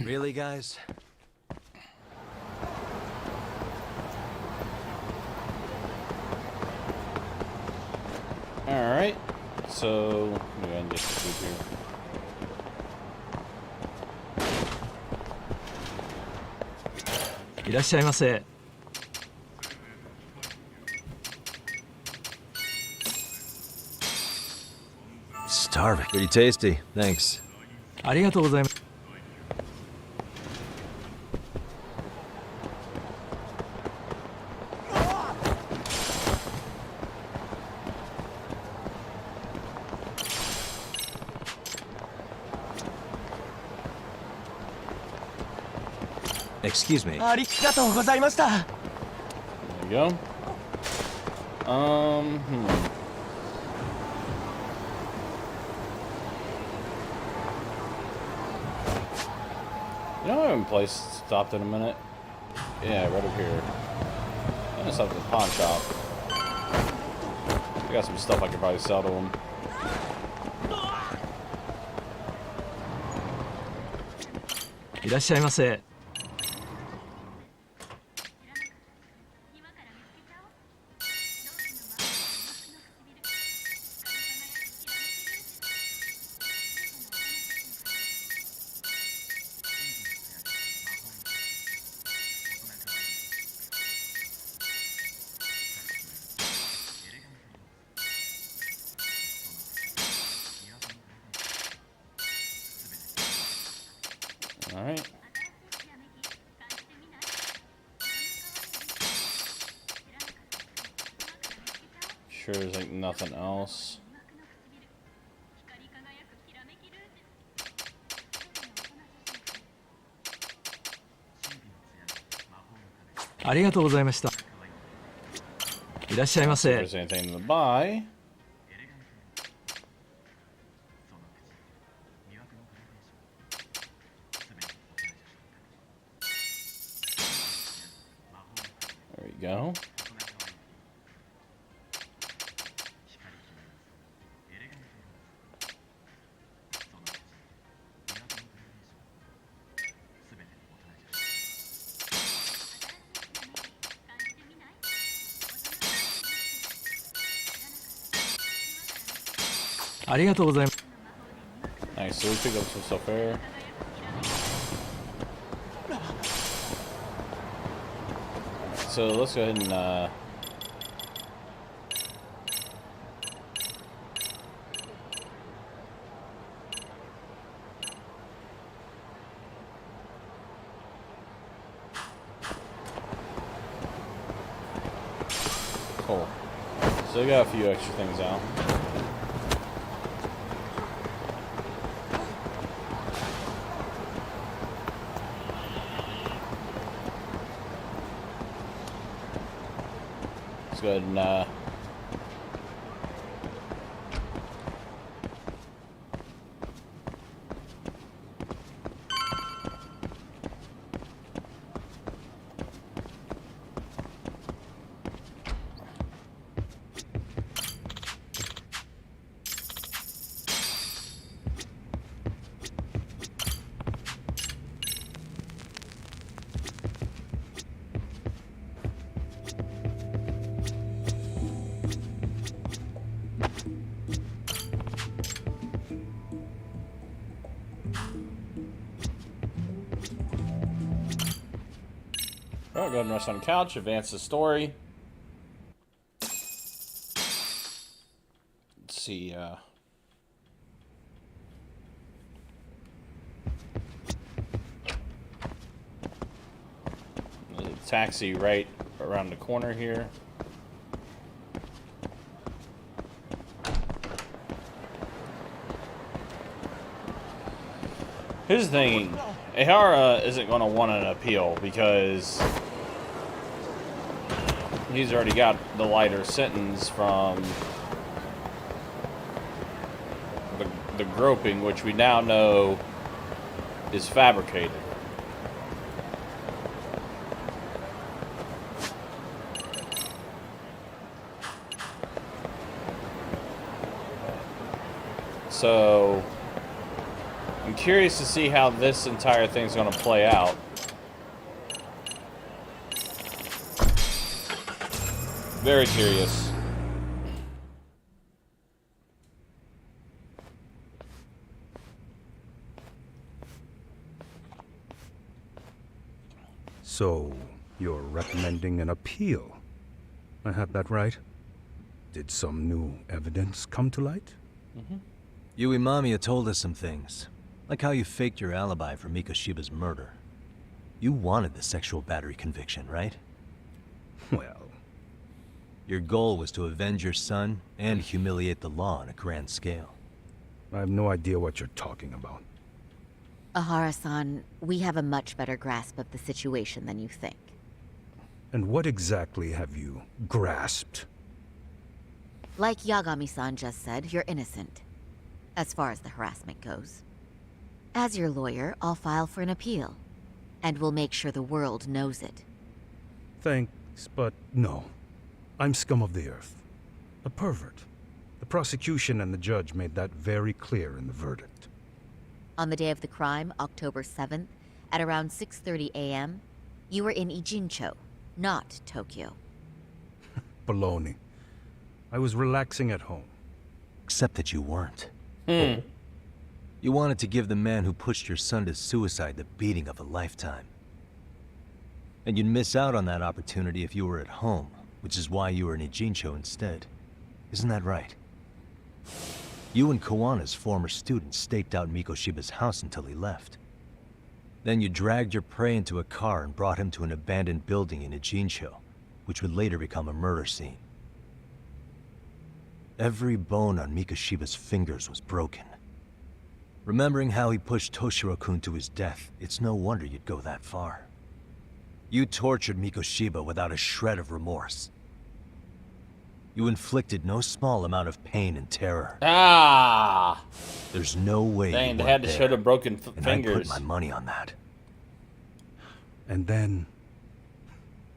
Really, guys? Alright. So, let me go and get the food here. Starving. Pretty tasty. Thanks. ありがとうございます。 Excuse me. ありがとうございました。 There you go. You know, I haven't stopped in a minute. Yeah, right up here. I'm gonna stop at the pawn shop. I got some stuff I could probably sell to him.いらっしゃいませ。 Alright. Sure there's like nothing else.ありがとうございました。いらっしゃいま See せ。 if there's anything to buy. There we go. Nice, so we picked up some stuff there. So let's go ahead and cool. So we got a few extra things out. Let's go ahead and Alright, go ahead and rest on the couch, advance the story. Let's see, taxi right around the corner here. Here's the thing, Ehara isn't going to want an appeal because he's already got the lighter sentence from the groping, which we now know is fabricated. So I'm curious to see how this entire thing's going to play out. Very curious. So, you're recommending an appeal? I have that right? Did some new evidence come to light? Yui Mamiya told us some things, like how you faked your alibi for Mikoshiba's murder. You wanted the sexual battery conviction, right? Well... Your goal was to avenge your son and humiliate the law on a grand scale. I have no idea what you're talking about. Ehara-san, we have a much better grasp of the situation than you think. And what exactly have you grasped? Like Yagami-san just said, you're innocent. As far as the harassment goes. As your lawyer, I'll file for an appeal. And we'll make sure the world knows it. Thanks, but no. I'm scum of the earth. A pervert. The prosecution and the judge made that very clear in the verdict. On the day of the crime, October 7th, at around 6:30 a.m., you were in Ijincho, not Tokyo. Baloney. I was relaxing at home. Except that you weren't. You wanted to give the man who pushed your son to suicide the beating of a lifetime. And you'd miss out on that opportunity if you were at home, which is why you were in Ijincho instead. Isn't that right? You and Kawana's former student staked out Mikoshiba's house until he left. Then you dragged your prey into a car and brought him to an abandoned building in Ijincho, which would later become a murder scene. Every bone on Mikoshiba's fingers was broken. Remembering how he pushed Toshiro-kun to his death, it's no wonder you'd go that far. You tortured Mikoshiba without a shred of remorse. You inflicted no small amount of pain and terror. Ah! There's no way Dang, you they weren't had to there, show the broken and fingers. I put my money on that. And then...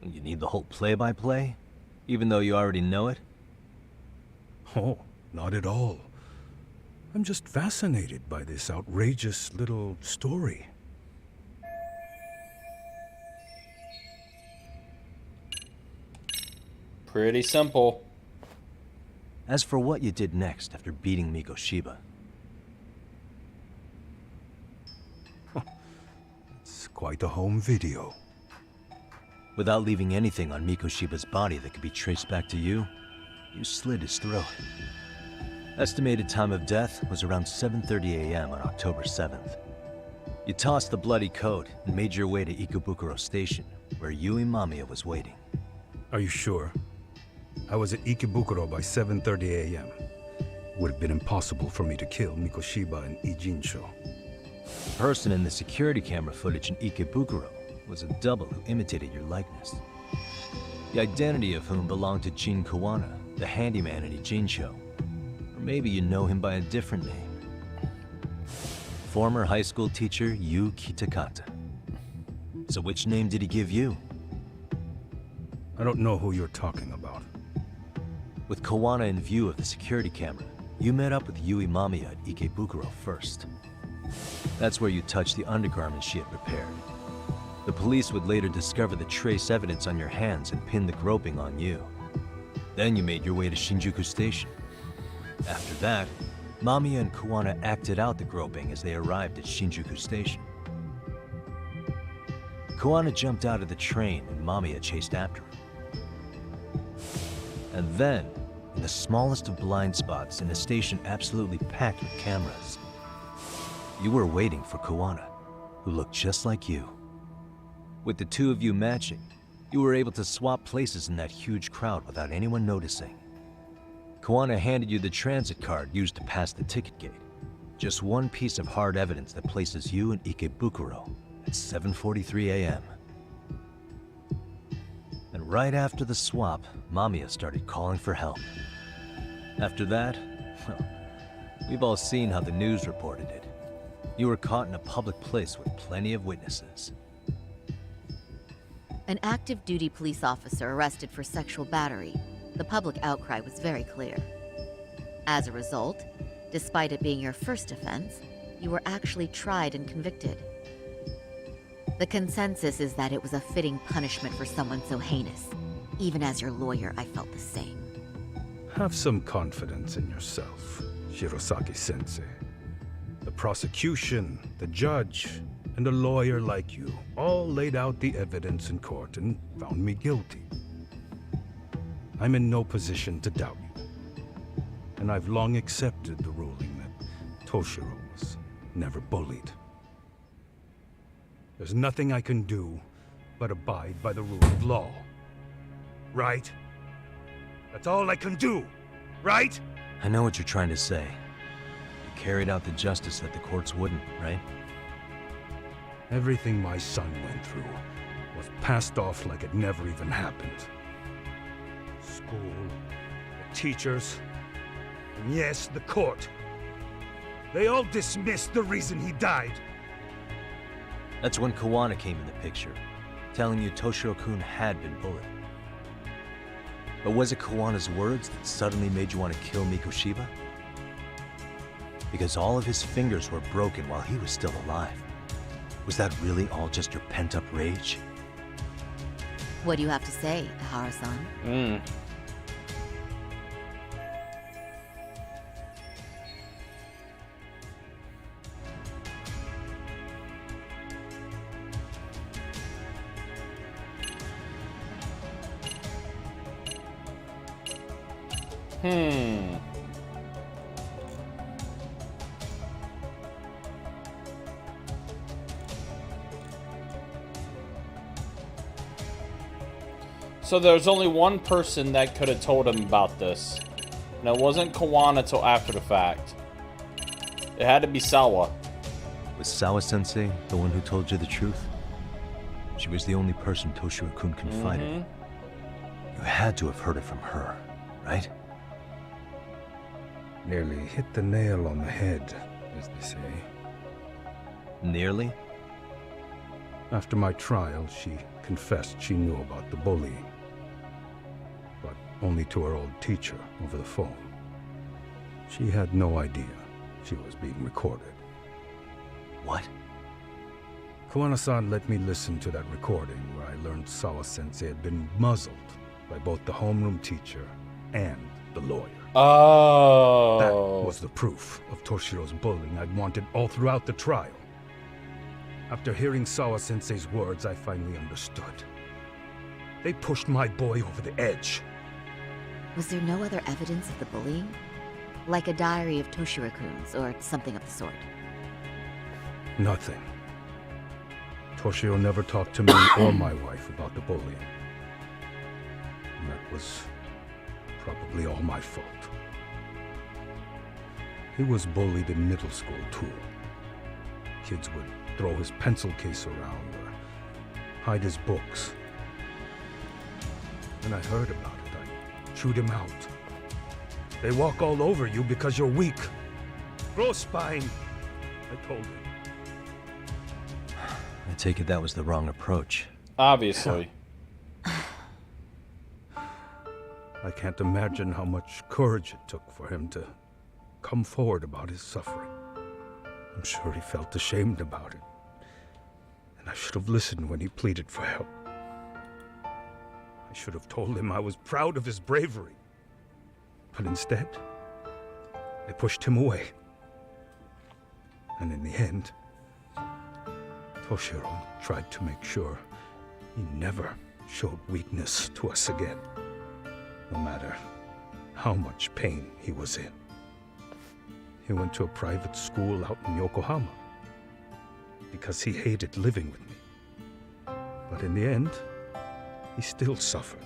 You need the whole play-by-play? Even though you already know it? Oh, not at all. I'm just fascinated by this outrageous little story. Pretty simple. As for what you did next after beating Mikoshiba, it's quite a home video. Without leaving anything on Mikoshiba's body that could be traced back to you, you slit his throat. Estimated time of death was around 7:30 a.m. on October 7th. You tossed the bloody coat and made your way to Ikebukuro Station, where Yui Mamiya was waiting. Are you sure? I was at Ikebukuro by 7:30 a.m. Would have been impossible for me to kill Mikoshiba in Ijincho. The person in the security camera footage in Ikebukuro was a double who imitated your likeness. The identity of whom belonged to Jin Kawana, the handyman in Ijincho. Or maybe you know him by a different name. Former high school teacher Yu Kitakata. So which name did he give you? I don't know who you're talking about. With Kawana in view of the security camera, you met up with Yui Mamiya at Ikebukuro first. That's where you touched the undergarments she had prepared. The police would later discover the trace evidence on your hands and pin the groping on you. Then you made your way to Shinjuku Station. After that, Mamiya and Kawana acted out the groping as they arrived at Shinjuku Station. Kawana jumped out of the train and Mamiya chased after him. And then, in the smallest of blind spots in a station absolutely packed with cameras, you were waiting for Kawana, who looked just like you. With the two of you matching, You were able to swap places in that huge crowd without anyone noticing. Kawana handed you the transit card used to pass the ticket gate. Just one piece of hard evidence that places you in Ikebukuro at 7:43 a.m. And right after the swap, Mamiya started calling for help. After that, well, we've all seen how the news reported it. You were caught in a public place with plenty of witnesses. An active duty police officer arrested for sexual battery. The public outcry was very clear. As a result, despite it being your first offense, you were actually tried and convicted. The consensus is that it was a fitting punishment for someone so heinous. Even as your lawyer, I felt the same. Have some confidence in yourself, Shirosaki-sensei. The prosecution, the judge, and a lawyer like you all laid out the evidence in court and found me guilty. I'm in no position to doubt you. And I've long accepted the ruling that Toshiro was never bullied. There's nothing I can do but abide by the rule of law. Right? That's all I can do, right? I know what you're trying to say. You carried out the justice that the courts wouldn't, right? Everything my son went through was passed off like it never even happened. School, the teachers, and yes, the court. They all dismissed the reason he died. That's when Kawana came in the picture, telling you Toshiro-kun had been bullied. But was it Kawana's words that suddenly made you want to kill Mikoshiba? Because all of his fingers were broken while he was still alive. Was that really all just your pent-up rage? What do you have to say, Ihara-san? So there's only one person that could have told him about this. And it wasn't Kawana till after the fact. It had to be Sawa. Was Sawa-sensei the one who told you the truth? She was the only person Toshiro-kun confided in. You had to have heard it from her, right? Nearly hit the nail on the head, as they say. Nearly? After my trial, she confessed she knew about the bullying. But only to her old teacher over the phone. She had no idea she was being recorded. What? Kawana-san let me listen to that recording where I learned Sawa-sensei had been muzzled by both the homeroom teacher and the lawyer. Oh. That was the proof of Toshiro's bullying I'd wanted all throughout the trial. After hearing Sawa-sensei's words, I finally understood. They pushed my boy over the edge. Was there no other evidence of the bullying? Like a diary of Toshiro-kun's or something of the sort? Nothing. Toshiro never talked to me or my wife about the bullying. And that was probably all my fault. He was bullied in middle school, too. Kids would throw his pencil case around or hide his books. When I heard about it, I chewed him out. They walk all over you because you're weak. Grow spine, I told him. I take it that was the wrong approach. Obviously. I can't imagine how much courage it took for him to come forward about his suffering. I'm sure he felt ashamed about it. And I should have listened when he pleaded for help. I should have told him I was proud of his bravery. But instead, I pushed him away. And in the end, Toshiro tried to make sure he never showed weakness to us again, no matter how much pain he was in. He went to a private school out in Yokohama because he hated living with me. But in the end, he still suffered.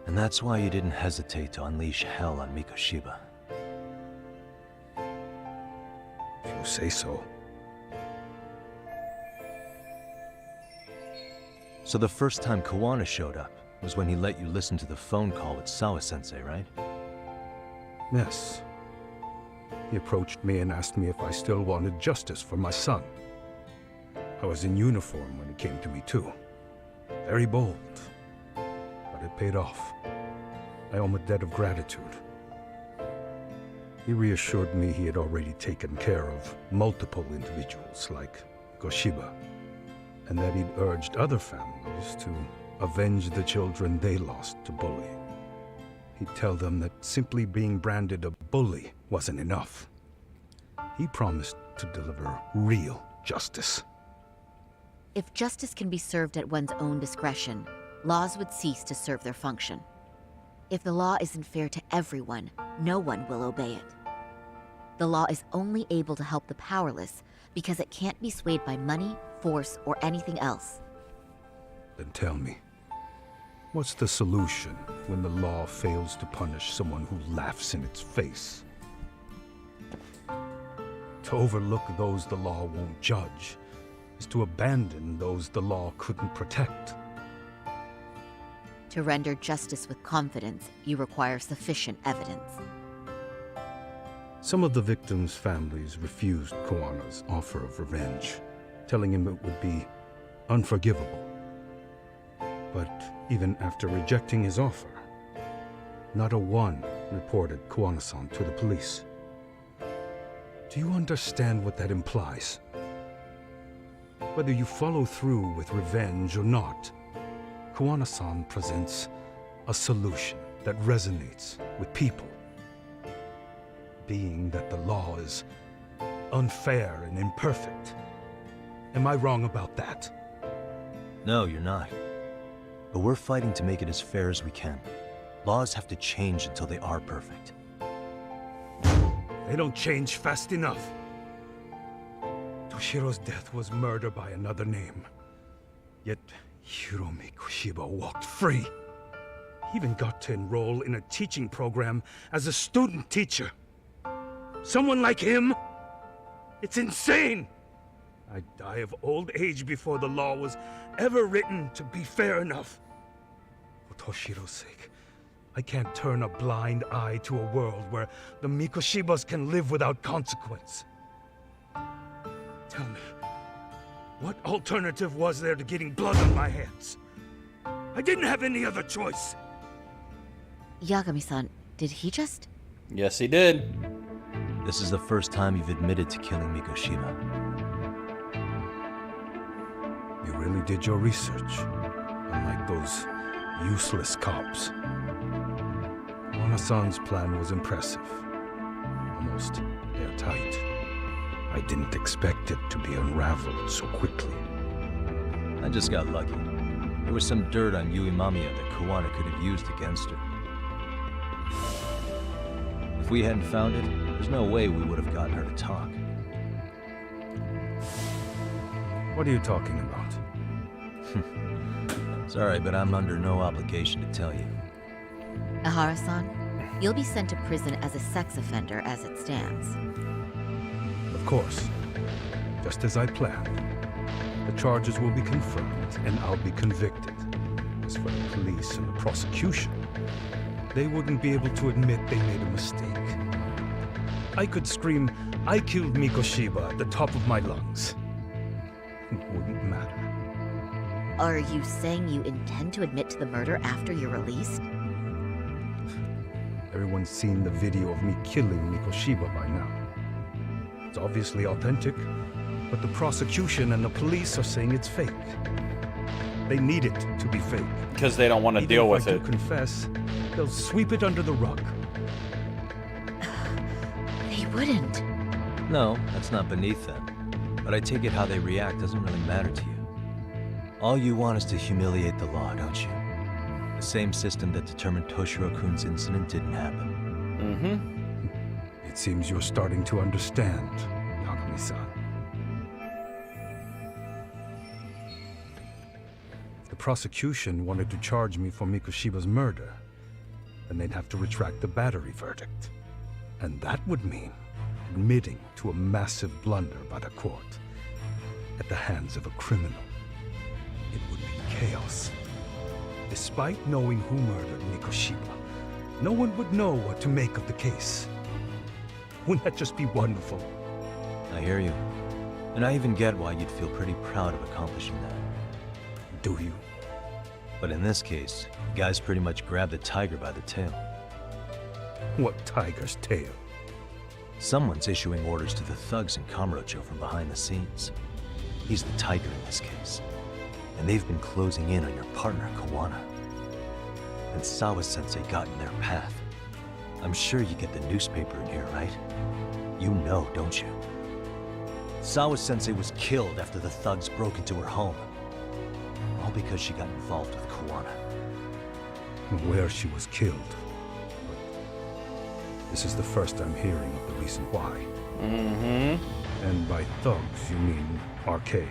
And that's why you didn't hesitate to unleash hell on Mikoshiba. If you say so. So the first time Kawana showed up was when he let you listen to the phone call with Sawa-sensei, right? Yes. He approached me and asked me if I still wanted justice for my son. I was in uniform when he came to me too. Very bold. But it paid off. I owe him a debt of gratitude. He reassured me he had already taken care of multiple individuals like Goshiba, and that he'd urged other families to avenge the children they lost to bullying. He'd tell them that simply being branded a bully wasn't enough. He promised to deliver real justice. If justice can be served at one's own discretion, laws would cease to serve their function. If the law isn't fair to everyone, no one will obey it. The law is only able to help the powerless because it can't be swayed by money, force, or anything else. Then tell me, what's the solution when the law fails to punish someone who laughs in its face? To overlook those the law won't judge is to abandon those the law couldn't protect. To render justice with confidence, you require sufficient evidence. Some of the victims' families refused Kawana's offer of revenge, telling him it would be unforgivable. But even after rejecting his offer, not a one reported Kawana-san to the police. Do you understand what that implies? Whether you follow through with revenge or not, Kawana-san presents a solution that resonates with people. Being that the law is unfair and imperfect. Am I wrong about that? No, you're not. But we're fighting to make it as fair as we can. Laws have to change until they are perfect. They don't change fast enough. Toshiro's death was murder by another name. Yet Hiromi Koshiba walked free. He even got to enroll in a teaching program as a student teacher. Someone like him? It's insane! I'd die of old age before the law was ever written to be fair enough. For Toshiro's sake, I can't turn a blind eye to a world where the Mikoshibas can live without consequence. Tell me, what alternative was there to getting blood on my hands? I didn't have any other choice. Yagami-san, did he just... Yes, he did. This is the first time you've admitted to killing Mikoshiba. You really did your research, unlike those useless cops. Kawana-san's plan was impressive, almost airtight. I didn't expect it to be unraveled so quickly. I just got lucky. There was some dirt on Yui Mamiya that Kawana could have used against her. If we hadn't found it, there's no way we would have gotten her to talk. What are you talking about? Sorry, but I'm under no obligation to tell you. Ahara-san, you'll be sent to prison as a sex offender as it stands. Of course. Just as I planned. The charges will be confirmed, and I'll be convicted. As for the police and the prosecution, they wouldn't be able to admit they made a mistake. I could scream, "I killed Mikoshiba" at the top of my lungs. It wouldn't matter. Are you saying you intend to admit to the murder after you're released? Everyone's seen the video of me killing Mikoshiba by now. It's obviously authentic, but the prosecution and the police are saying it's fake. They need it to be fake. Because they don't want to deal with it. If I do confess, they'll sweep it under the rug. They wouldn't. No, that's not beneath them. But I take it how they react doesn't really matter to you. All you want is to humiliate the law, don't you? The same system that determined Toshiro-kun's incident didn't happen. Mm-hmm. It seems you're starting to understand, Yagami-san. The the prosecution wanted to charge me for Mikoshiba's murder, then they'd have to retract the battery verdict. And that would mean admitting to a massive blunder by the court at the hands of a criminal. It would be chaos. Despite knowing who murdered Mikoshiba, no one would know what to make of the case. Wouldn't that just be wonderful? I hear you. And I even get why you'd feel pretty proud of accomplishing that. Do you? But in this case, the guys pretty much grabbed the tiger by the tail. What tiger's tail? Someone's issuing orders to the thugs in Kamurocho from behind the scenes. He's the tiger in this case. And they've been closing in on your partner, Kawana. And Sawa-sensei got in their path. I'm sure you get the newspaper in here, right? You know, don't you? Sawa-sensei was killed after the thugs broke into her home. All because she got involved with Kawana. Where she was killed. But this is the first I'm hearing of the reason why. Mm-hmm. And by thugs, you mean Arcade?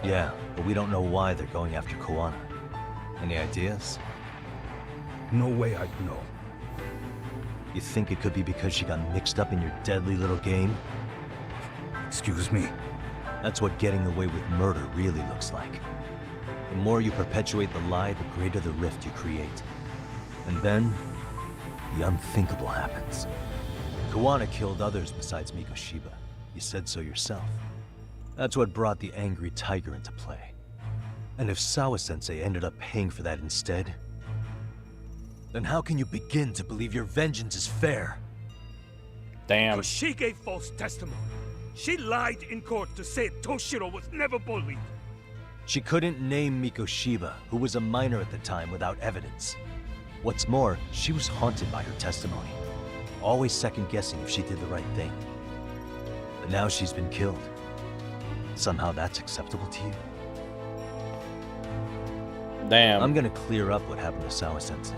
Yeah, but we don't know why they're going after Kawana. Any ideas? No way I'd know. You think it could be because she got mixed up in your deadly little game? Excuse me? That's what getting away with murder really looks like. The more you perpetuate the lie, the greater the rift you create. And then, the unthinkable happens. Kawana killed others besides Mikoshiba. You said so yourself. That's what brought the angry tiger into play. And if Sawa-sensei ended up paying for that instead, then how can you begin to believe your vengeance is fair? Damn. She gave false testimony. She lied in court to say Toshiro was never bullied. She couldn't name Mikoshiba, who was a minor at the time, without evidence. What's more, she was haunted by her testimony, always second-guessing if she did the right thing. But now she's been killed. Somehow that's acceptable to you? Damn. I'm gonna clear up what happened to Sawa-sensei,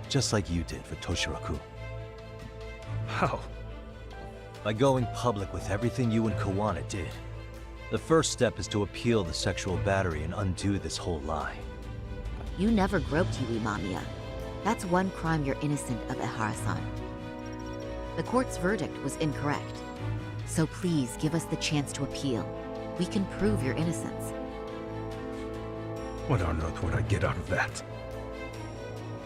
just like you did for Toshiro-kun. How? By going public with everything you and Kawana did. The first step is to appeal the sexual battery and undo this whole lie. You never groped Yui Mamiya. That's one crime you're innocent of, Ehara-san. The court's verdict was incorrect. So please give us the chance to appeal. We can prove your innocence. What on earth would I get out of that?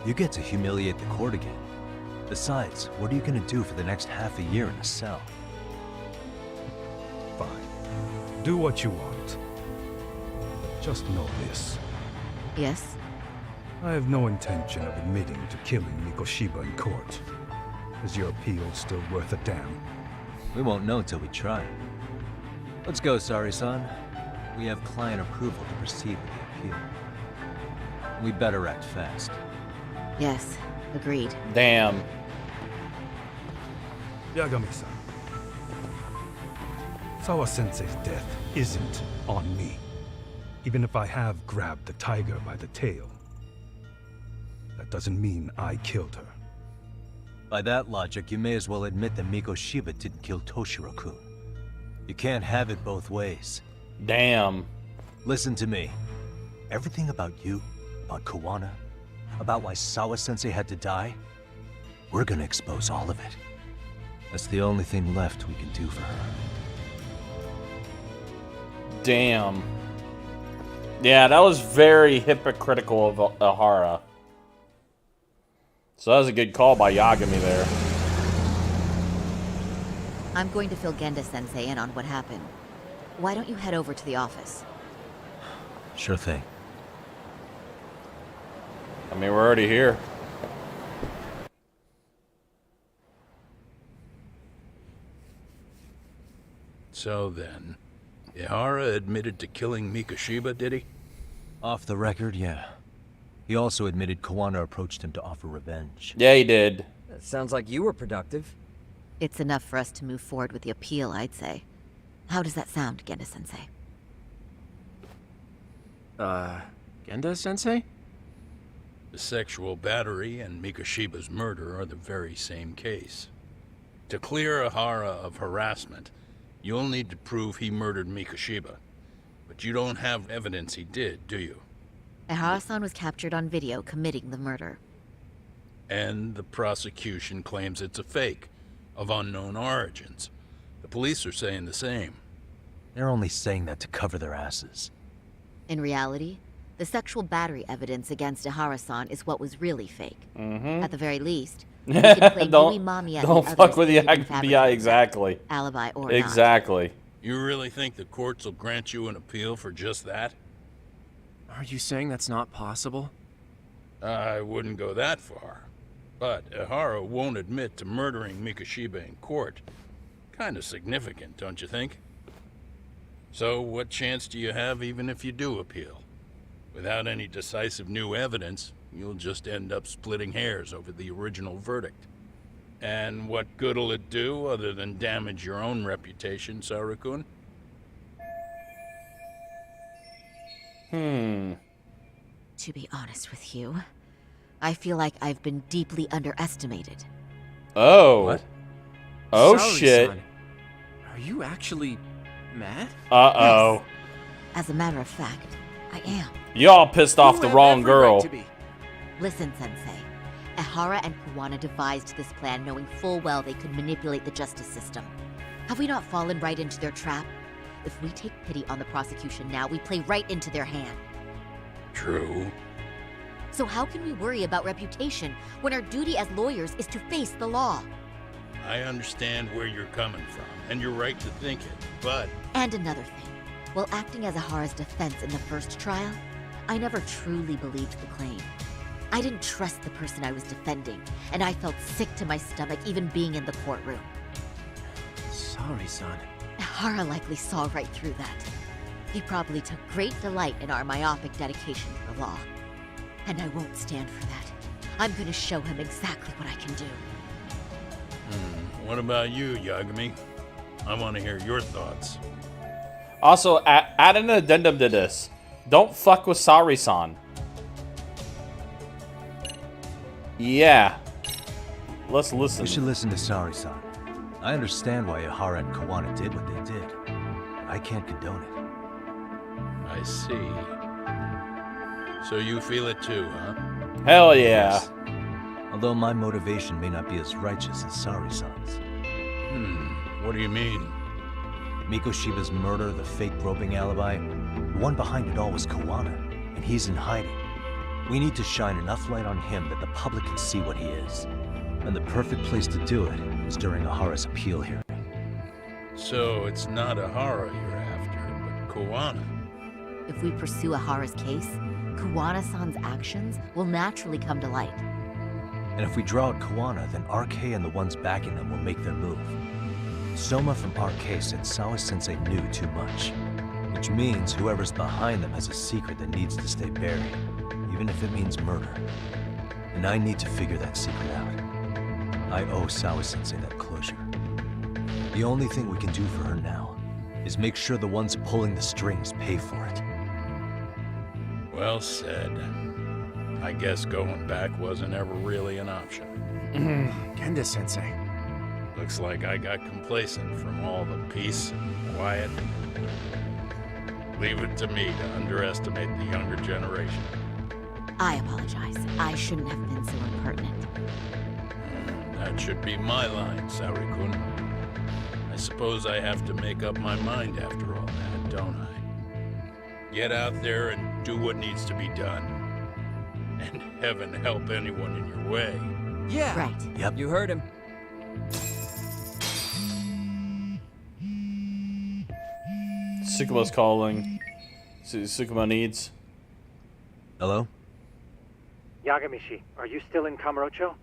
You get to humiliate the court again. Besides, what are you gonna do for the next half a year in a cell? Fine. Do what you want. Just know this. Yes? I have no intention of admitting to killing Mikoshiba in court. Is your appeal still worth a damn? We won't know till we try. Let's go, Sari-san. We have client approval to proceed with the appeal. We better act fast. Yes, agreed. Damn. Yagami-san. Sawa-sensei's death isn't on me. Even if I have grabbed the tiger by the tail. That doesn't mean I killed her. By that logic, you may as well admit that Mikoshiba didn't kill Toshiro-kun. You can't have it both ways. Damn. Listen to me. Everything about you, about Kawana, about why Sawa-sensei had to die, we're gonna expose all of it. That's the only thing left we can do for her. Damn. Yeah, that was very hypocritical of Ehara. So that was a good call by Yagami there. I'm going to fill Genda-sensei in on what happened. Why don't you head over to the office? Sure thing. I mean, we're already here. So then, Ehara admitted to killing Mikoshiba, did he? Off the record, yeah. He also admitted Kawana approached him to offer revenge. Yeah, he did. That sounds like you were productive. It's enough for us to move forward with the appeal, I'd say. How does that sound, Genda-sensei? Genda-sensei? The sexual battery and Mikoshiba's murder are the very same case. To clear Ehara of harassment, you'll need to prove he murdered Mikoshiba. But you don't have evidence he did, do you? Ehara-san was captured on video committing the murder. And the prosecution claims it's a fake, of unknown origins. The police are saying the same. They're only saying that to cover their asses. In reality, the sexual battery evidence against Ehara-san is what was really fake. At the very least, we can play don't Mami at don't the fuck others with the that didn't FBI. fabricate Exactly. alibi or not. Exactly. You really think the courts will grant you an appeal for just that? Are you saying that's not possible? I wouldn't go that far. But Ehara won't admit to murdering Mikoshiba in court. Kinda significant, don't you think? So what chance do you have even if you do appeal? Without any decisive new evidence, you'll just end up splitting hairs over the original verdict. And what good'll it do other than damage your own reputation, Saru-kun? To be honest with you, I feel like I've been deeply underestimated. Oh. What? Oh, Sorry, shit. son. Are you actually mad? Uh-oh. As a matter of fact, I am. Y'all pissed off You the have wrong every right girl. to be. Listen, Sensei. Ehara and Kuwana devised this plan knowing full well they could manipulate the justice system. Have we not fallen right into their trap? If we take pity on the prosecution now, we play right into their hand. True. So how can we worry about reputation when our duty as lawyers is to face the law? I understand where you're coming from, and you're right to think it, but... And another thing. While acting as Ehara's defense in the first trial, I never truly believed the claim. I didn't trust the person I was defending, and I felt sick to my stomach even being in the courtroom. Sorry, son. Ehara likely saw right through that. He probably took great delight in our myopic dedication to the law. And I won't stand for that. I'm gonna show him exactly what I can do. What about you, Yagami? I want to hear your thoughts. Also, add an addendum to this. Don't fuck with Sari-san. Yeah. Let's listen. We should listen to Sari-san. I understand why Ehara and Kuwana did what they did. I can't condone it. I see. So you feel it too, huh? Hell yeah. Yes. Although my motivation may not be as righteous as Sari-san's. What do you mean? Mikoshiba's murder, the fake groping alibi, the one behind it all was Kuwana, and he's in hiding. We need to shine enough light on him that the public can see what he is. And the perfect place to do it is during Ehara's appeal hearing. So it's not Ehara you're after, but Kuwana. If we pursue Ehara's case, Kuwana-san's actions will naturally come to light. And if we draw out Kuwana, then RK and the ones backing them will make their move. Soma from RK said Sawa-sensei knew too much. Which means whoever's behind them has a secret that needs to stay buried, even if it means murder. And I need to figure that secret out. I owe Sawa-sensei that closure. The only thing we can do for her now is make sure the ones pulling the strings pay for it. Well said. I guess going back wasn't ever really an option. Genda-sensei. Looks like I got complacent from all the peace and quiet. Leave it to me to underestimate the younger generation. I apologize. I shouldn't have been so impertinent. That should be my line, Saru-kun. I suppose I have to make up my mind after all that, don't I? Get out there and do what needs to be done. And heaven help anyone in your way. Yeah. Right. Yep. You heard him. Sukuma's calling. Sukuma needs. Hello? Yagamishi, are you still in Kamurocho?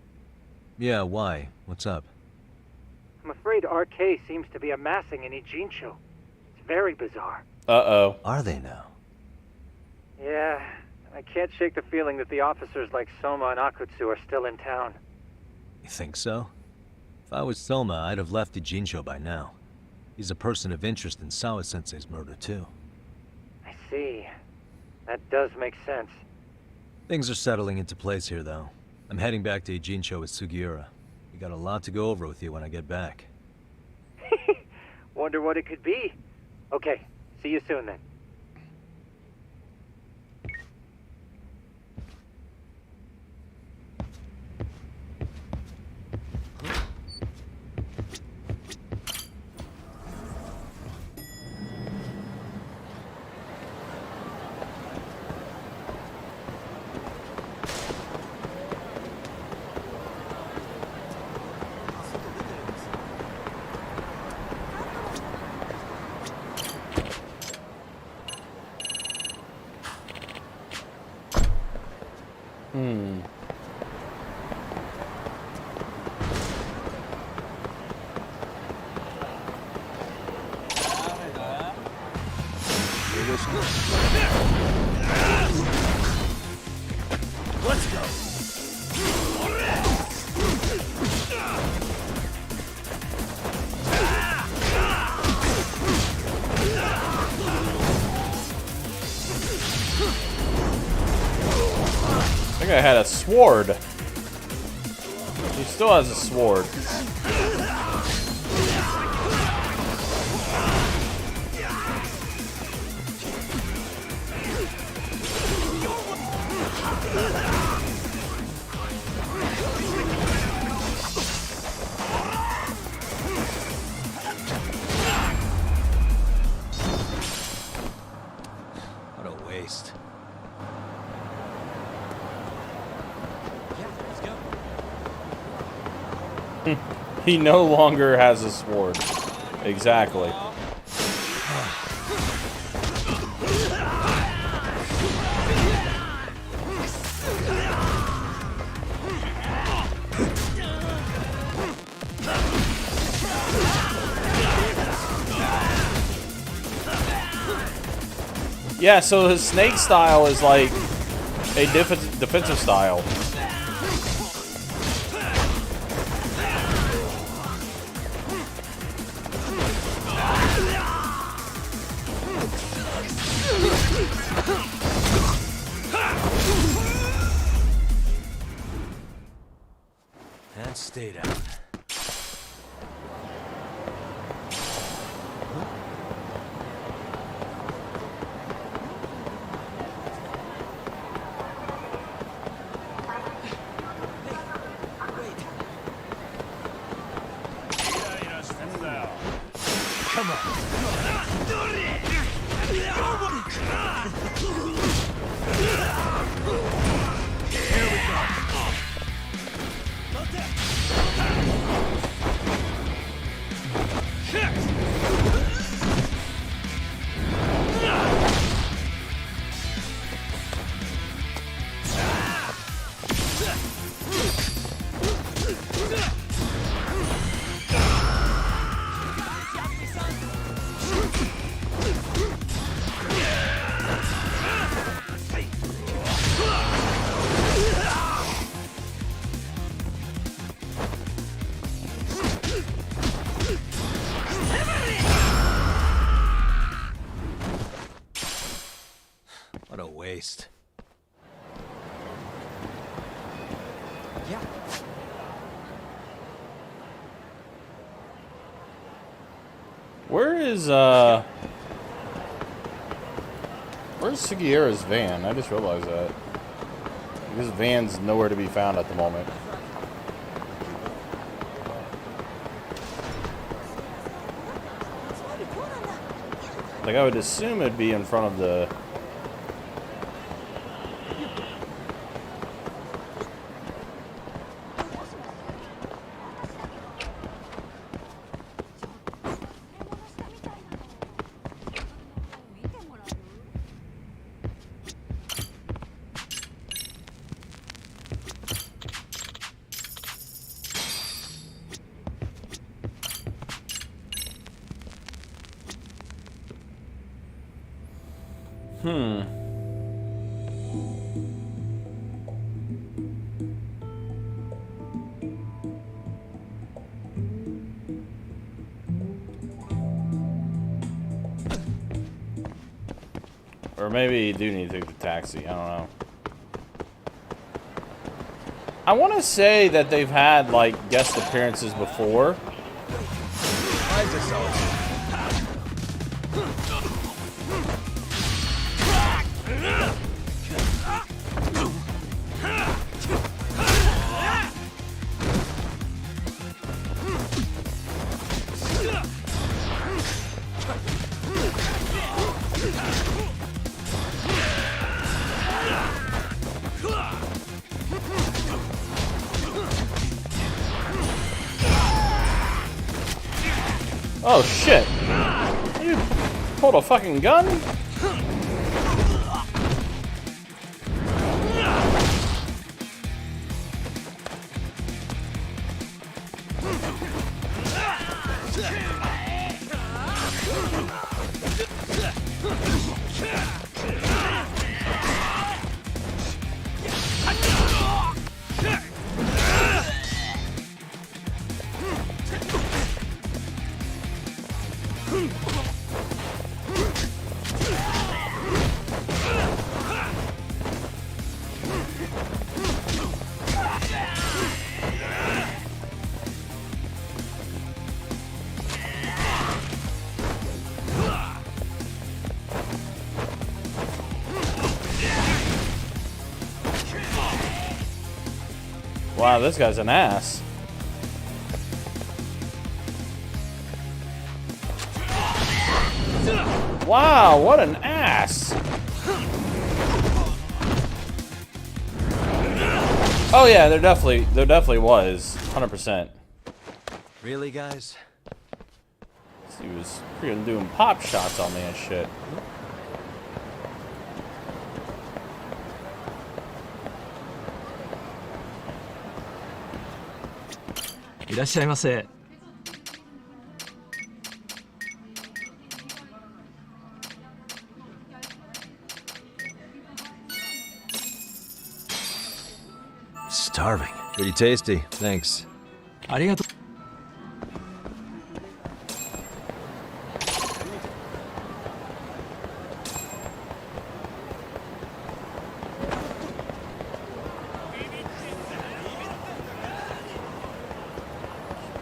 Yeah, why? What's up? I'm afraid RK seems to be amassing in Ijincho. It's very bizarre. Uh-oh. Are they now? Yeah, I can't shake the feeling that the officers like Soma and Akutsu are still in town. You think so? If I was Soma, I'd have left Ijincho by now. He's a person of interest in Sawa-sensei's murder, too. I see. That does make sense. Things are settling into place here, though. I'm heading back to Ijincho with Sugiura. We got a lot to go over with you when I get back. Wonder what it could be. Okay, see you soon then. this. Let's go. I think I had a sword. He still has a sword. What a waste. He no longer has a sword. Exactly. Yeah, so his snake style is like a defensive style. And stay down. Come on. Here we go. What a waste. Yeah. Where's Sugiura's van? I just realized that. This van's nowhere to be found at the moment. Like, I would assume it'd be in front of the... Or maybe you do need to take the taxi. I don't know. I want to say that they've had, like, guest appearances before. Oh shit! You pulled a fucking gun? Wow, this guy's an ass. Wow, what an ass. Oh yeah, there definitely was. 100%. Really, guys? He was freaking doing pop shots on me and shit. Starving. Pretty tasty. Thanks. ありがとう。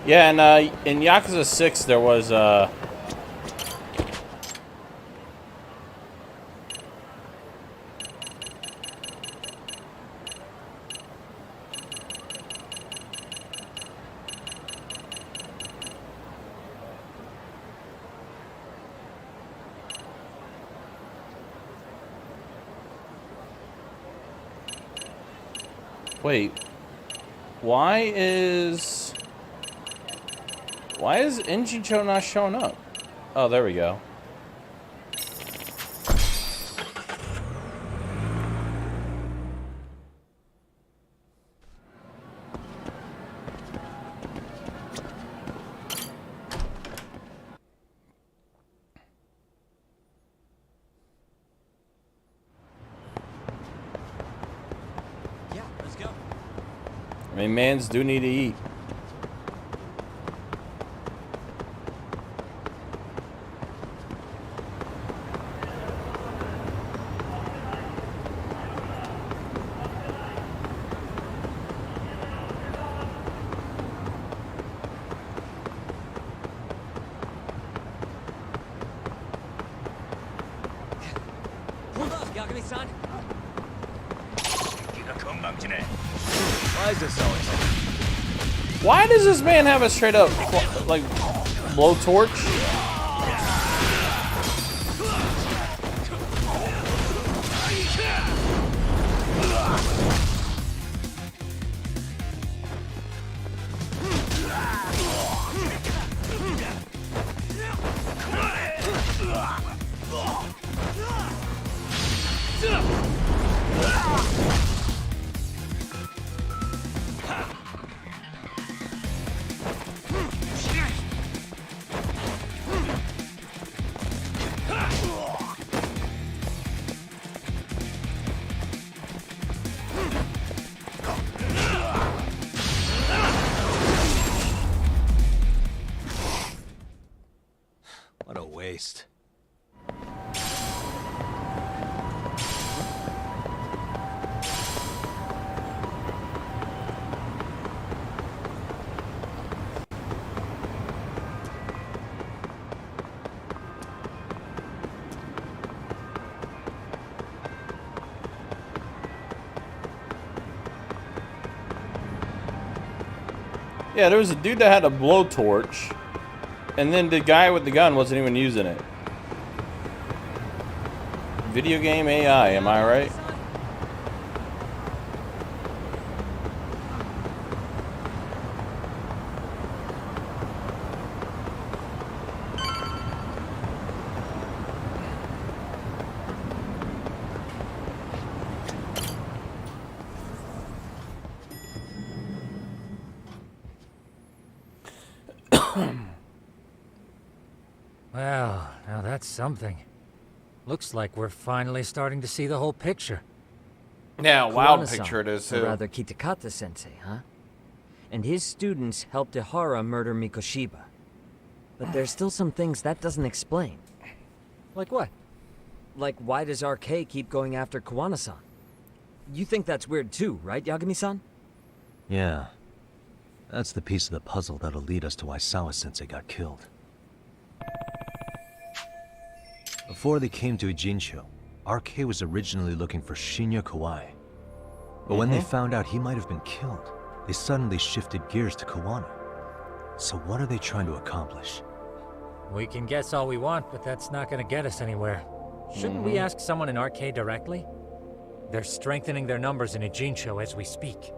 Yeah, and in Yakuza 6 there was wait, why is Injicho not showing up? Oh, there we go. Yeah, let's go. I mean, mans do need to eat. Hold up, Yagami-san. Why is this always? Why does this man have a straight up like blowtorch? What a waste. Yeah, there was a dude that had a blowtorch, and then the guy with the gun wasn't even using it. Video game AI, am I right? Well, now that's something. Looks like we're finally starting to see the whole picture. Yeah, wild Kuwano-san, picture it is or too. rather Kitakata-sensei, huh? And his students helped Ihara murder Mikoshiba. But there's still some things that doesn't explain. Like what? Like, why does RK keep going after Kawana-san? You think that's weird too, right, Yagami-san? Yeah. That's the piece of the puzzle that'll lead us to why Sawa-sensei got killed. Before they came to Ijincho, RK was originally looking for Shinya Kawai. But when they found out he might have been killed, they suddenly shifted gears to Kawana. So what are they trying to accomplish? We can guess all we want, but that's not gonna get us anywhere. Shouldn't we ask someone in RK directly? They're strengthening their numbers in Ijincho as we speak.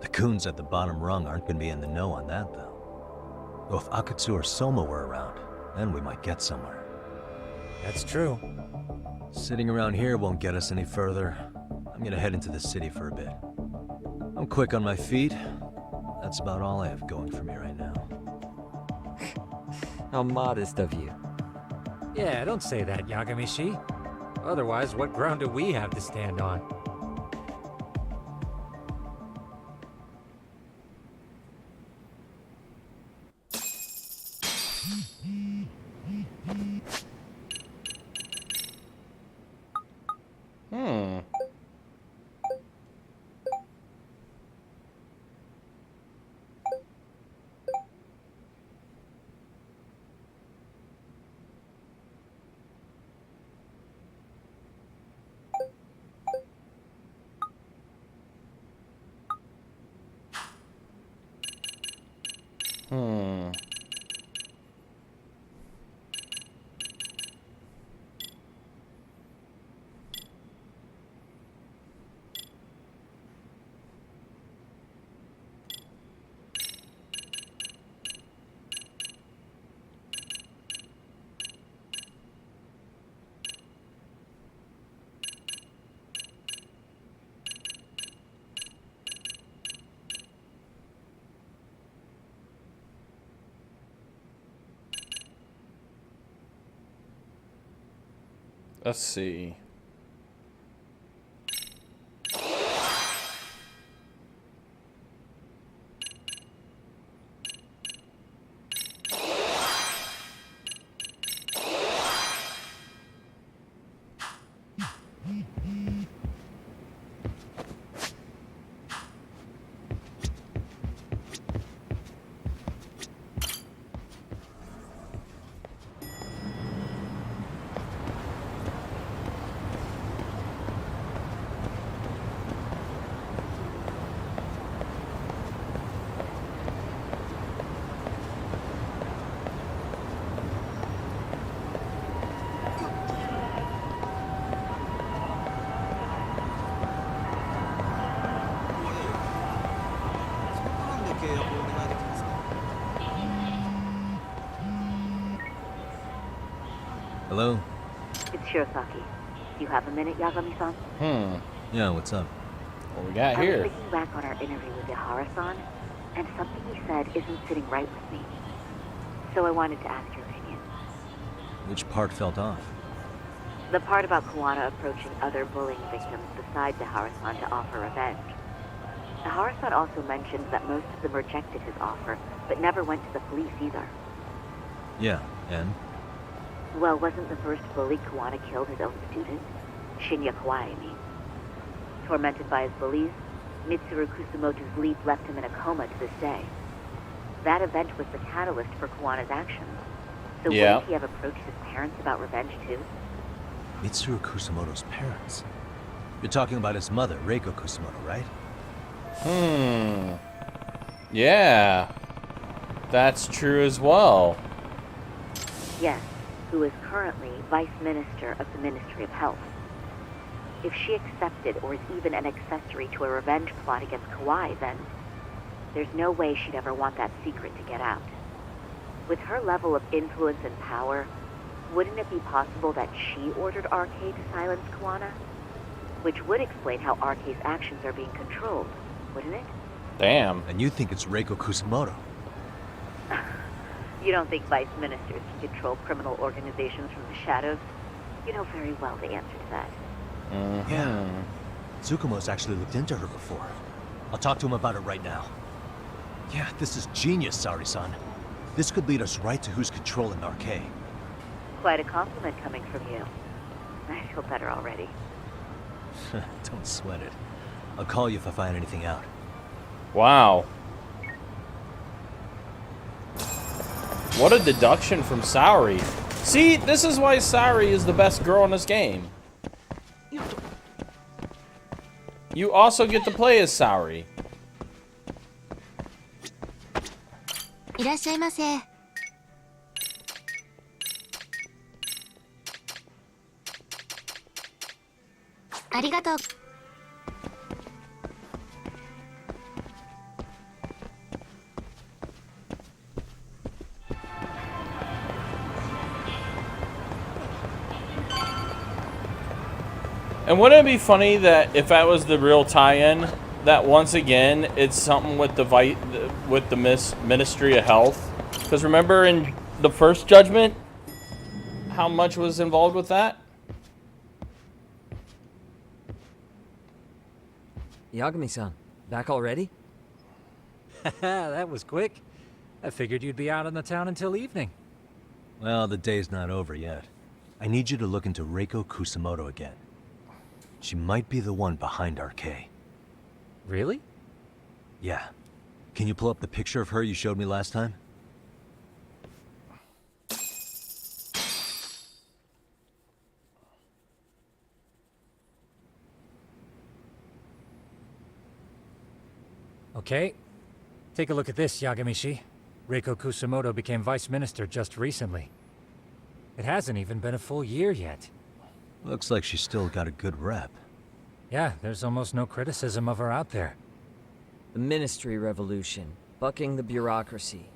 The goons at the bottom rung aren't gonna be in the know on that, though. Though if Akutsu or Soma were around, then we might get somewhere. That's true. Sitting around here won't get us any further. I'm gonna head into the city for a bit. I'm quick on my feet. That's about all I have going for me right now. How modest of you. Yeah, don't say that, Yagami-shi. Otherwise, what ground do we have to stand on? Let's see. Hello? It's Shirosaki. You have a minute, Yagami-san? Yeah, what's up? What we got I here? was thinking back on our interview with Ihara-san, and something he said isn't sitting right with me. So I wanted to ask your opinion. Which part felt off? The part about Kawana approaching other bullying victims besides Ihara-san to offer revenge. Ihara-san also mentioned that most of them rejected his offer, but never went to the police either. Yeah, and? Well, wasn't the first bully Kawana killed his own student? Shinya Kawai, I mean. Tormented by his bullies, Mitsuru Kusamoto's leap left him in a coma to this day. That event was the catalyst for Kawana's actions. So wouldn't he have approached his parents about revenge too? Mitsuru Kusamoto's parents? You're talking about his mother, Reiko Kusamoto, right? Yeah. That's true as well. Yes, who is currently Vice Minister of the Ministry of Health. If she accepted or is even an accessory to a revenge plot against Kawai, then there's no way she'd ever want that secret to get out. With her level of influence and power, wouldn't it be possible that she ordered RK to silence Kawana? Which would explain how RK's actions are being controlled, wouldn't it? Damn. And you think it's Reiko Kusamoto? You don't think vice ministers can control criminal organizations from the shadows? You know very well the answer to that. Yeah. Tsukumo's actually looked into her before. I'll talk to him about it right now. Yeah, this is genius, Sari-san. This could lead us right to who's controlling RK. Quite a compliment coming from you. I feel better already. Don't sweat it. I'll call you if I find anything out. Wow. What a deduction from Saori. See, this is why Saori is the best girl in this game. You also get to play as Saori. いらっしゃいませ。ありがとう。And wouldn't it be funny that if that was the real tie-in, that once again it's something with the Ministry of Health? Because remember in the first Judgment, how much was involved with that? Yagami-san, back already? That was quick. I figured you'd be out in the town until evening. Well, the day's not over yet. I need you to look into Reiko Kusamoto again. She might be the one behind RK. Really? Yeah. Can you pull up the picture of her you showed me last time? Okay. Take a look at this, Yagamishi. Reiko Kusamoto became vice minister just recently. It hasn't even been a full year yet. Looks like she's still got a good rep. Yeah, there's almost no criticism of her out there. The Ministry Revolution, bucking the bureaucracy.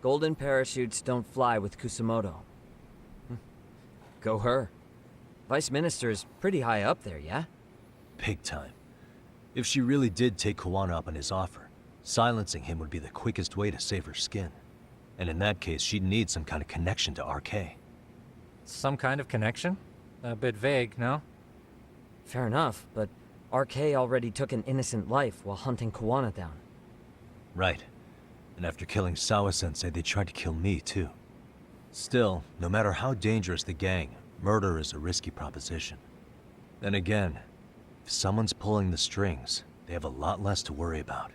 Golden parachutes don't fly with Kusamoto. Go her. Vice Minister is pretty high up there, yeah? Big time. If she really did take Kuwana up on his offer, silencing him would be the quickest way to save her skin. And in that case, she'd need some kind of connection to RK. Some kind of connection? A bit vague, no? Fair enough, but RK already took an innocent life while hunting Kuwana down. Right. And after killing Sawa-sensei, they tried to kill me, too. Still, no matter how dangerous the gang, murder is a risky proposition. Then again, if someone's pulling the strings, they have a lot less to worry about.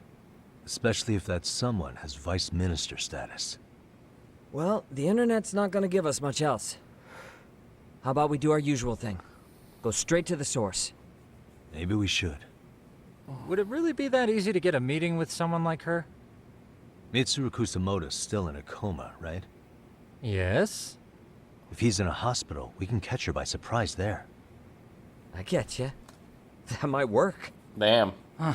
Especially if that someone has vice minister status. Well, the internet's not gonna give us much else. How about we do our usual thing? Go straight to the source. Maybe we should. Would it really be that easy to get a meeting with someone like her? Mitsuru Kusamoto's still in a coma, right? Yes? If he's in a hospital, we can catch her by surprise there. I get you. That might work. Damn. Huh.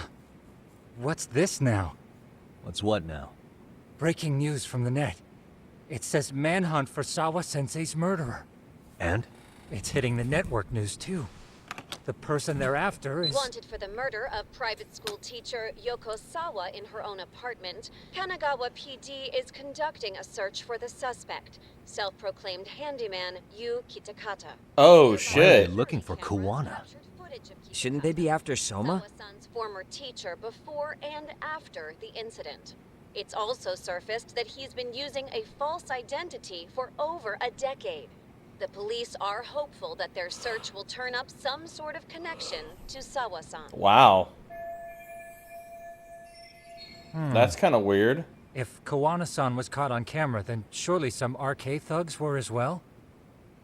What's this now? What's what now? Breaking news from the net. It says manhunt for Sawa-sensei's murderer. And? It's hitting the network news, too. The person they're after is... Wanted for the murder of private school teacher Yoko Sawa in her own apartment, Kanagawa PD is conducting a search for the suspect, self-proclaimed handyman Yu Kitakata. Oh, shit. Looking for Kuwana. Shouldn't they be after Soma? Sawa-san's former teacher before and after the incident. It's also surfaced that he's been using a false identity for over a decade. The police are hopeful that their search will turn up some sort of connection to Sawa-san. Wow. That's kind of weird. If Kawana-san was caught on camera, then surely some RK thugs were as well?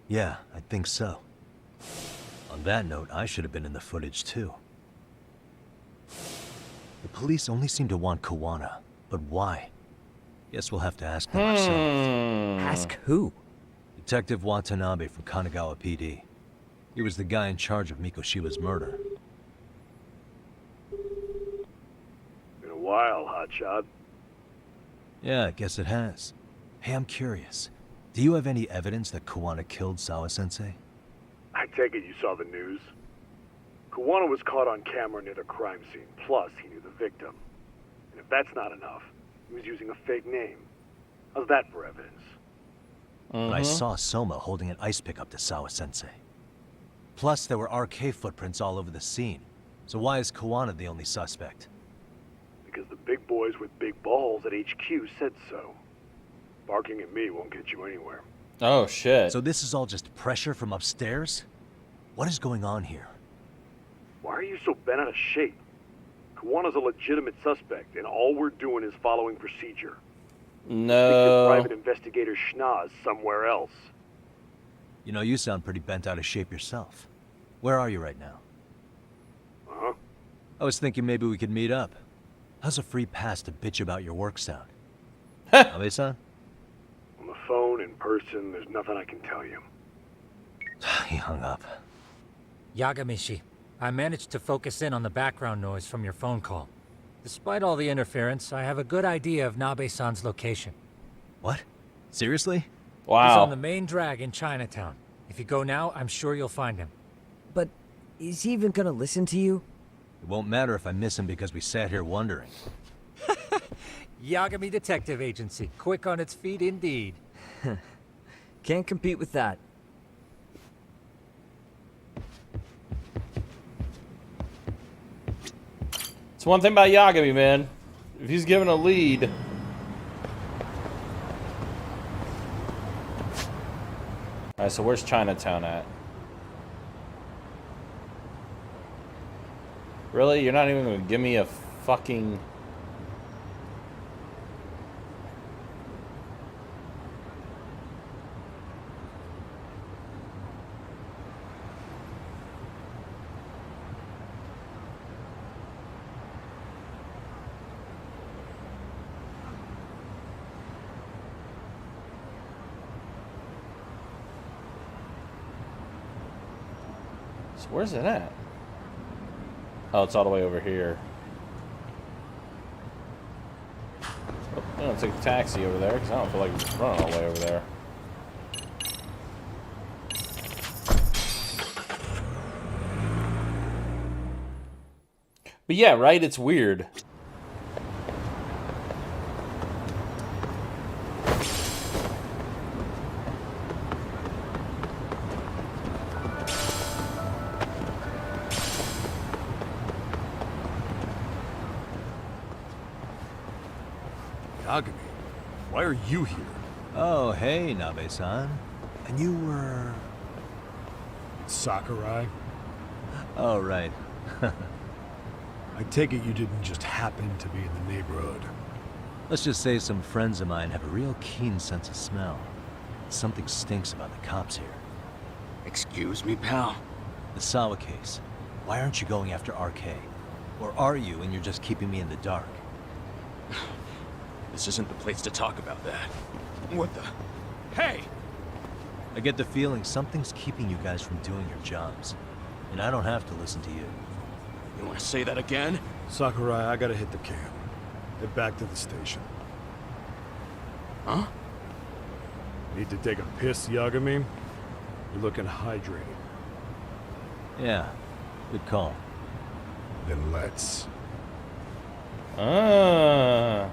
Yeah, I think so. On that note, I should have been in the footage too. The police only seem to want Kuwana, but why? Guess we'll have to ask them ourselves. Ask who? Detective Watanabe from Kanagawa PD. He was the guy in charge of Mikoshiba's murder. Been a while, hotshot. Yeah, I guess it has. Hey, I'm curious. Do you have any evidence that Kuwana killed Sawa-sensei? I take it you saw the news. Kuwana was caught on camera near the crime scene, plus he knew the victim. And if that's not enough, he was using a fake name. How's that for evidence? But I saw Soma holding an ice pick up to Sawa-sensei. Plus, there were RK footprints all over the scene. So why is Kuwana the only suspect? Because the big boys with big balls at HQ said so. Barking at me won't get you anywhere. Oh, shit. So this is all just pressure from upstairs? What is going on here? Why are you so bent out of shape? Kawana's a legitimate suspect, and all we're doing is following procedure. Stick your No. private investigator schnoz somewhere else. You know, you sound pretty bent out of shape yourself. Where are you right now? Huh? I was thinking maybe we could meet up. How's a free pass to bitch about your work sound? Abe-san? On the phone, in person, there's nothing I can tell you. He hung up. Yagamishi, I managed to focus in on the background noise from your phone call. Despite all the interference, I have a good idea of Nabe-san's location. What? Seriously? Wow. He's on the main drag in Chinatown. If you go now, I'm sure you'll find him. But is he even gonna listen to you? It won't matter if I miss him because we sat here wondering. Yagami Detective Agency. Quick on its feet indeed. Can't compete with that. It's one thing about Yagami, man. If he's given a lead... Alright, so where's Chinatown at? Really? You're not even gonna give me a fucking... So where's it at? Oh, it's all the way over here. Oh, I'm gonna take a taxi over there because I don't feel like running all the way over there. But yeah, right? It's weird. Yagami, why are you here? Oh, hey, Nabe-san. And you were... Sakurai? Oh, right. I take it you didn't just happen to be in the neighborhood. Let's just say some friends of mine have a real keen sense of smell. Something stinks about the cops here. Excuse me, pal? The Sawa case. Why aren't you going after RK? Or are you and you're just keeping me in the dark? This isn't the place to talk about that. What the... Hey! I get the feeling something's keeping you guys from doing your jobs. And I don't have to listen to you. You want to say that again? Sakurai, I gotta hit the can. Head back to the station. Huh? Need to take a piss, Yagami? You're looking hydrated. Yeah, good call. Then let's. Ah.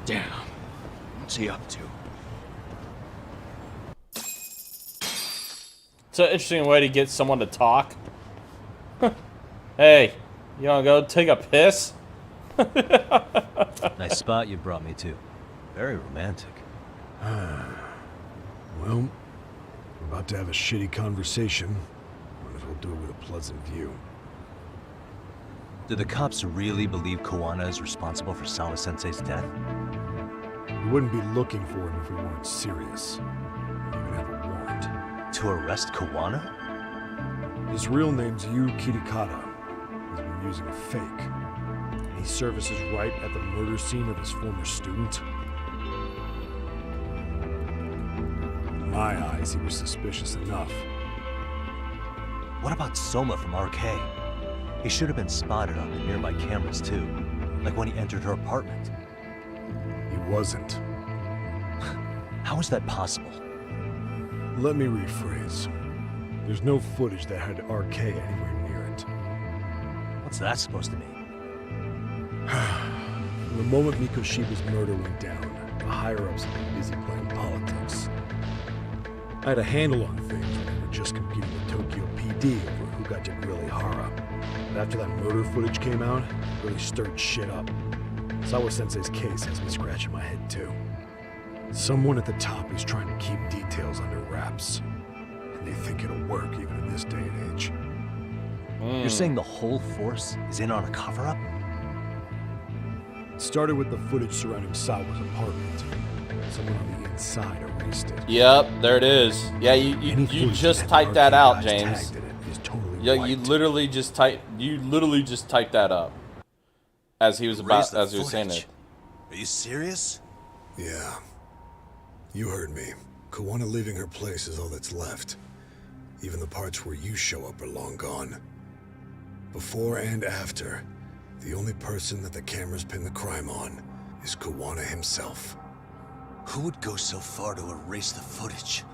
Damn. What's he up to? It's an interesting way to get someone to talk. Hey, you wanna go take a piss? Nice spot you brought me to. Very romantic. Well, we're about to have a shitty conversation. Might as well do it with a pleasant view. Do the cops really believe Kawana is responsible for Sawa-sensei's death? We wouldn't be looking for him if we weren't serious. We even have a warrant. To arrest Kawana? His real name's Yu Kitakata. He's been using a fake. And he surfaces right at the murder scene of his former student. In my eyes, he was suspicious enough. What about Soma from RK? He should have been spotted on the nearby cameras too. Like when he entered her apartment. He wasn't. How is that possible? Let me rephrase. There's no footage that had RK anywhere near it. What's that supposed to mean? From the moment Mikoshiba's murder went down, the higher-ups have been busy playing politics. I had a handle on things when they were just competing with Tokyo PD over who got to grill Ihara. But after that murder footage came out, it really stirred shit up. Sawa-sensei's case has me scratching my head too. Someone at the top is trying to keep details under wraps. And they think it'll work even in this day and age. You're saying the whole force is in on a cover-up? It started with the footage surrounding Sawa's apartment. Someone on the inside erased it. Yep, there it is. Yeah, you just typed that out, James. Yeah, you literally just typed that up as he was saying it. Are you serious? Yeah. You heard me. Kuwana leaving her place is all that's left. Even the parts where you show up are long gone. Before and after, the only person that the cameras pin the crime on is Kuwana himself. Who would go so far to erase the footage?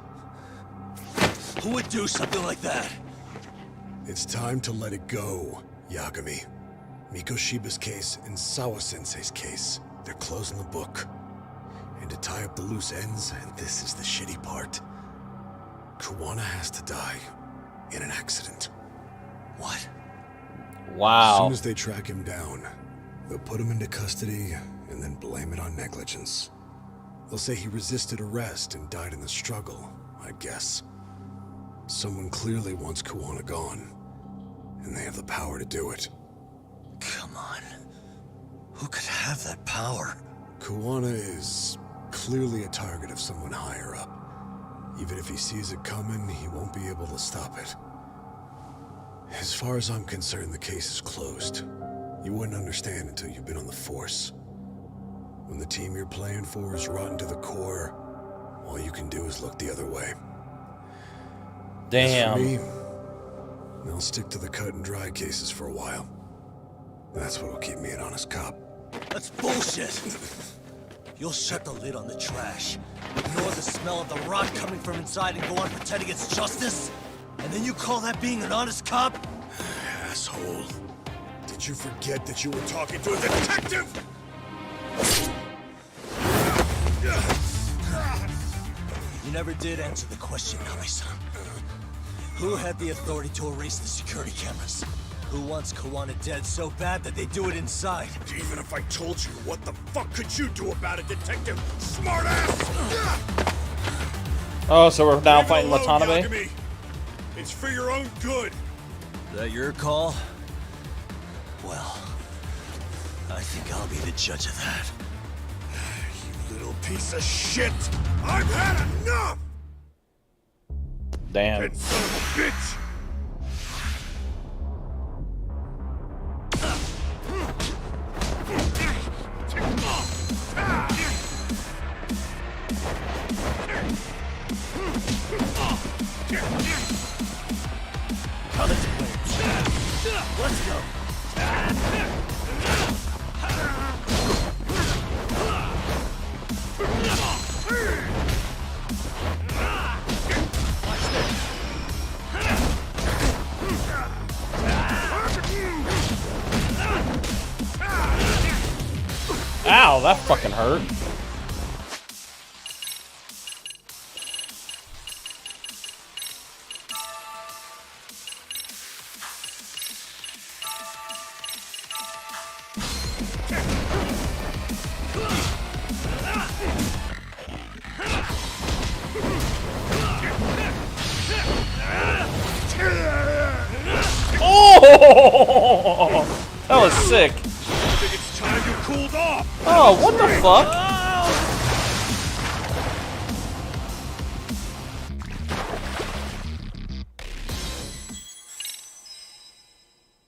Who would do something like that? It's time to let it go, Yagami. Mikoshiba's case and Sawa-sensei's case, they're closing the book. And to tie up the loose ends, and this is the shitty part, Kuwana has to die in an accident. What? Wow. As soon as they track him down, they'll put him into custody and then blame it on negligence. They'll say he resisted arrest and died in the struggle, I guess. Someone clearly wants Kuwana gone, and they have the power to do it. Come on. Who could have that power? Kuwana is clearly a target of someone higher up. Even if he sees it coming, he won't be able to stop it. As far as I'm concerned, the case is closed. You wouldn't understand until you've been on the force. When the team you're playing for is rotten to the core, all you can do is look the other way. Damn. As for me, I'll stick to the cut and dry cases for a while. That's what'll keep me an honest cop. That's bullshit! You'll shut the lid on the trash, ignore the smell of the rot coming from inside, and go on pretending it's justice? And then you call that being an honest cop? Asshole. Did you forget that you were talking to a detective? You never did answer the question, Nami-san. Who had the authority to erase the security cameras? Who wants Kuwana dead so bad that they do it inside? Even if I told you, what the fuck could you do about it, detective? Smartass! Oh, so we're now fighting Watanabe? Yagami. It's for your own good. Is that your call? Well, I think I'll be the judge of that. You little piece of shit! I've had enough! Damn. That son of a bitch! Let's go. Ow, that fucking hurt. Oh, that was sick. I think it's time you cooled off. Oh, what the fuck?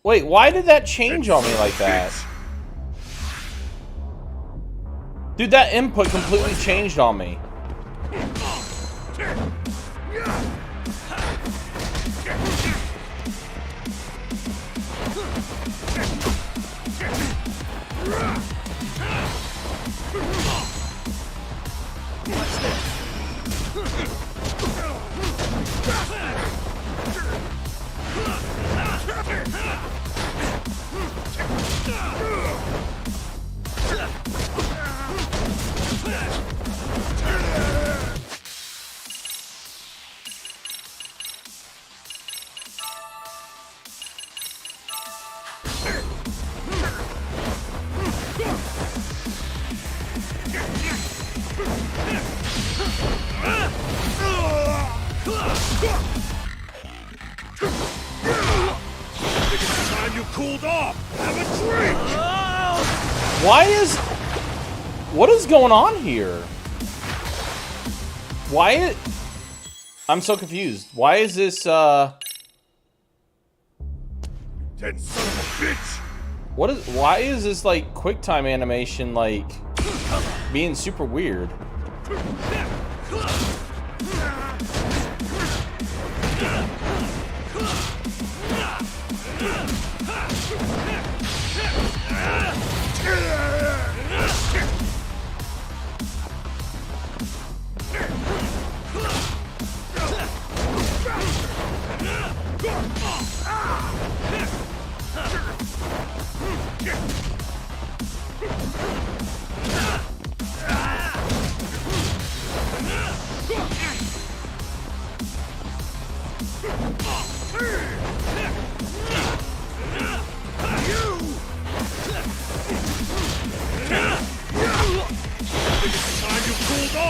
Wait, why did that change on me like that? Dude, that input completely changed on me. It's time you cooled off. Have a drink. What is going on here? I'm so confused. Why is this, Dead son of a bitch. why is this, like, QuickTime animation, like, being super weird?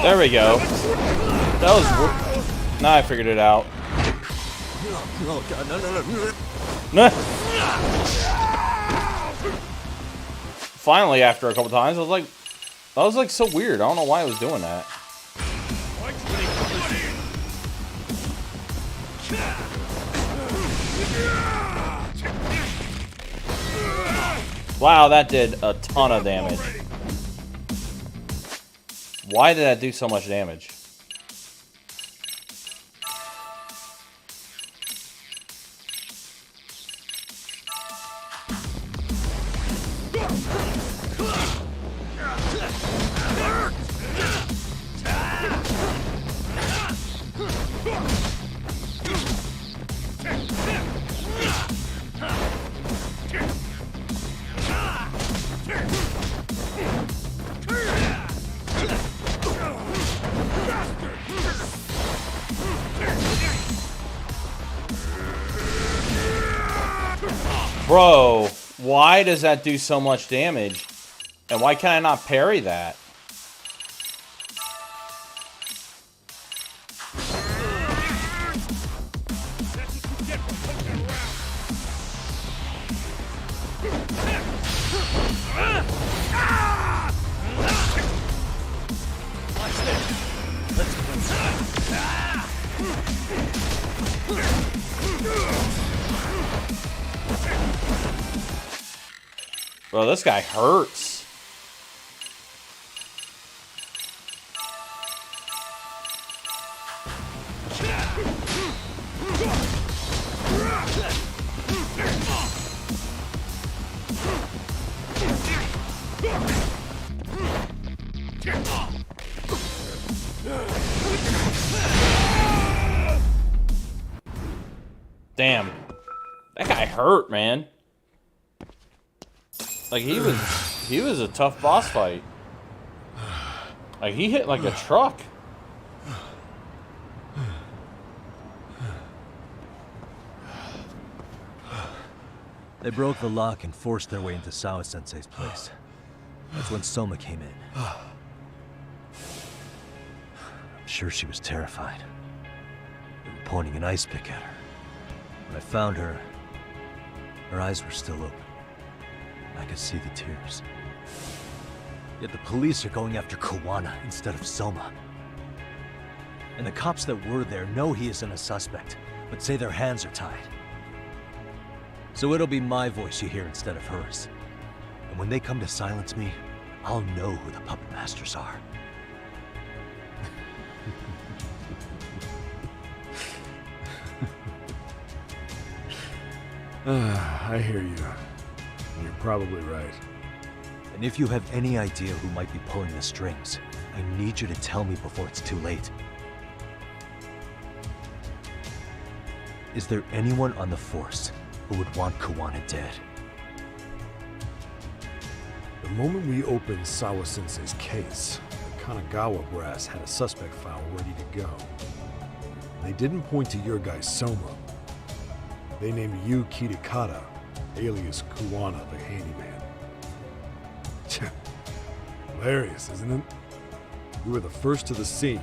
There we go. That was... Now I figured it out. Oh god, no. Nah. Finally, after a couple times, I was like... That was like so weird. I don't know why I was doing that. Wow, that did a ton of damage. Why did that do so much damage? Bro, why does that do so much damage? And why can I not parry that? Bro, this guy hurts. Damn. That guy hurt, man. Like, he was a tough boss fight. Like, he hit like a truck. They broke the lock and forced their way into Sawa-sensei's place. That's when Soma came in. I'm sure she was terrified. They were pointing an ice pick at her. When I found her, her eyes were still open. I could see the tears. Yet the police are going after Kuwana instead of Soma. And the cops that were there know he isn't a suspect, but say their hands are tied. So it'll be my voice you hear instead of hers. And when they come to silence me, I'll know who the puppet masters are. I hear you. You're probably right. And if you have any idea who might be pulling the strings, I need you to tell me before it's too late. Is there anyone on the Force who would want Kuwana dead? The moment we opened Sawa-sensei's case, the Kanagawa brass had a suspect file ready to go. They didn't point to your guy Soma. They named you Kitakata, alias Kuwana the Handyman. Hilarious, isn't it? You were the first to the scene,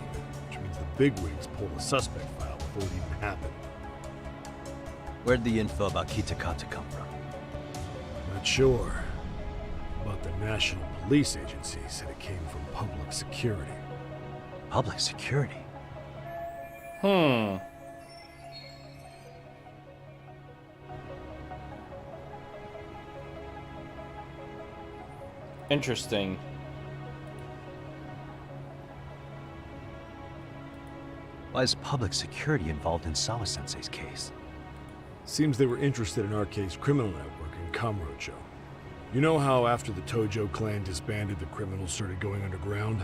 which means the bigwigs pulled a suspect file with before it even happened. Where'd the info about Kitakata come from? Not sure. But the National Police Agency said it came from public security. Public security? Interesting. Why is public security involved in Sawa-sensei's case? Seems they were interested in Arkay's criminal network in Kamurocho. You know how after the Tojo clan disbanded, the criminals started going underground?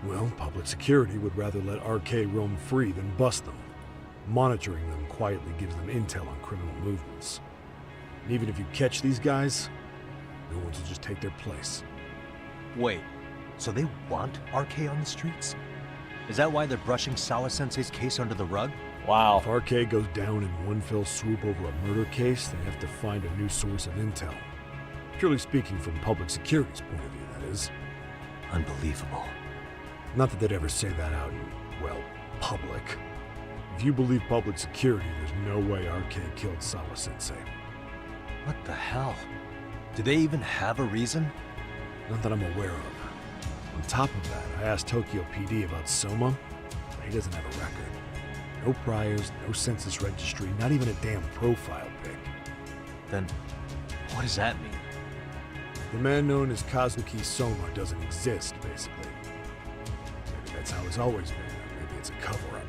Well, public security would rather let Arkay roam free than bust them. Monitoring them quietly gives them intel on criminal movements. And even if you catch these guys, no one will just take their place. Wait, so they want Arkay on the streets? Is that why they're brushing Sawa-sensei's case under the rug? Wow. If Arkay goes down in one fell swoop over a murder case, they have to find a new source of intel. Purely speaking, from public security's point of view, that is. Unbelievable. Not that they'd ever say that out in, well, public. If you believe public security, there's no way Arkay killed Sawa-sensei. What the hell? Do they even have a reason? Not that I'm aware of. On top of that, I asked Tokyo PD about Soma, but he doesn't have a record. No priors, no census registry, not even a damn profile pic. Then, what does that mean? The man known as Kazuki Soma doesn't exist, basically. Maybe that's how it's always been, or maybe it's a cover-up.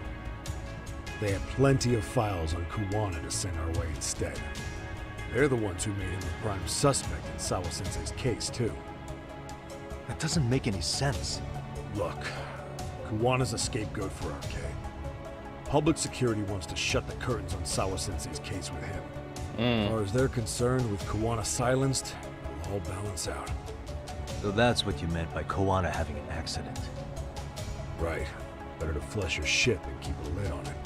They had plenty of files on Kuwana to send our way instead. They're the ones who made him the prime suspect in Sawa-sensei's case, too. That doesn't make any sense. Look, Kuwana's a scapegoat for Arkay. Public security wants to shut the curtains on Sawa-sensei's case with him. As far as they're concerned, with Kuwana silenced, it'll all balance out. So that's what you meant by Kuwana having an accident. Right. Better to flush your shit than keep a lid on it.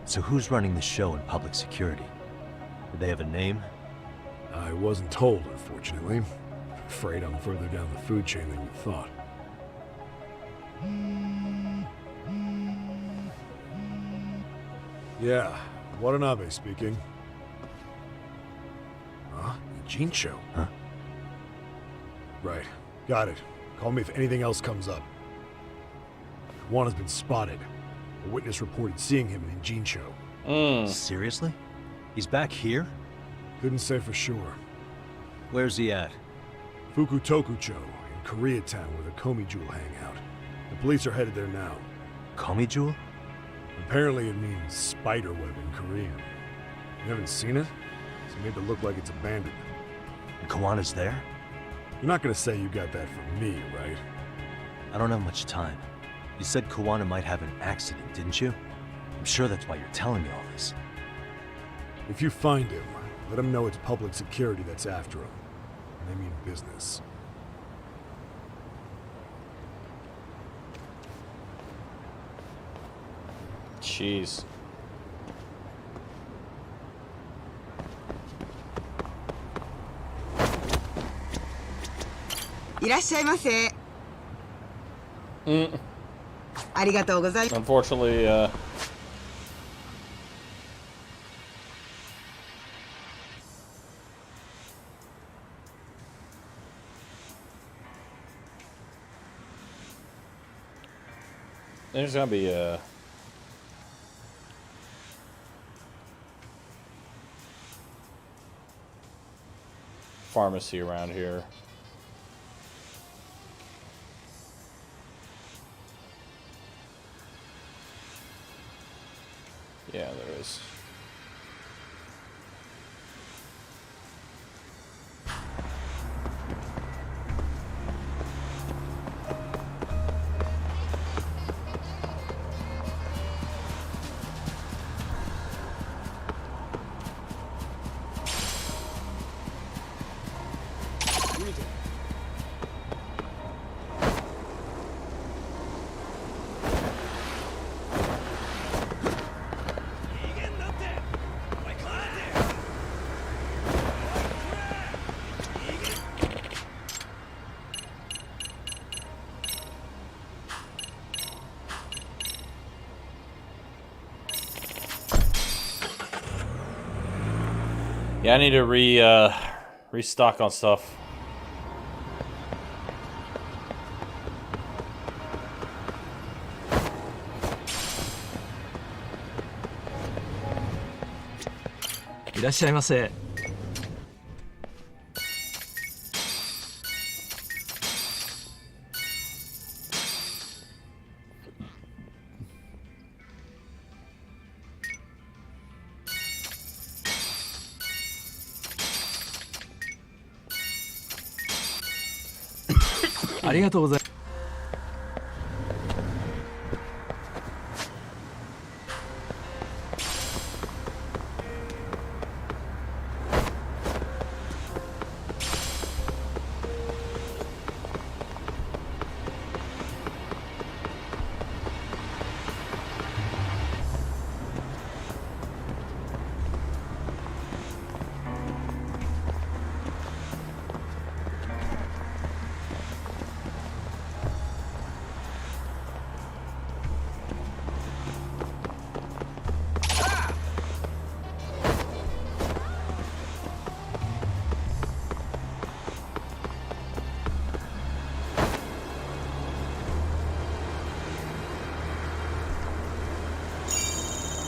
So who's running the show in public security? Do they have a name? I wasn't told, unfortunately. Afraid I'm further down the food chain than you thought. Yeah, Watanabe speaking. Huh? Jincho? Huh? Right. Got it. Call me if anything else comes up. Kuwana's been spotted. A witness reported seeing him in Jincho. Seriously? He's back here? Couldn't say for sure. Where's he at? Fukutokucho, in Koreatown, where the Komi Jewel hang out. The police are headed there now. Komi Jewel? Apparently it means spider web in Korean. You haven't seen it? It's made to look like it's abandoned. And Kawana's there? You're not gonna say you got that from me, right? I don't have much time. You said Kuwana might have an accident, didn't you? I'm sure that's why you're telling me all this. If you find him, let him know it's public security that's after him. And I mean business. Jeez. Unfortunately, there's gonna be a pharmacy around here. Yeah, there is. Yeah, I need to restock on stuff.いらっしゃいませ。ありがとうございます。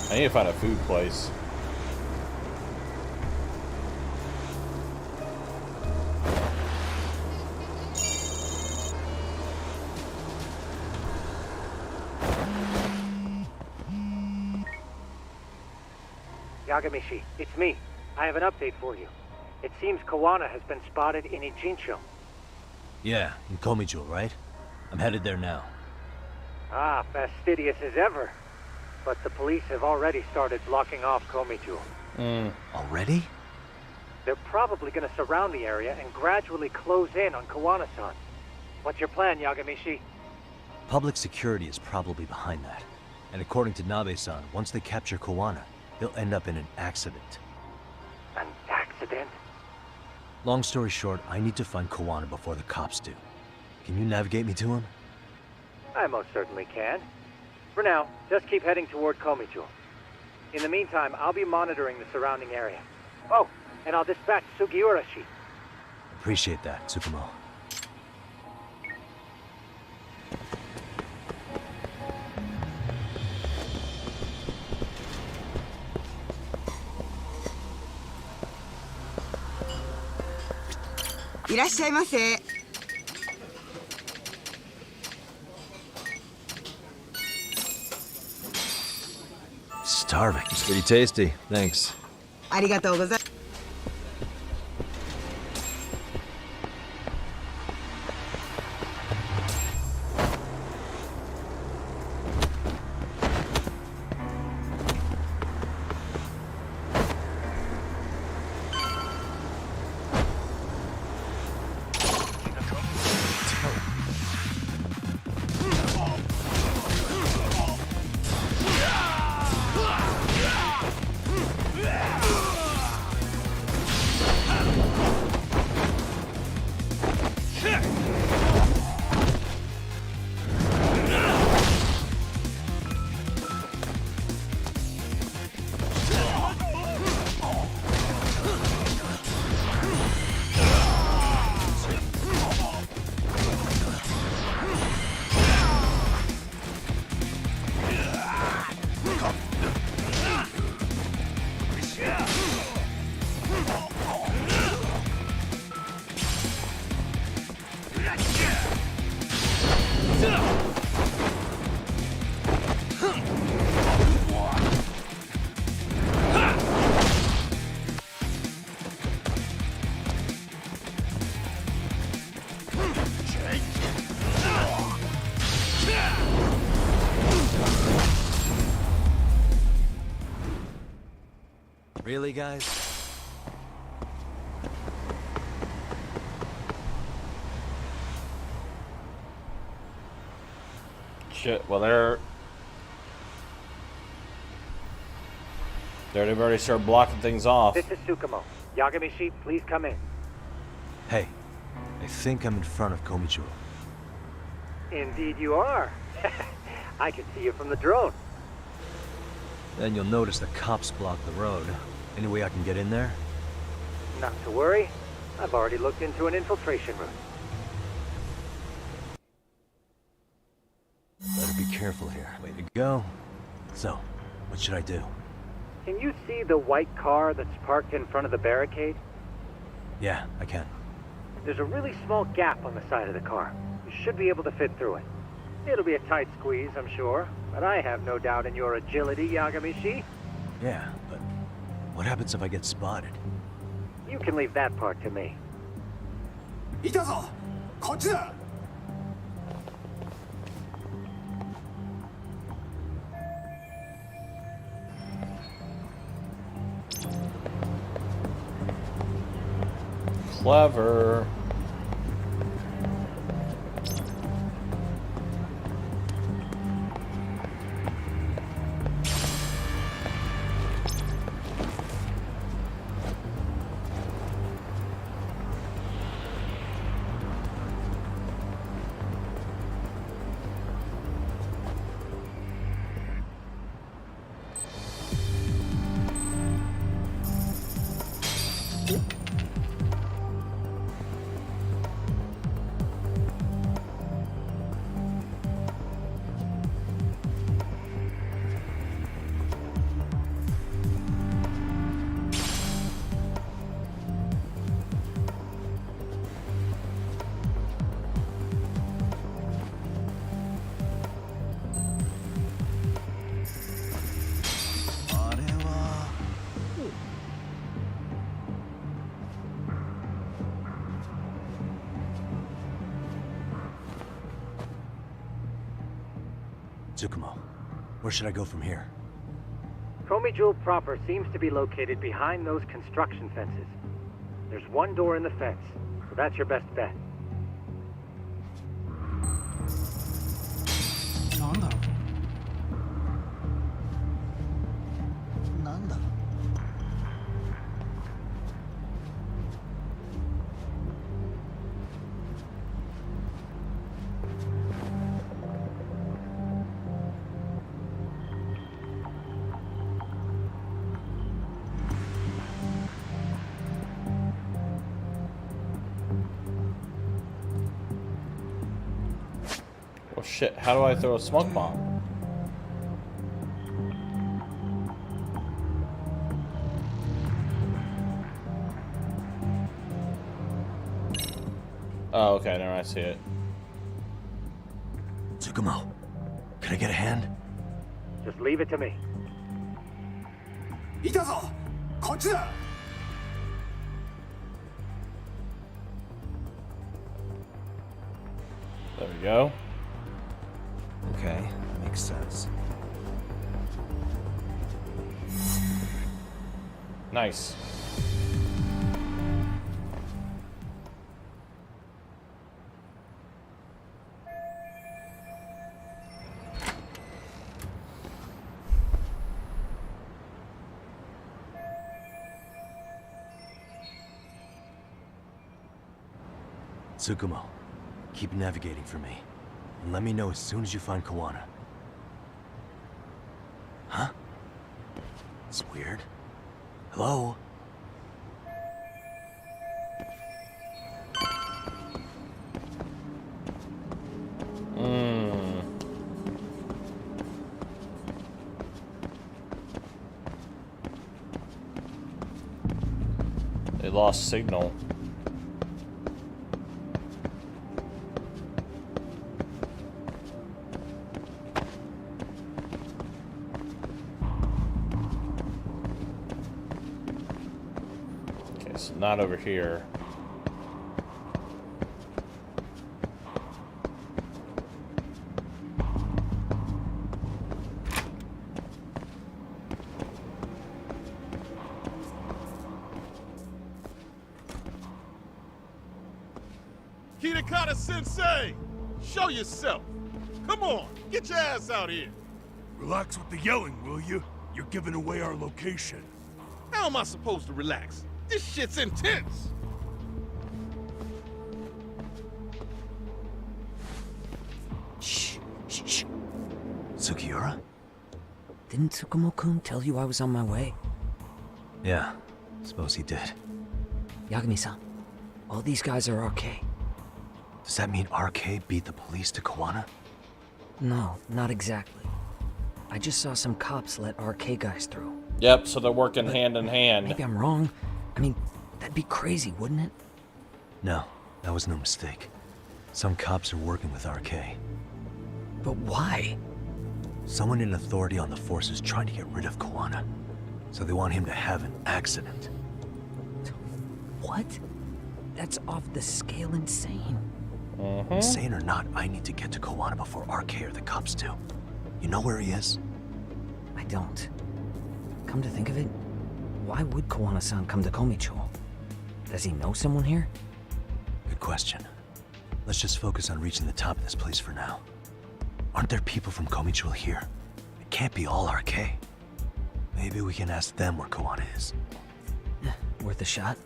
I need to find a food place. Yagamishi, it's me. I have an update for you. It seems Kawana has been spotted in Ijincho. Yeah, in Komijo, right? I'm headed there now. Ah, fastidious as ever. But the police have already started blocking off Komijo. Already? They're probably going to surround the area and gradually close in on Kawana-san. What's your plan, Yagamishi? Public security is probably behind that. And according to Nabe-san, once they capture Kawana, they'll end up in an accident. An accident? Long story short, I need to find Kawana before the cops do. Can you navigate me to him? I most certainly can. For now, just keep heading toward Komijo. In the meantime, I'll be monitoring the surrounding area. Oh, and I'll dispatch Sugiurashi. Appreciate that, Tsukumo. Starving. It's pretty tasty. Thanks. ありがとうございます。Really, guys? Shit, well they've already started blocking things off. This is Tsukumo. Yagamishi, please come in. Hey, I think I'm in front of Komijo. Indeed you are. I can see you from the drone. Then you'll notice the cops block the road. Any way I can get in there? Not to worry. I've already looked into an infiltration route. Better be careful here. Way to go. So, what should I do? Can you see the white car that's parked in front of the barricade? Yeah, I can. There's a really small gap on the side of the car. You should be able to fit through it. It'll be a tight squeeze, I'm sure, but I have no doubt in your agility, Yagami-shi. Yeah, but what happens if I get spotted? You can leave that part to me. いたぞこっちだ Clever. Tsukumo, where should I go from here? Komi Jewel proper seems to be located behind those construction fences. There's one door in the fence, so that's your best bet. なんだろうなんだろう Well, shit, how do I throw a smoke bomb? Oh, okay, now I see it. Tsukumo, can I get a hand? Just leave it to me. いたぞこっちだ There we go. Okay, makes sense. Nice. Tsukumo, keep navigating for me. And let me know as soon as you find Kawana. Huh? It's weird. Hello? They lost signal. Okay, so not over here. Kitakata-sensei! Show yourself! Come on, get your ass out here! Relax with the yelling, will you? You're giving away our location. How am I supposed to relax? This shit's intense! Shh, shh, shh. Sugiura? Didn't Tsukumo-kun tell you I was on my way? Yeah, suppose he did. Yagami-san, all these guys are RK. Does that mean RK beat the police to Kawana? No, not exactly. I just saw some cops let RK guys through. Yep, so they're working hand in hand. Maybe I'm wrong. I mean, that'd be crazy, wouldn't it? No, that was no mistake. Some cops are working with RK. But why? Someone in authority on the force is trying to get rid of Kawana. So they want him to have an accident. What? That's off the scale insane. Insane or not, I need to get to Kawana before RK or the cops do. You know where he is? I don't. Come to think of it, why would Kawana-san come to Komicho? Does he know someone here? Good question. Let's just focus on reaching the top of this place for now. Aren't there people from Komicho here? It can't be all RK. Maybe we can ask them where Kawana is. Worth a shot.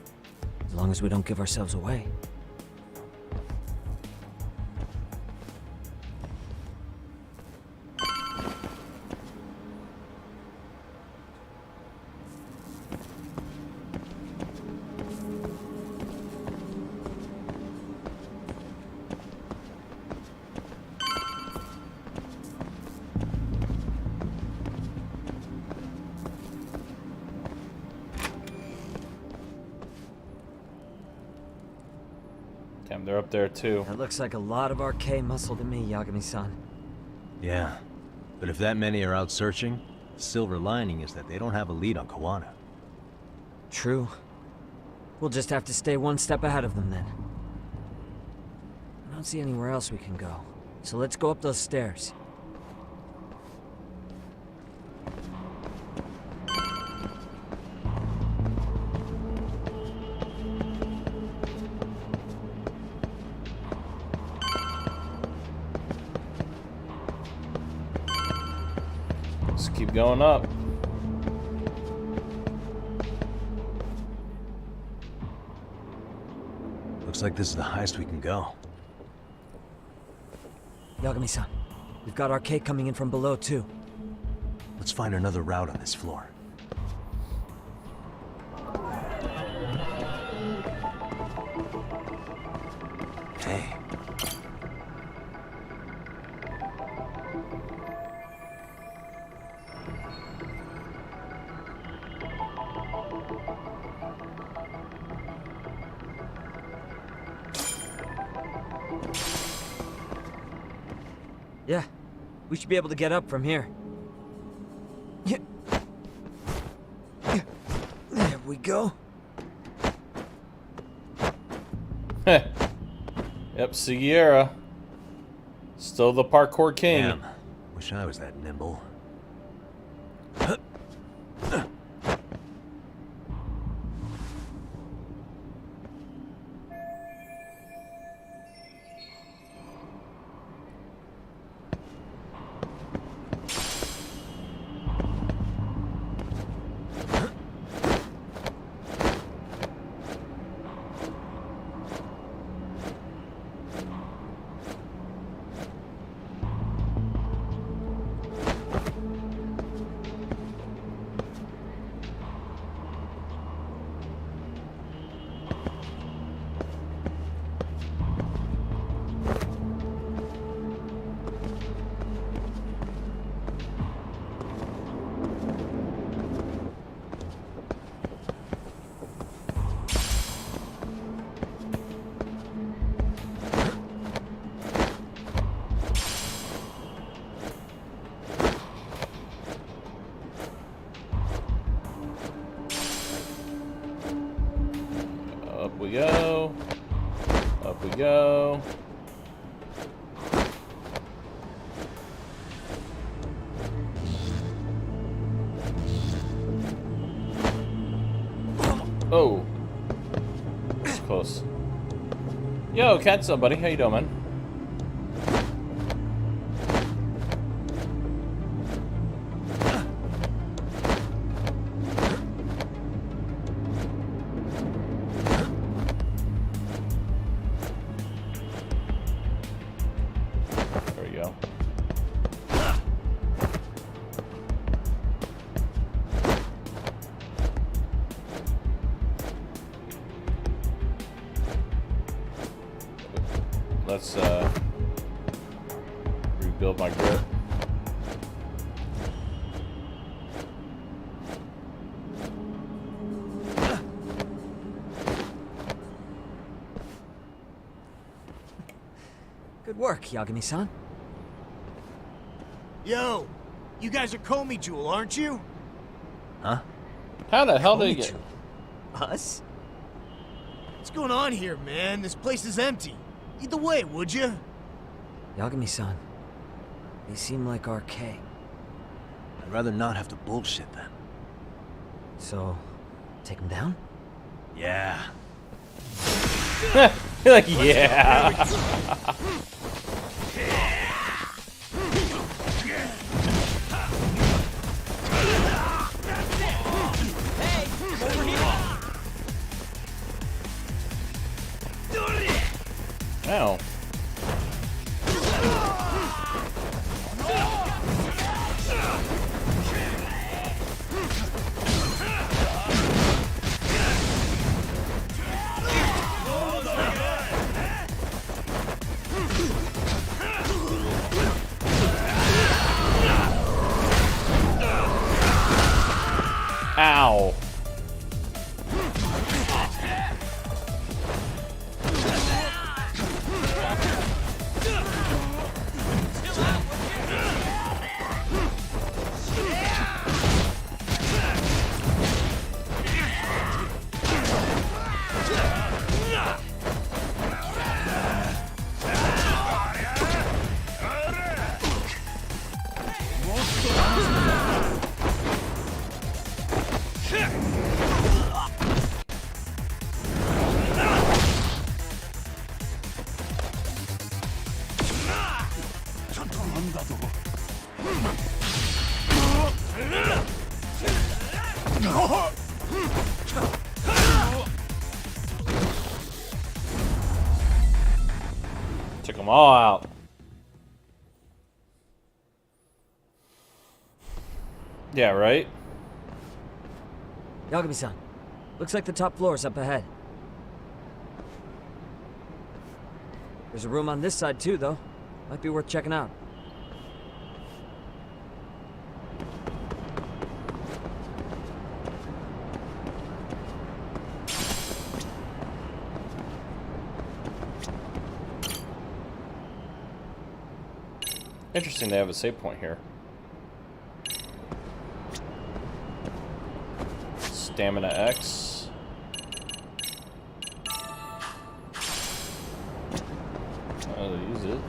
As long as we don't give ourselves away. Damn, they're up there too. That looks like a lot of RK muscle to me, Yagami-san. Yeah, but if that many are out searching, the silver lining is that they don't have a lead on Kawana. True. We'll just have to stay one step ahead of them then. I don't see anywhere else we can go. So let's go up those stairs. Let's keep going up. Looks like this is the highest we can go. Yagami-san, we've got RK coming in from below too. Let's find another route on this floor. Hey. Yeah, we should be able to get up from here. There we go. Yep, Sugiura. Still the parkour king. Damn. Wish I was that nimble. Up we go. Up we go. Oh. That's close. Yo, Katsu, buddy. How you doing, man? There we go. let's rebuild my grip. Good work, Yagami-san. Yo, you guys are Komi Jewel, aren't you? Huh? How the hell did he get... Us? What's going on here, man? This place is empty. Lead the way, would you? Yagami-san, they seem like RK. I'd rather not have to bullshit them. So, take them down? Yeah. Like, yeah. Ow. Ow. Took them all out. Yeah, right? Yagami-san, looks like the top floor is up ahead. There's a room on this side too, though. Might be worth checking out. Interesting they have a save point here. Stamina X. I'll use it.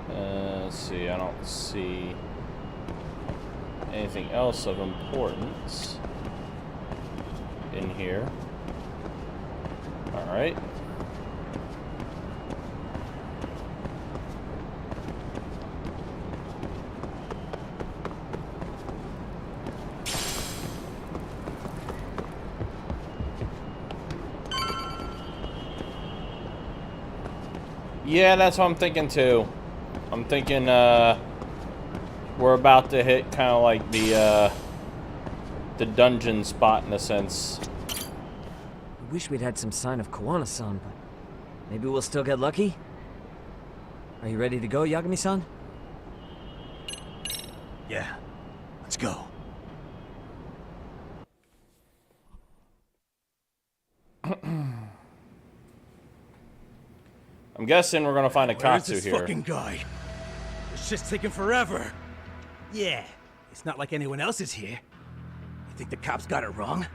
Let's see, I don't see anything else of importance in here. All right. Yeah, that's what I'm thinking too. I'm thinking we're about to hit kind of like the dungeon spot in a sense. I wish we'd had some sign of Kawana-san, but maybe we'll still get lucky? Are you ready to go, Yagami-san? Yeah, let's go. I'm guessing we're gonna find a Where's Katsu this here. fucking guy? It's just taking forever. Yeah, it's not like anyone else is here. You think the cops got it wrong?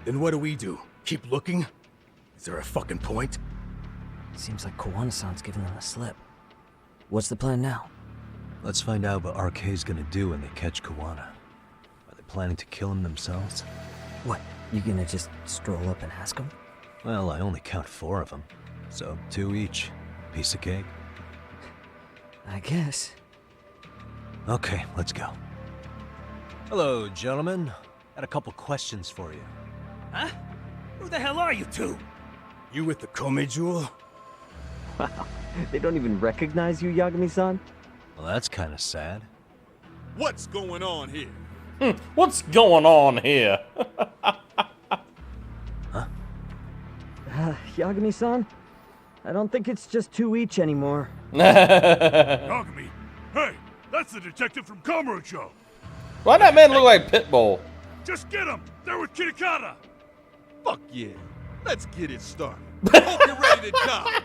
Then what do? Keep looking? Is there a fucking point? Seems like Kawana-san's giving them the slip. What's the plan now? Let's find out what RK's gonna do when they catch Kawana. Are they planning to kill him themselves? What, you gonna just stroll up and ask him? Well, I only count 4 of them. So 2 each. Piece of cake. I guess. Okay, let's go. Hello, gentlemen. Got a couple questions for you. Huh? Who the hell are you two? You with the Komi Jewel? Wow, they don't even recognize you, Yagami-san? Well, that's kind of sad. What's going on here? What's going on here? Yagami-san? I don't think it's just 2 each anymore. Yagami! Hey, that's the detective from Kamurocho! Why that man look like Pitbull? Just get him! They're with Kitakata! Fuck yeah. Let's get it started. Hope you're ready to die.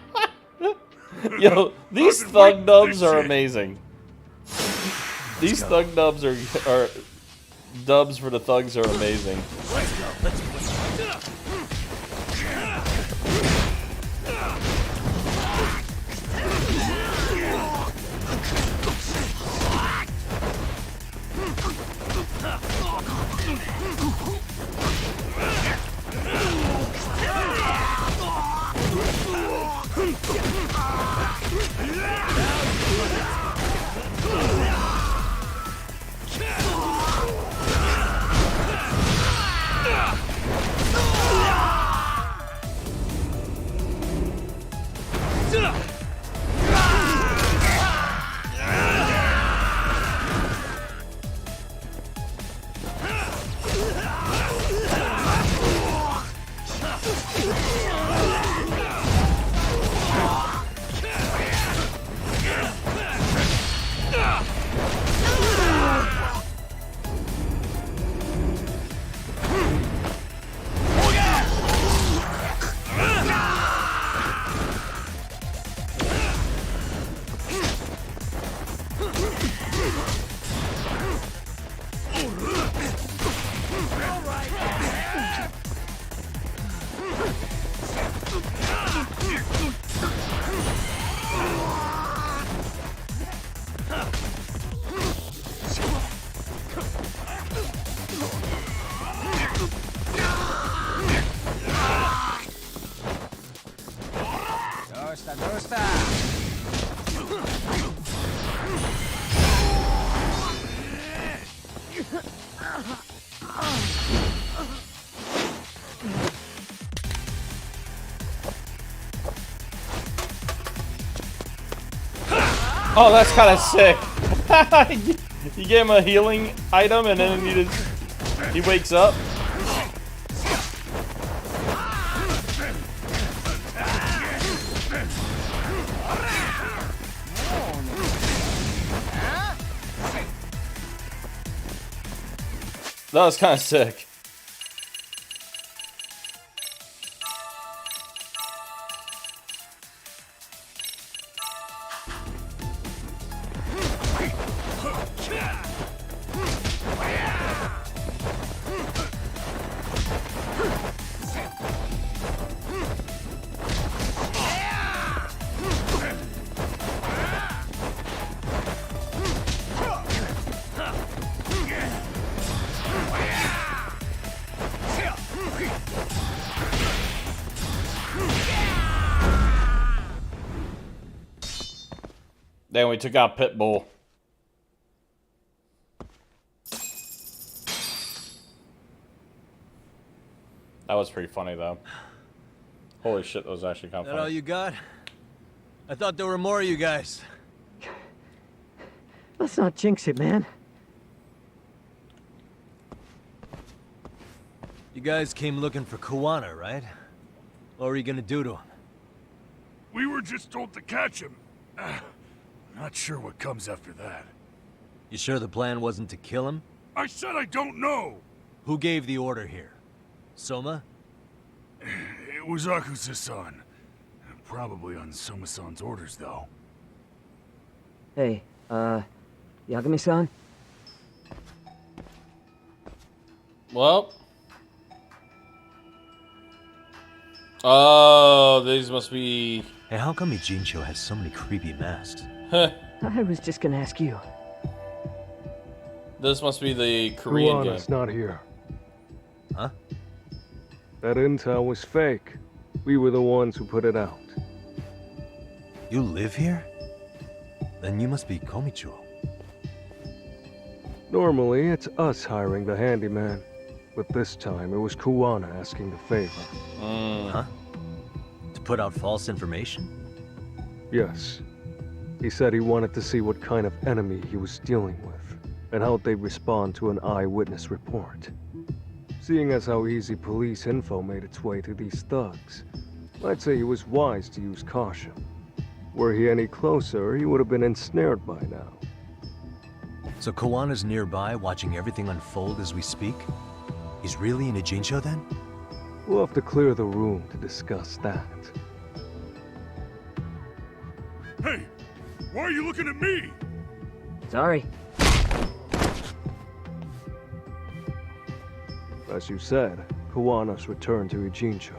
Yo, these thug dubs are amazing. These thug dubs are dubs for the thugs are amazing. Let's go. Let's go. Oh, that's kind of sick. You gave him a healing item and then he wakes up. That was kind of sick. Then we took out Pitbull. That was pretty funny though. Holy shit, that was actually kind of That funny. all you got? I thought there were more of you guys. Let's not jinx it, man. You guys came looking for Kuwana, right? What were you gonna do to him? We were just told to catch him. Not sure what comes after that. You sure the plan wasn't to kill him? I said I don't know! Who gave the order here? Soma? It was Akusa-san. Probably on Soma-san's orders, though. Hey, Yagami-san? Well. Oh, these must be... Hey, how come Ijincho has so many creepy masks? I was just gonna ask you. This must be the Korean game. Kuwana's not here. Huh? That intel was fake. We were the ones who put it out. You live here? Then you must be Komicho. Normally, it's us hiring the handyman. But this time, it was Kuwana asking the favor. Huh? To put out false information? Yes. He said he wanted to see what kind of enemy he was dealing with. and how'd they respond to an eyewitness report. Seeing as how easy police info made its way to these thugs, I'd say he was wise to use caution. Were he any closer, he would have been ensnared by now. So Kawana's nearby, watching everything unfold as we speak? He's really in Ijincho then? We'll have to clear the room to discuss that. Hey! Why are you looking at me? Sorry. As you said, Kawana's returned to Ijincho.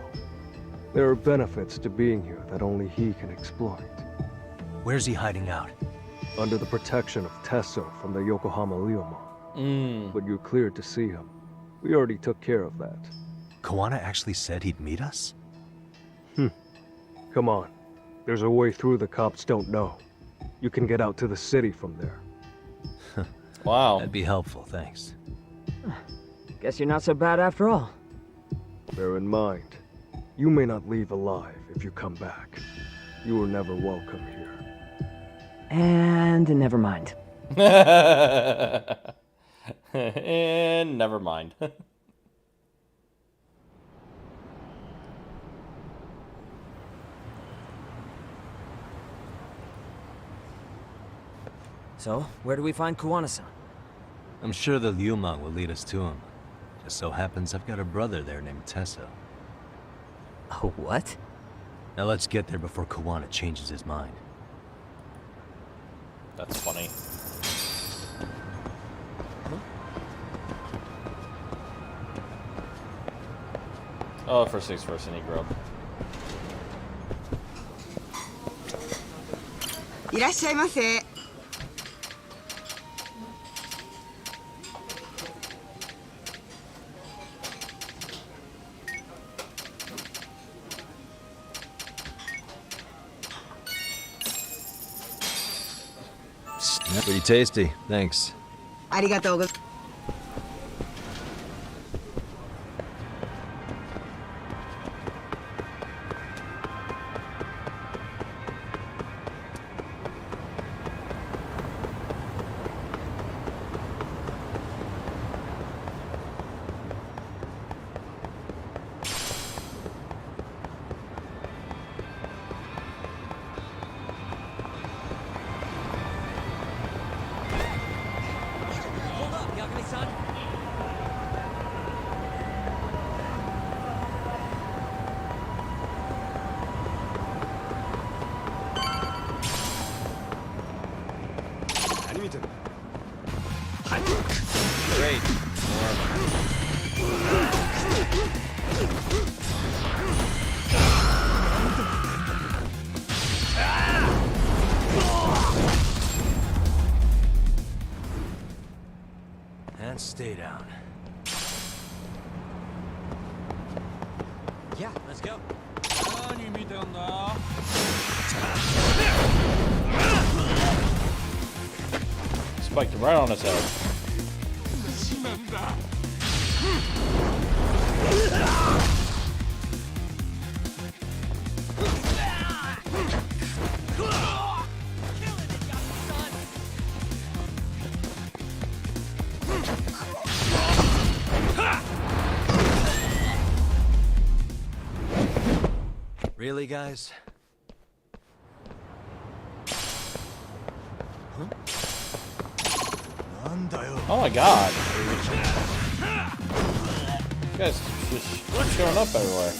There are benefits to being here that only he can exploit. Where's he hiding out? Under the protection of Tesso from the Yokohama Leomon. But you're cleared to see him. We already took care of that. Kawana actually said he'd meet us? Come on. There's a way through the cops don't know. You can get out to the city from there. Wow. That'd be helpful, thanks. Guess you're not so bad after all. Bear in mind, you may not leave alive if you come back. You were never welcome here. And never mind. And never mind. So, where do we find Kuwana-san? I'm sure the Liumang will lead us to him. Just so happens I've got a brother there named Tesso. Oh, what? Now let's get there before Kawana changes his mind. That's funny. Oh, first things first, I need grub. いらっしゃいませ。Pretty tasty, thanks. ありがとうございます。Great. And stay down. Yeah, let's go. Spiked him right on his head. Really, guys? Oh my god. You guys just showing up everywhere.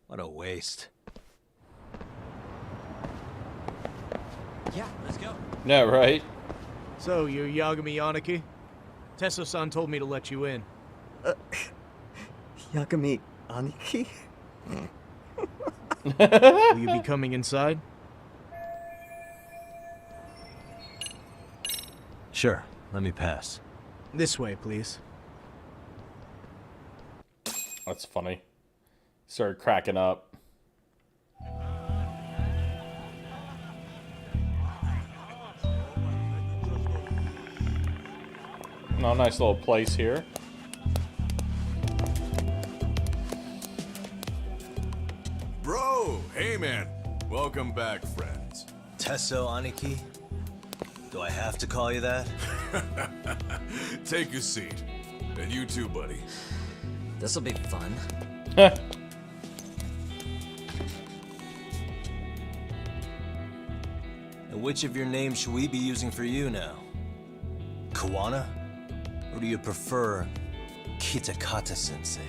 What a waste. Yeah, let's go. Yeah, right? So, you're Yagami Yanaki? Tesso-san told me to let you in. Yagami Aniki? Will you be coming inside? Sure, let me pass. This way, please. That's funny. Started cracking up. No, nice little place here. Bro, hey man. Welcome back, friends. Tesso Aniki? Do I have to call you that? Take a seat. And you too, buddy. This'll be fun. And which of your names should we be using for you now? Kawana? Or do you prefer Kitakata-sensei?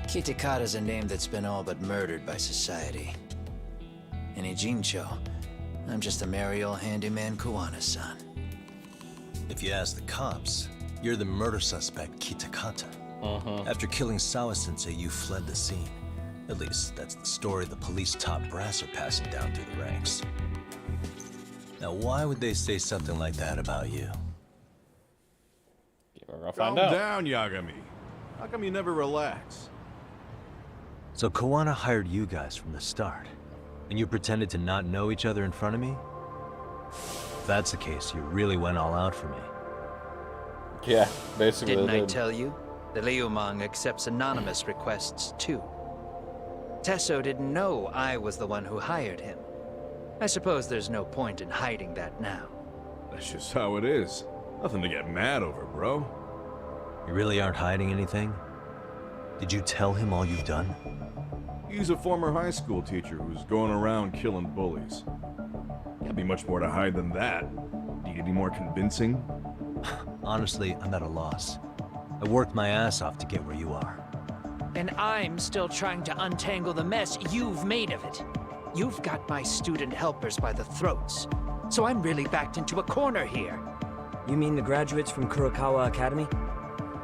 Kitakata's a name that's been all but murdered by society. In Ijincho, I'm just a merry old handyman Kawana-san. If you ask the cops, you're the murder suspect Kitakata. After killing Sawa-sensei, you fled the scene. At least, that's the story the police top brass are passing down through the ranks. Now, why would they say something like that about you? We're gonna Calm find out. down, Yagami. How come you never relax? So Kawana hired you guys from the start, and you pretended to not know each other in front of me? If that's the case, you really went all out for me. Yeah, basically. Didn't I tell you? The Liumang accepts anonymous requests too. Tesso didn't know I was the one who hired him. I suppose there's no point in hiding that now. That's just how it is. Nothing to get mad over, bro. You really aren't hiding anything? Did you tell him all you've done? He's a former high school teacher who's going around killing bullies. Can't be much more to hide than that. Need any more convincing? Honestly, I'm at a loss. I worked my ass off to get where you are. And I'm still trying to untangle the mess you've made of it. You've got my student helpers by the throats. So I'm really backed into a corner here. You mean the graduates from Kurokawa Academy?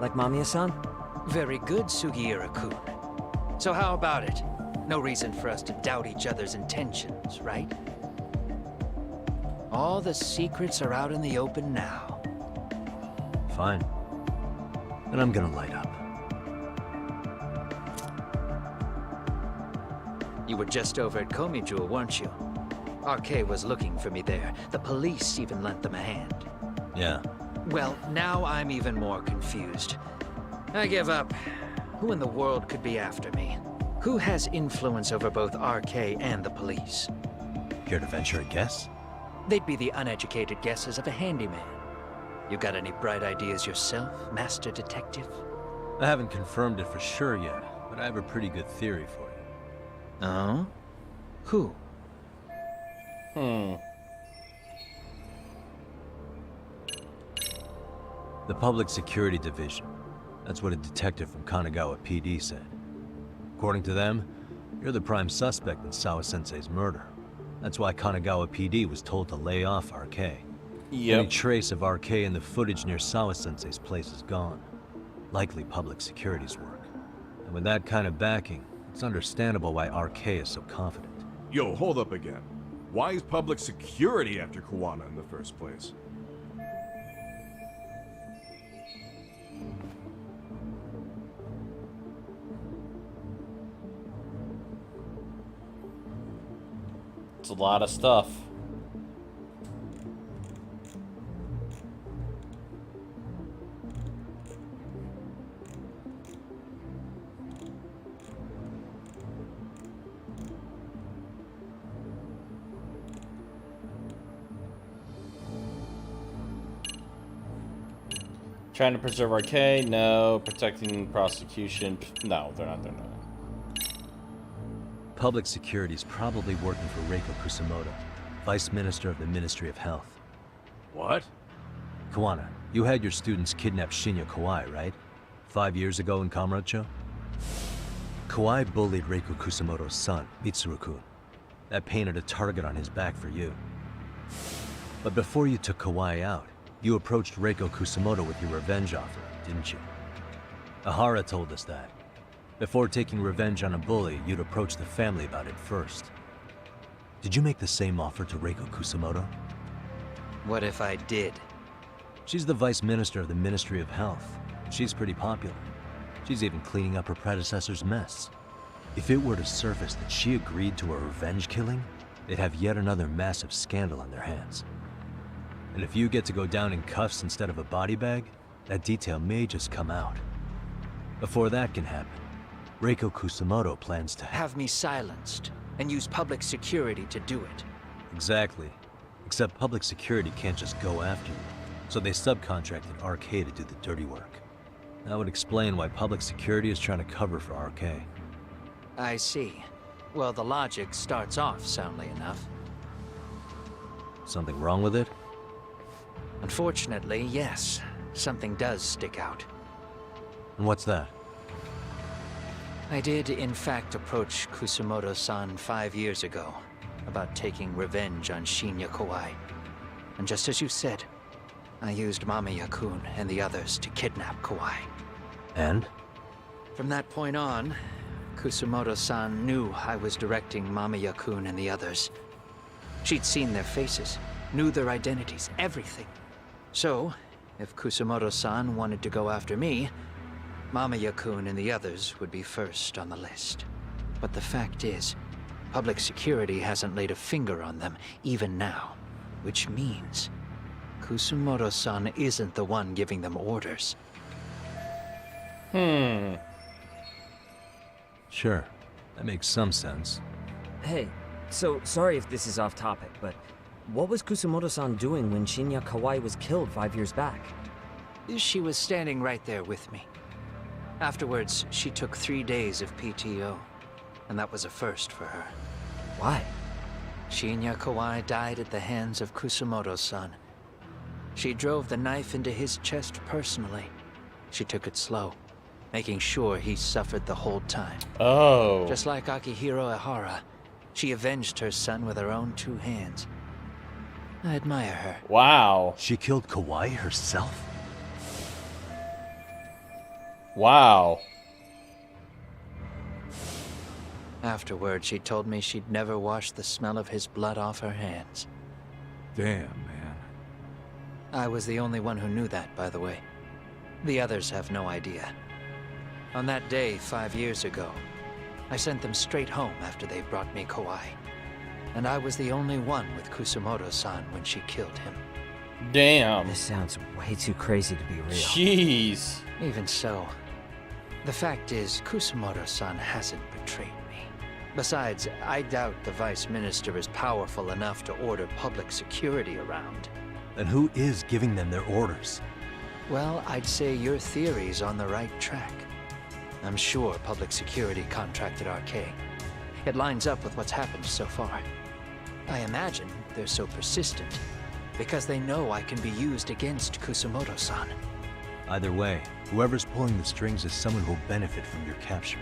Like Mamiya-san? Very good, Sugiura-kun. So how about it? No reason for us to doubt each other's intentions, right? All the secrets are out in the open now. Fine. Then I'm gonna light up. You were just over at Komijul, weren't you? RK was looking for me there. The police even lent them a hand. Yeah. Well, now I'm even more confused. I give up. Who in the world could be after me? Who has influence over both RK and the police? Care to venture a guess? They'd be the uneducated guesses of a handyman. You got any bright ideas yourself, Master Detective? I haven't confirmed it for sure yet, but I have a pretty good theory for you. Oh? Who? The Public Security Division. That's what a detective from Kanagawa PD said. According to them, you're the prime suspect in Sawa-sensei's murder. That's why Kanagawa PD was told to lay off RK. Any trace of RK in the footage near Sawa-sensei's place is gone. Likely public security's work. And with that kind of backing, it's understandable why RK is so confident. Yo, hold up again. Why is public security after Kawana in the first place? It's a lot of stuff. Trying to preserve RK? No. Protecting prosecution? No, they're not. Public security is probably working for Reiko Kusamoto, Vice Minister of the Ministry of Health. What? Kawana, you had your students kidnap Shinya Kawai, right? 5 years ago in Kamurocho? Kawai bullied Reiko Kusamoto's son, Mitsuru-kun. That painted a target on his back for you. But before you took Kawai out, you approached Reiko Kusamoto with your revenge offer, didn't you? Ahara told us that. Before taking revenge on a bully, you'd approach the family about it first. Did you make the same offer to Reiko Kusamoto? What if I did? She's the Vice Minister of the Ministry of Health. She's pretty popular. She's even cleaning up her predecessor's mess. If it were to surface that she agreed to a revenge killing, they'd have yet another massive scandal on their hands. And if you get to go down in cuffs instead of a body bag, that detail may just come out. Before that can happen, Reiko Kusamoto plans to Have me silenced, and use public security to do it. Exactly. Except public security can't just go after you, so they subcontracted RK to do the dirty work. That would explain why public security is trying to cover for RK. I see. Well, the logic starts off soundly enough. Something wrong with it? Unfortunately, yes. Something does stick out. And what's that? I did, in fact, approach Kusamoto-san 5 years ago about taking revenge on Shinya Kawai. And just as you said, I used Mamiya-kun and the others to kidnap Kawai. And? From that point on, Kusamoto-san knew I was directing Mamiya-kun and the others. She'd seen their faces, knew their identities, everything. So, if Kusamoto-san wanted to go after me, Mamiya-kun and the others would be first on the list. But the fact is, public security hasn't laid a finger on them, even now. Which means, Kusamoto-san isn't the one giving them orders. Sure, that makes some sense. Hey, so sorry if this is off topic, but what was Kusamoto-san doing when Shinya Kawai was killed 5 years back? She was standing right there with me. Afterwards, she took 3 days of PTO, and that was a first for her. Why? Shinya Kawai died at the hands of Kusamoto-san. She drove the knife into his chest personally. She took it slow, making sure he suffered the whole time. Oh. Just like Akihiro Ehara, she avenged her son with her own 2 hands. I admire her. Wow. She killed Kawai herself? Wow. Afterward, she told me she'd never wash the smell of his blood off her hands. Damn, man. I was the only one who knew that, by the way. The others have no idea. On that day, 5 years ago, I sent them straight home after they brought me Kawai. And I was the only one with Kusamoto-san when she killed him. Damn. This sounds way too crazy to be real. Jeez. Even so, the fact is, Kusamoto-san hasn't betrayed me. Besides, I doubt the Vice Minister is powerful enough to order public security around. Then who is giving them their orders? Well, I'd say your theory's on the right track. I'm sure public security contracted RK. It lines up with what's happened so far. I imagine they're so persistent because they know I can be used against Kusamoto-san. Either way, whoever's pulling the strings is someone who'll benefit from your capture.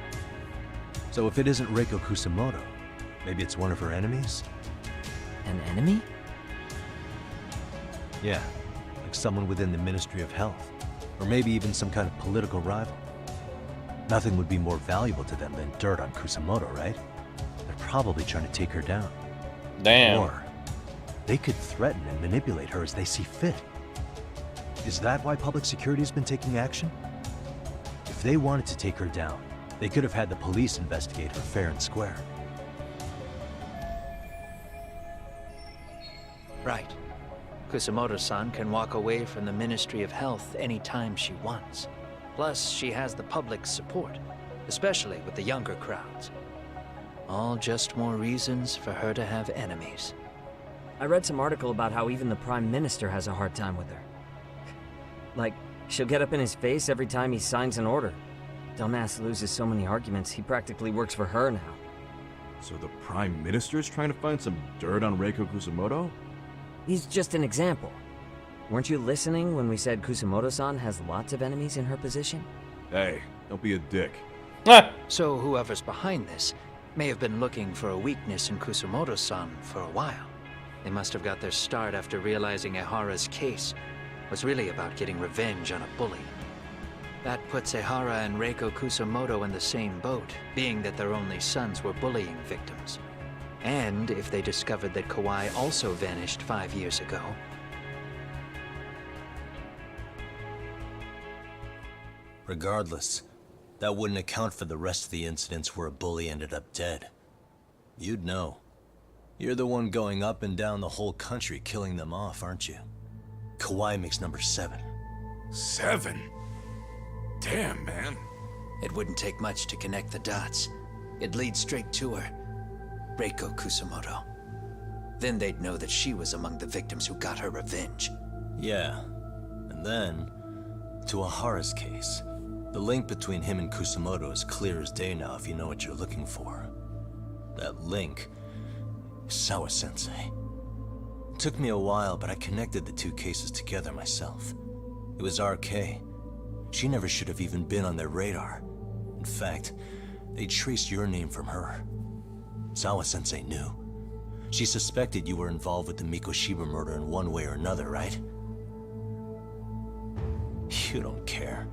So if it isn't Reiko Kusamoto, maybe it's one of her enemies? An enemy? Yeah, like someone within the Ministry of Health. Or maybe even some kind of political rival. Nothing would be more valuable to them than dirt on Kusamoto, right? They're probably trying to take her down. Damn. Or they could threaten and manipulate her as they see fit. Is that why public security has been taking action? If they wanted to take her down, they could have had the police investigate her fair and square. Right. Kusamoto-san can walk away from the Ministry of Health anytime she wants. Plus, she has the public's support, especially with the younger crowds. All just more reasons for her to have enemies. I read some article about how even the Prime Minister has a hard time with her. Like, she'll get up in his face every time he signs an order. Dumbass loses so many arguments, he practically works for her now. So the Prime Minister's trying to find some dirt on Reiko Kusamoto? He's just an example. Weren't you listening when we said Kusamoto-san has lots of enemies in her position? Hey, don't be a dick. So whoever's behind this may have been looking for a weakness in Kusamoto-san for a while. They must have got their start after realizing Ehara's case was really about getting revenge on a bully. That puts Ehara and Reiko Kusamoto in the same boat, being that their only sons were bullying victims. And if they discovered that Kawai also vanished 5 years ago. Regardless, that wouldn't account for the rest of the incidents where a bully ended up dead. You'd know. You're the one going up and down the whole country killing them off, aren't you? Kawai makes number 7. 7? Damn, man. It wouldn't take much to connect the dots. It'd lead straight to her. Reiko Kusamoto. Then they'd know that she was among the victims who got her revenge. Yeah. And then, to Ahara's case. The link between him and Kusamoto is clear as day now if you know what you're looking for. That link is Sawa-sensei. It took me a while, but I connected the two cases together myself. It was RK. She never should have even been on their radar. In fact, they traced your name from her. Sawa-sensei knew. She suspected you were involved with the Mikoshiba murder in one way or another, right? You don't care.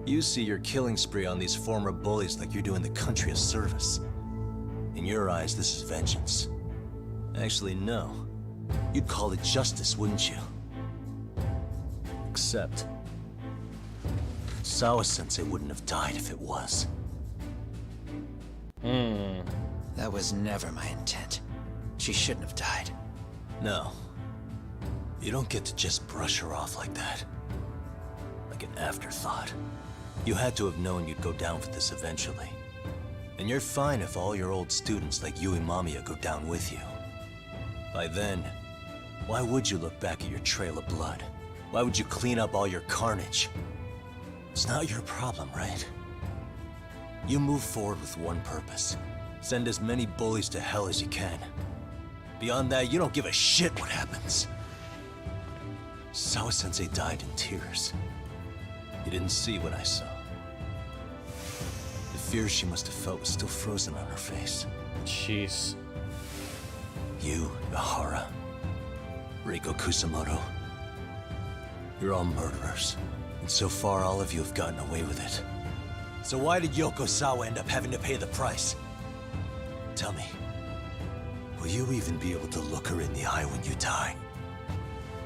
You see your killing spree on these former bullies like you're doing the country a service. In your eyes, this is vengeance. Actually, no. You'd call it justice, wouldn't you? Except... Sawa-sensei wouldn't have died if it was. That was never my intent. She shouldn't have died. No. You don't get to just brush her off like that. Like an afterthought. You had to have known you'd go down for this eventually. And you're fine if all your old students like Yui Mamiya go down with you. By then, why would you look back at your trail of blood? Why would you clean up all your carnage? It's not your problem, right? You move forward with one purpose. Send as many bullies to hell as you can. Beyond that, you don't give a shit what happens. Sawa-sensei died in tears. You didn't see what I saw. The fear she must have felt was still frozen on her face. Jeez. You, Ahara, Reiko Kusamoto, you're all murderers. And so far, all of you have gotten away with it. So why did Yoko Sawa end up having to pay the price? Tell me, will you even be able to look her in the eye when you die?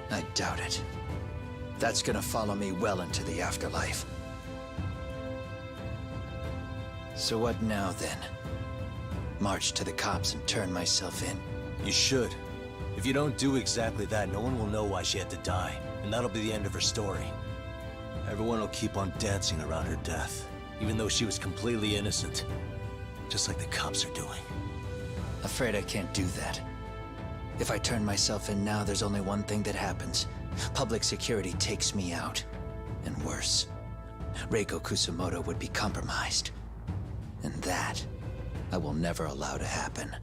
I doubt it. That's gonna follow me well into the afterlife. So what now, then? March to the cops and turn myself in? You should. If you don't do exactly that, no one will know why she had to die, and that'll be the end of her story. Everyone will keep on dancing around her death, even though she was completely innocent. Just like the cops are doing. Afraid I can't do that. If I turn myself in now, there's only one thing that happens. Public security takes me out. And worse, Reiko Kusamoto would be compromised. And that, I will never allow to happen.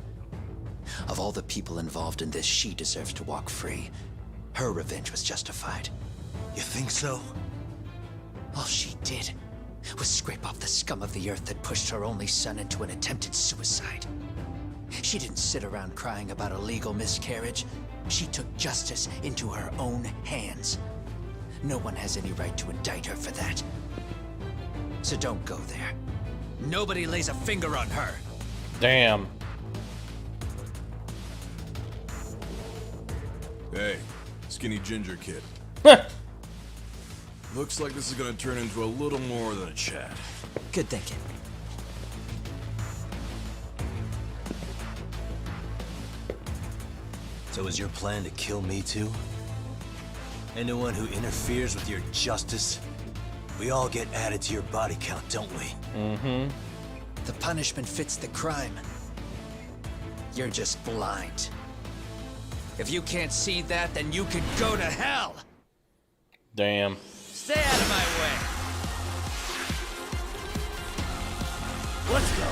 Of all the people involved in this, she deserves to walk free. Her revenge was justified. You think so? All she did was scrape off the scum of the earth that pushed her only son into an attempted suicide. She didn't sit around crying about a legal miscarriage. She took justice into her own hands. No one has any right to indict her for that. So don't go there. Nobody lays a finger on her. Damn. Hey, skinny ginger kid. Looks like this is gonna turn into a little more than a chat. Good thinking. So is your plan to kill me too? Anyone who interferes with your justice, we all get added to your body count, don't we? Mm-hmm. The punishment fits the crime. You're just blind. If you can't see that, then you can go to hell! Damn. Stay out of my way! Let's go!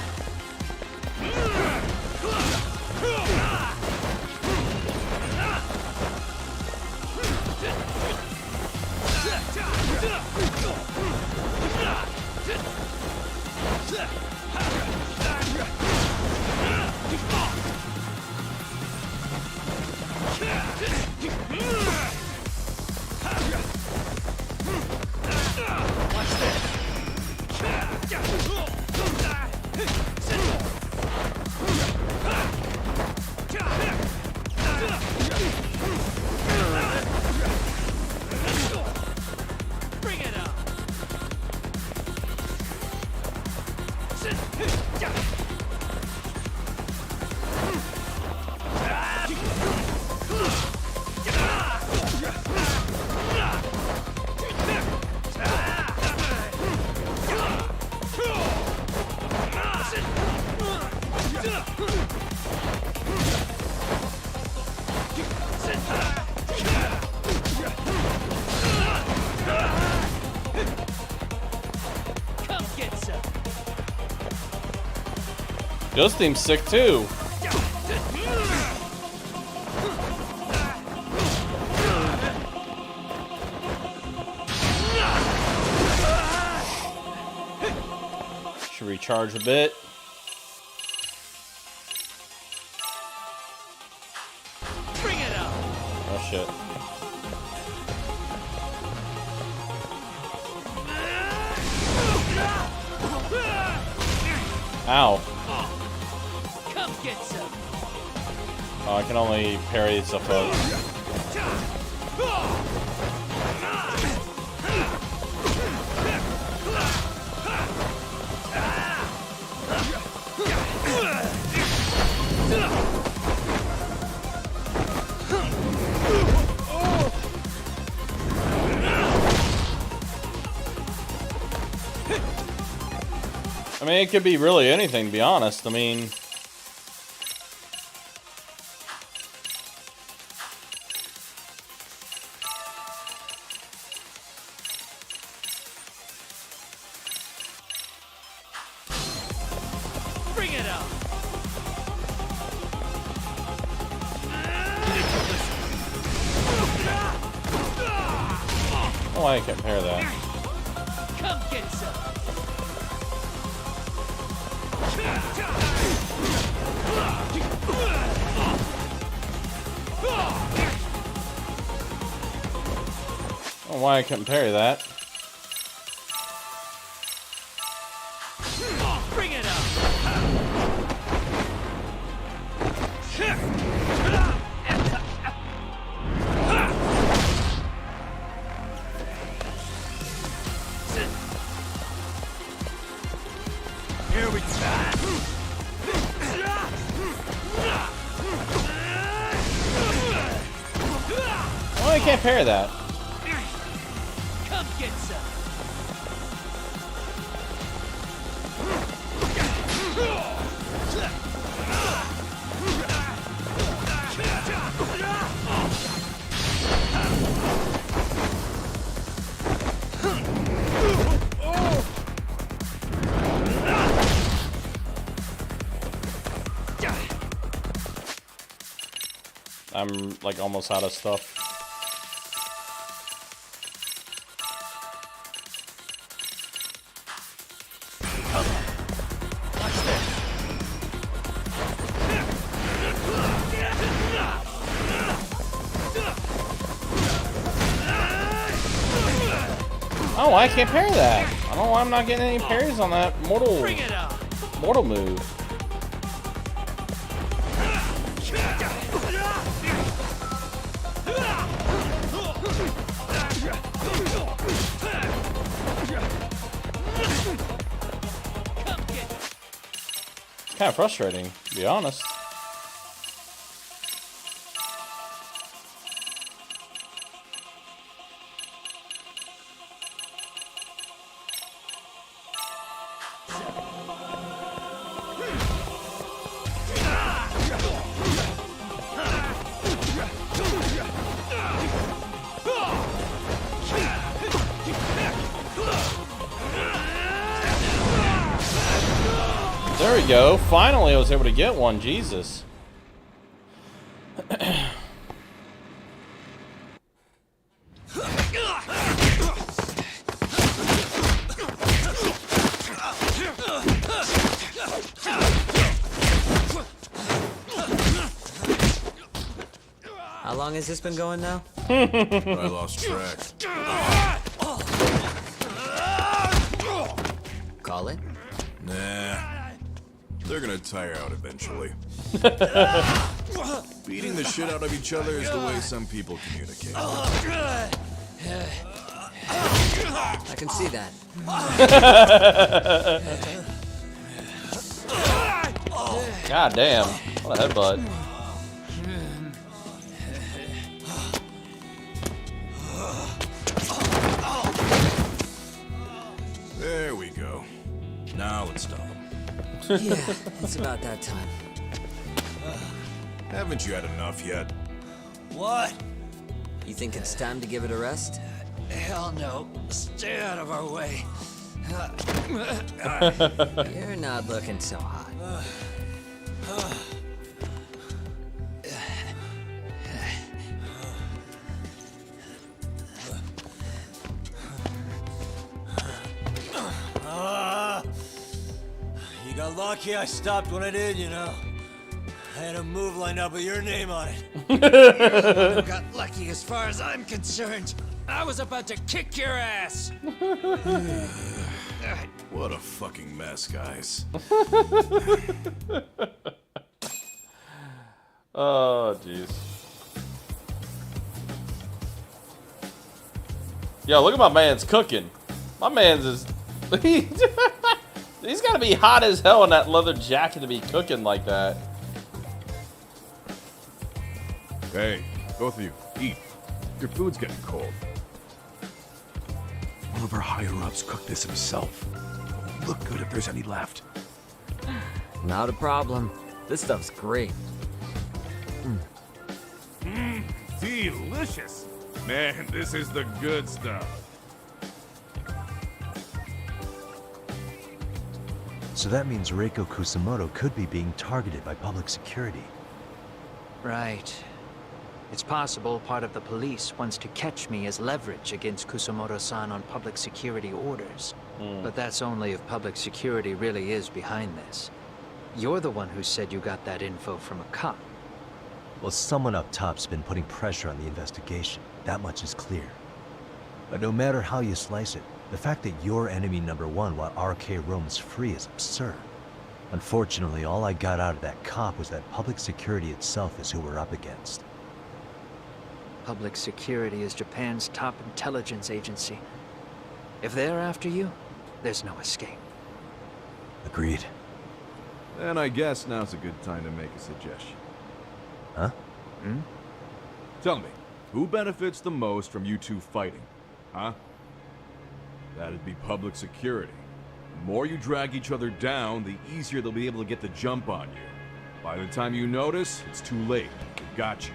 Ghost theme's sick too. Should recharge a bit. Bring it up. Oh shit. Ow. Come get some. Oh, I can only parry stuff up. I mean, it could be really anything, to be honest. I mean... Bring it up. Oh, I can't compare that. Come get some. Oh, why I couldn't parry that. Bring it up. Here we go. Oh, I can't parry that. Come get some. I'm like almost out of stuff. Oh, I can't parry that. I don't know why I'm not getting any parries on that mortal move. It's kind of frustrating, to be honest. There we go. Finally, I was able to get one. Jesus. How long has this been going now? I lost track. Call it? Nah. They're gonna tire out eventually. Beating the shit out of each other is the way some people communicate. I can see that. God damn. What a headbutt. There we go. Now let's stop him. Yeah, it's about that time. Haven't you had enough yet? What? You think it's time to give it a rest? Hell no. Stay out of our way. You're not looking so hot. You got lucky I stopped when I did, you know. I had a move lined up with your name on it. You got lucky as far as I'm concerned. I was about to kick your ass. What a fucking mess, guys. Oh, jeez. Yo, look at my man's cooking. My man's is... He's gotta be hot as hell in that leather jacket to be cooking like that. Hey, both of you, eat. Your food's getting cold. One of our higher-ups cooked this himself. It'll look good if there's any left. Not a problem. This stuff's great. Delicious. Man, this is the good stuff. So that means Reiko Kusamoto could be being targeted by public security. Right. It's possible part of the police wants to catch me as leverage against Kusamoto-san on public security orders. But that's only if public security really is behind this. You're the one who said you got that info from a cop. Well, someone up top's been putting pressure on the investigation. That much is clear. But no matter how you slice it, the fact that you're enemy number one while RK roams free is absurd. Unfortunately, all I got out of that cop was that public security itself is who we're up against. Public security is Japan's top intelligence agency. If they're after you, there's no escape. Agreed. Then I guess now's a good time to make a suggestion. Huh? Tell me, who benefits the most from you two fighting? Huh? That'd be public security. The more you drag each other down, the easier they'll be able to get the jump on you. By the time you notice, it's too late. They've got you.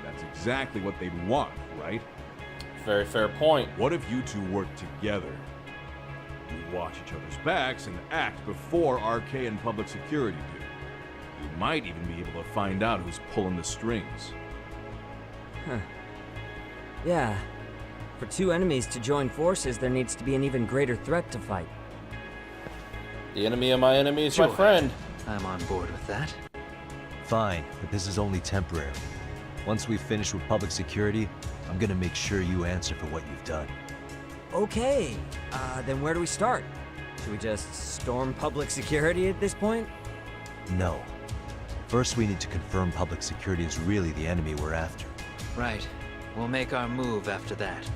That's exactly what they'd want, right? Very fair point. What if you two work together? You watch each other's backs and act before RK and public security do. You might even be able to find out who's pulling the strings. Huh. Yeah. For two enemies to join forces, there needs to be an even greater threat to fight. The enemy of my enemy is my friend. I'm on board with that. Fine, but this is only temporary. Once we finish with public security, I'm gonna make sure you answer for what you've done. Okay, then where do we start? Should we just storm public security at this point? No. First, we need to confirm public security is really the enemy we're after. Right. We'll make our move after that.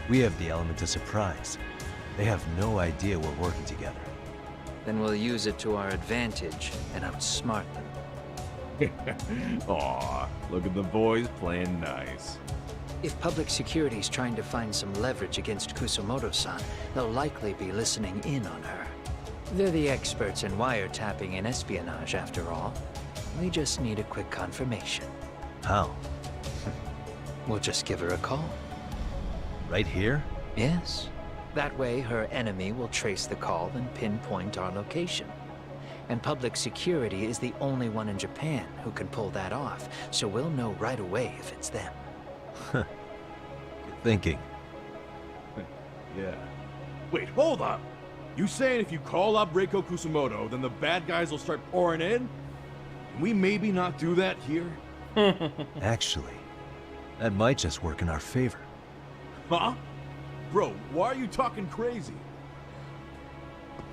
We have the element of surprise. They have no idea we're working together. Then we'll use it to our advantage and outsmart them. Aw, look at the boys playing nice. If public security's trying to find some leverage against Kusamoto-san, they'll likely be listening in on her. They're the experts in wiretapping and espionage, after all. We just need a quick confirmation. How? We'll just give her a call. Right here? Yes. That way, her enemy will trace the call and pinpoint our location. And public security is the only one in Japan who can pull that off, so we'll know right away if it's them. Good thinking. Yeah. Wait, hold up! You saying if you call up Reiko Kusamoto, then the bad guys will start pouring in? Can we maybe not do that here? Actually, that might just work in our favor. Huh? Bro, why are you talking crazy?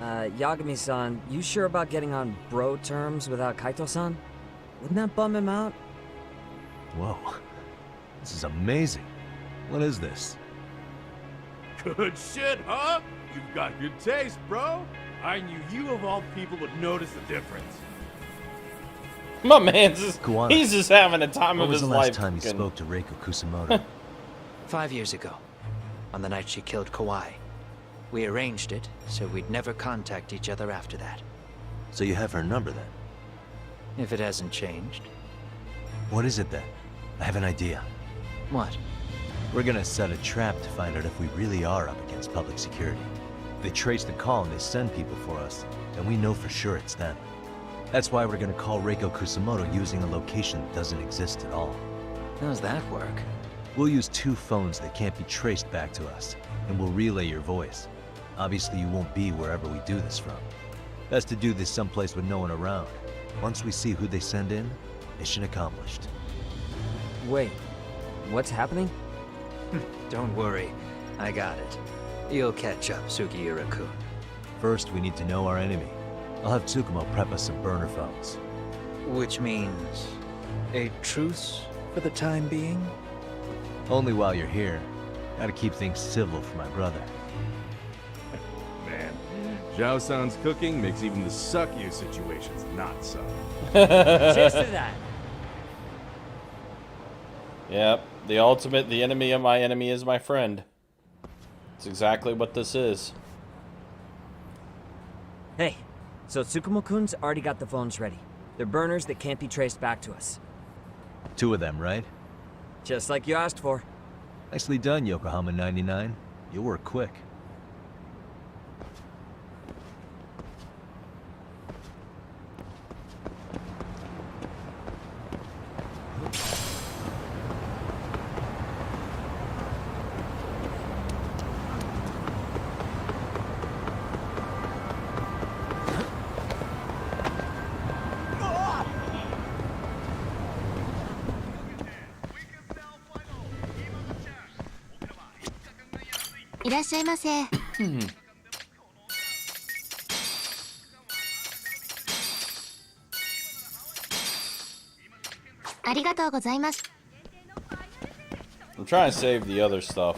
Yagami-san, you sure about getting on bro terms without Kaito-san? Wouldn't that bum him out? Whoa. This is amazing. What is this? Good shit, huh? You've got good taste, bro. I knew you of all people would notice the difference. My man's just, Kuwana, he's just having a time of his life. When was the last time you spoke to Reiko Kusamoto? 5 years ago, on the night she killed Kawai. We arranged it, so we'd never contact each other after that. So you have her number then? If it hasn't changed. What is it then? I have an idea. What? We're gonna set a trap to find out if we really are up against public security. If they trace the call and they send people for us, then we know for sure it's them. That's why we're gonna call Reiko Kusamoto using a location that doesn't exist at all. How does that work? We'll use 2 phones that can't be traced back to us, and we'll relay your voice. Obviously, you won't be wherever we do this from. Best to do this someplace with no one around. Once we see who they send in, mission accomplished. Wait, what's happening? Don't worry, I got it. You'll catch up, Sugiura-kun. First, we need to know our enemy. I'll have Tsukumo prep us some burner phones. Which means a truce for the time being? Only while you're here. Gotta keep things civil for my brother. Man, Zhao-san's cooking makes even the suckiest situations not suck. Cheers to that. Yep, the enemy of my enemy is my friend. It's exactly what this is. Hey, so Tsukumo-kun's already got the phones ready. They're burners that can't be traced back to us. 2 of them, right? Just like you asked for. Nicely done, Yokohama 99. You'll work quick.いらっしゃいませ。ありがとうございます。 I'm trying to save the other stuff.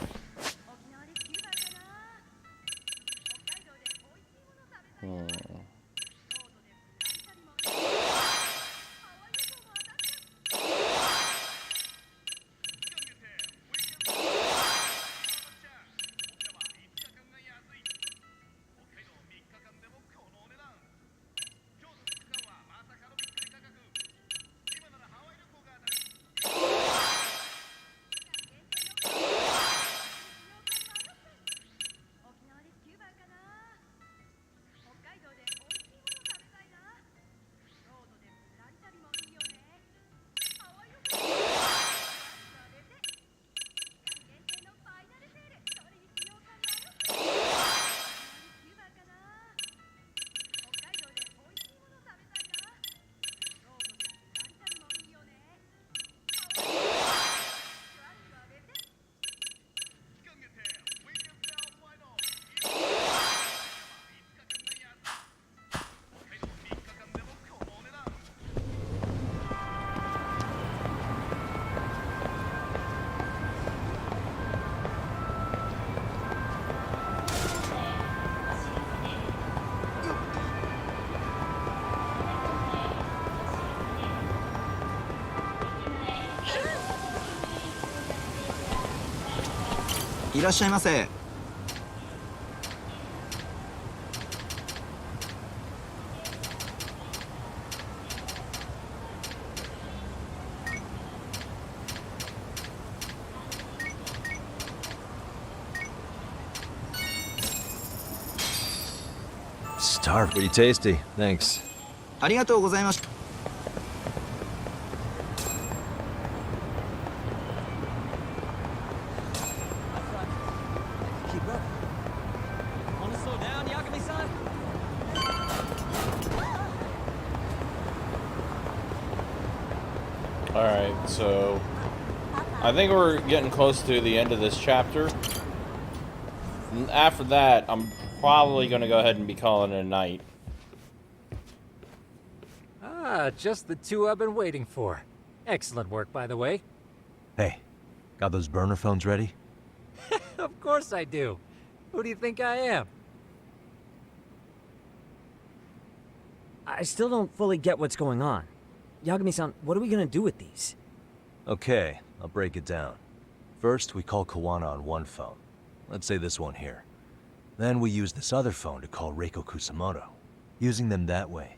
いらっしゃいませ。Starved. Pretty tasty. Thanks. ありがとうございました。 Alright, so I think we're getting close to the end of this chapter. And after that, I'm probably going to go ahead and be calling it a night. Ah, just the 2 I've been waiting for. Excellent work, by the way. Hey, got those burner phones ready? Of course I do. Who do you think I am? I still don't fully get what's going on. Yagami-san, what are we gonna do with these? Okay, I'll break it down. First, we call Kawana on one phone. Let's say this one here. Then we use this other phone to call Reiko Kusamoto, using them that way.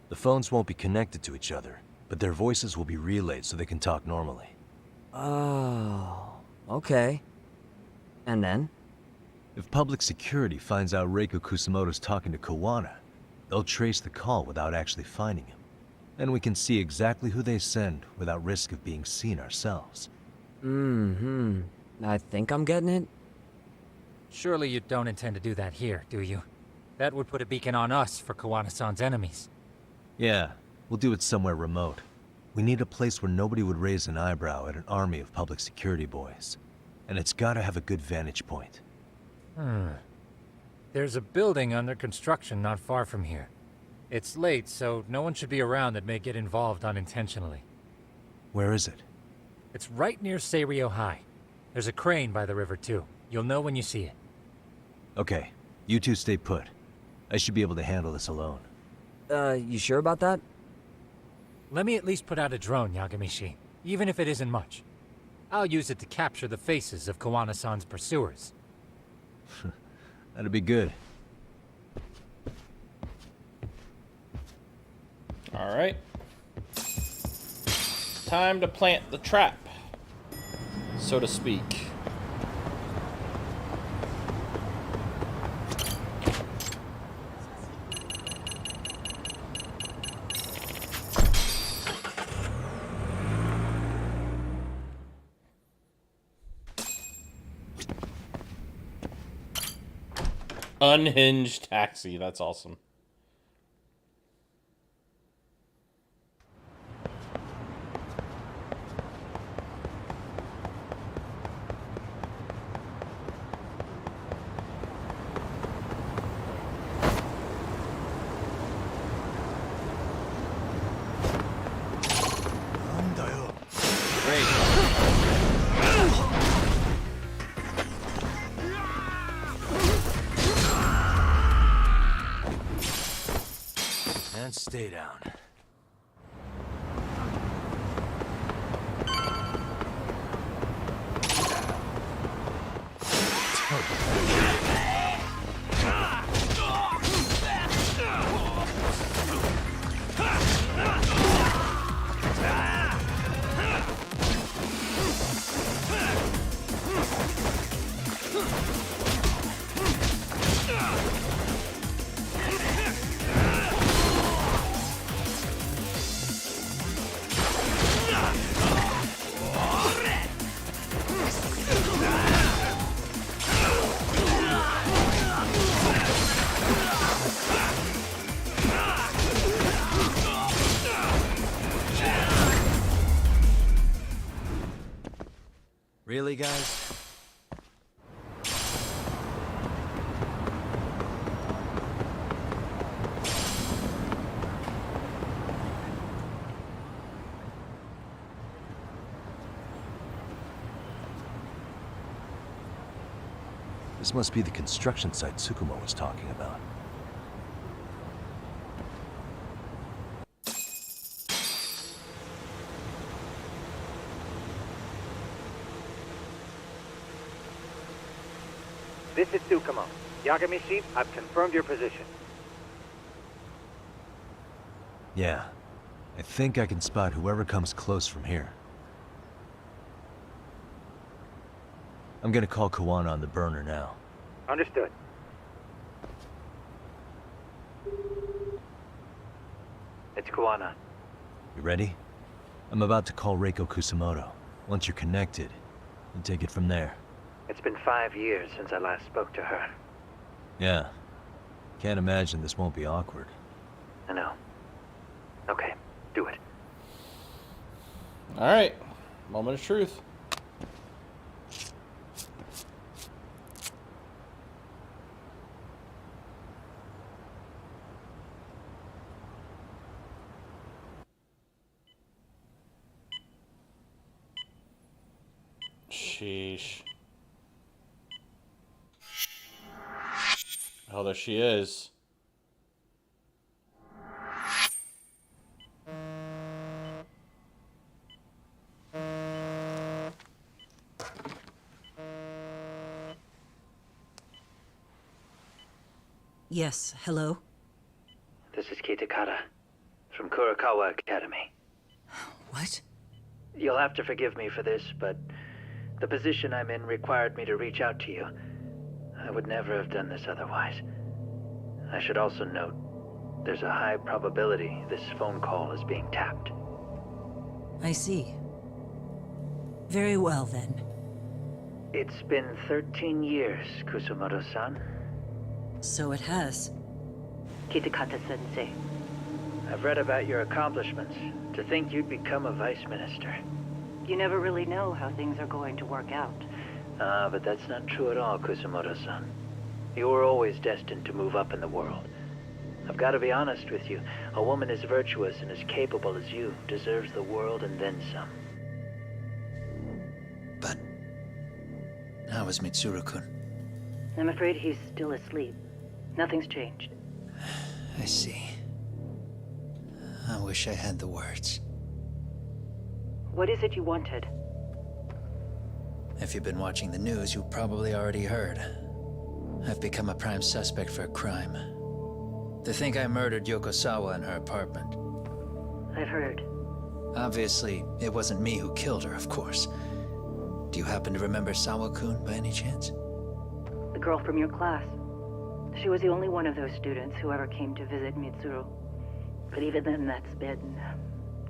The phones won't be connected to each other, but their voices will be relayed so they can talk normally. Oh, okay. And then? If public security finds out Reiko Kusamoto's talking to Kawana, They'll trace the call without actually finding him. And we can see exactly who they send without risk of being seen ourselves. I think I'm getting it. Surely you don't intend to do that here, do you? That would put a beacon on us for Kawana-san's enemies. Yeah, we'll do it somewhere remote. We need a place where nobody would raise an eyebrow at an army of public security boys. And it's gotta have a good vantage point. There's a building under construction not far from here. It's late, so no one should be around that may get involved unintentionally. Where is it? It's right near Seirio High. There's a crane by the river, too. You'll know when you see it. Okay, you two stay put. I should be able to handle this alone. You sure about that? Let me at least put out a drone, Yagamishi, even if it isn't much. I'll use it to capture the faces of Kawana-san's pursuers. That'd be good. Alright. Time to plant the trap, so to speak. Unhinged taxi, that's awesome. And stay down. Really, guys? This must be the construction site Tsukumo was talking about. This is Tsukumo. Yagamishi, I've confirmed your position. Yeah. I think I can spot whoever comes close from here. I'm gonna call Kawana on the burner now. Understood. It's Kawana. You ready? I'm about to call Reiko Kusamoto. Once you're connected, you take it from there. It's been 5 years since I last spoke to her. Yeah. Can't imagine this won't be awkward. I know. Okay, do it. Alright. Moment of truth. Sheesh. Oh, there she is. Yes, hello? This is Kitakata, from Kurakawa Academy. What? You'll have to forgive me for this, but the position I'm in required me to reach out to you. I would never have done this otherwise. I should also note, There's a high probability this phone call is being tapped. I see. Very well, then. It's been 13 years, Kusumoto-san. So it has. Kitakata-sensei. I've read about your accomplishments. To think you'd become a vice minister. You never really know how things are going to work out. But that's not true at all, Kusumoto-san. You were always destined to move up in the world. I've got to be honest with you. A woman as virtuous and as capable as you deserves the world and then some. But how is Mitsuru-kun? I'm afraid he's still asleep. Nothing's changed. I see. I wish I had the words. What is it you wanted? If you've been watching the news, you probably already heard. I've become a prime suspect for a crime. They think I murdered Yokosawa in her apartment. I've heard. Obviously, it wasn't me who killed her, of course. Do you happen to remember Sawa-kun by any chance? The girl from your class. She was the only one of those students who ever came to visit Mitsuru. But even then, that's been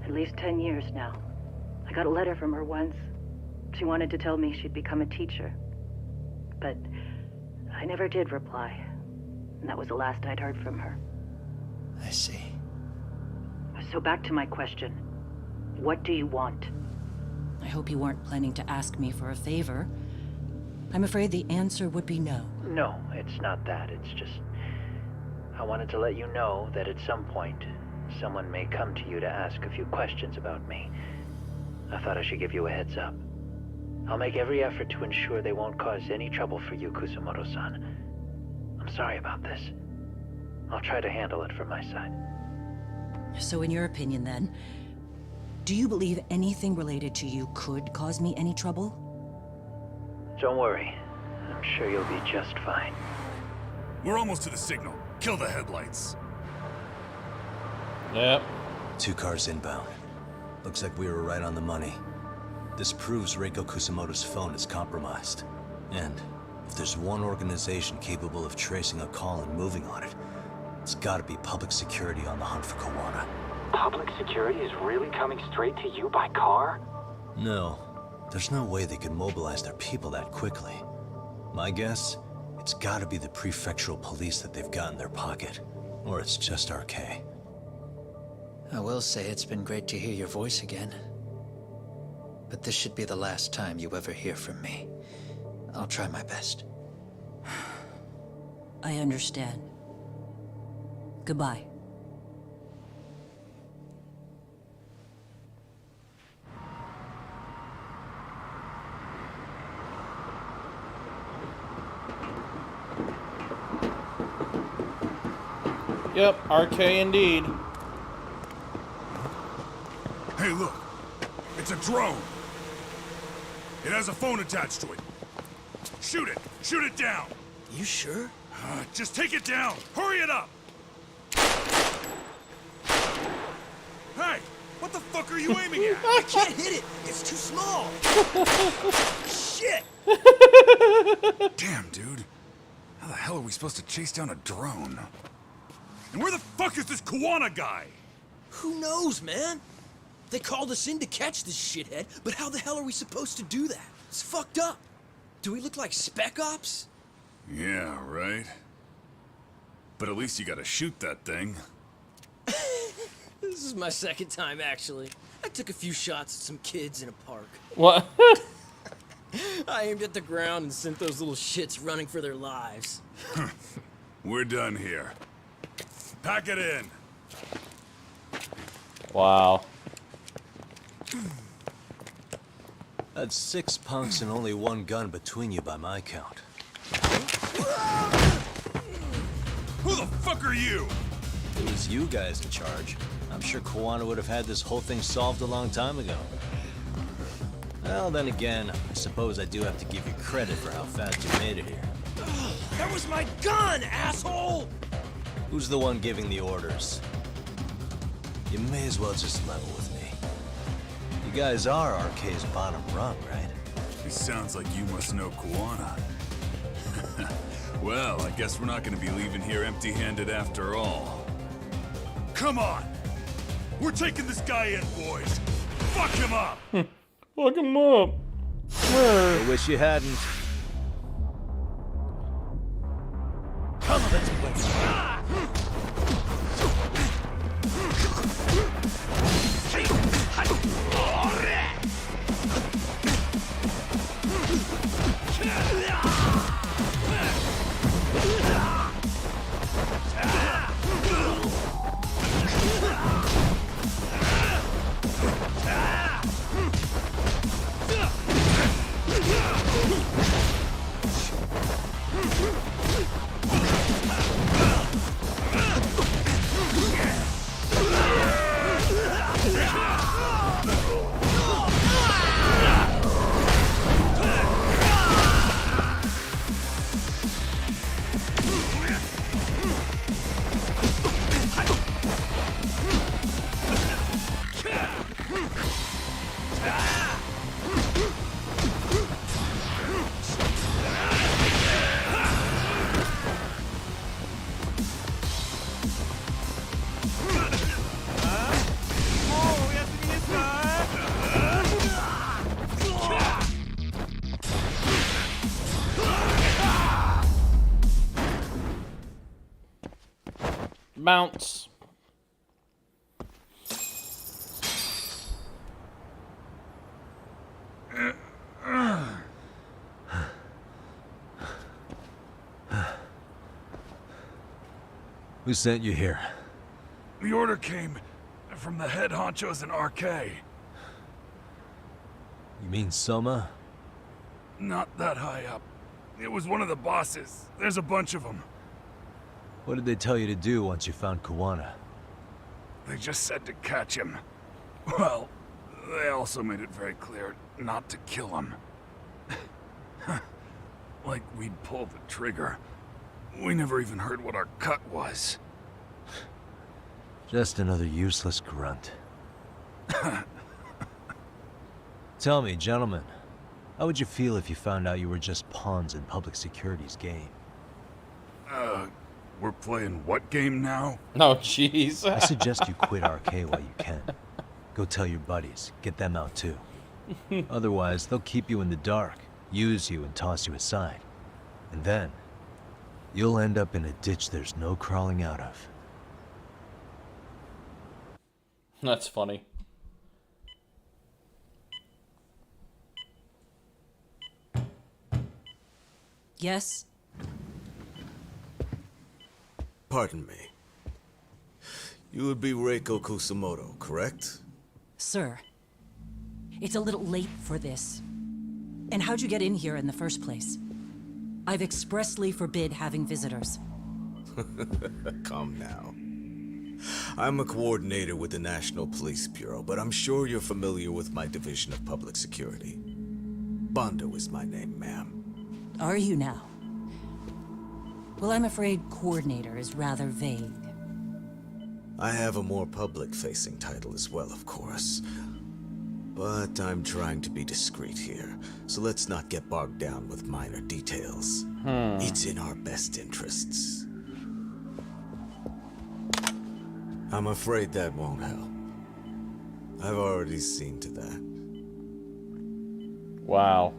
at least 10 years now. I got a letter from her once. She wanted to tell me she'd become a teacher. But I never did reply. And that was the last I'd heard from her. I see. So back to my question. What do you want? I hope you weren't planning to ask me for a favor. I'm afraid the answer would be no. No, it's not that. It's just... I wanted to let you know that at some point, someone may come to you to ask a few questions about me. I thought I should give you a heads up. I'll make every effort to ensure they won't cause any trouble for you, Kusumoto-san. I'm sorry about this. I'll try to handle it from my side. So in your opinion, then, do you believe anything related to you could cause me any trouble? Don't worry. I'm sure you'll be just fine. We're almost to the signal. Kill the headlights. Yep. 2 cars inbound. Looks like we were right on the money. This proves Reiko Kusumoto's phone is compromised. And if there's one organization capable of tracing a call and moving on it, it's gotta be public security on the hunt for Kawana. Public security is really coming straight to you by car? No. There's no way they could mobilize their people that quickly. My guess, it's gotta be the prefectural police that they've got in their pocket. Or it's just RK. I will say it's been great to hear your voice again. But this should be the last time you ever hear from me. I'll try my best. I understand. Goodbye. Yep, RK indeed. Hey, look. It's a drone. It has a phone attached to it. Shoot it! Shoot it down! You sure? Just take it down! Hurry it up! Hey! What the fuck are you aiming at? I can't hit it! It's too small! Shit! Damn, dude. How the hell are we supposed to chase down a drone? And where the fuck is this Kawana guy? Who knows, man? They called us in to catch this shithead, but how the hell are we supposed to do that? It's fucked up. Do we look like spec ops? Yeah, right. But at least you gotta shoot that thing. This is my second time, actually. I took a few shots at some kids in a park. What? I aimed at the ground and sent those little shits running for their lives. We're done here. Pack it in. Wow. That's 6 punks and only 1 gun between you by my count. Who the fuck are you? If it was you guys in charge, I'm sure Kawana would have had this whole thing solved a long time ago. Well, then again, I suppose I do have to give you credit for how fast you made it here. That was my gun, asshole! Who's the one giving the orders? You may as well just level with me. You guys are RK's bottom rung, right? It sounds like you must know Kawana. Well, I guess we're not gonna be leaving here empty-handed after all. come on! We're taking this guy in, boys! Fuck him up! Fuck him up! I wish you hadn't. Come on, let's play. Bounce. Who sent you here? The order came from the head honchos in RK. You mean Soma? Not that high up. It was one of the bosses. There's a bunch of them. What did they tell you to do once you found Kuwana? They just said to catch him. Well, they also made it very clear not to kill him. Like we'd pull the trigger. We never even heard what our cut was. Just another useless grunt. Tell me, gentlemen, how would you feel if you found out you were just pawns in public security's game? We're playing what game now? Oh, jeez. I suggest you quit RK while you can. Go tell your buddies, get them out too. Otherwise, they'll keep you in the dark, use you and toss you aside. And then, you'll end up in a ditch there's no crawling out of. That's funny. Yes? Pardon me. You would be Reiko Kusumoto, correct? Sir. It's a little late for this. And how'd you get in here in the first place? I've expressly forbid having visitors. Come now. I'm a coordinator with the National Police Bureau, but I'm sure you're familiar with my Division of Public Security. Bondo is my name, ma'am. Are you now? Well, I'm afraid coordinator is rather vague. I have a more public-facing title as well, of course. But I'm trying to be discreet here, so let's not get bogged down with minor details. It's in our best interests. I'm afraid that won't help. I've already seen to that. Wow.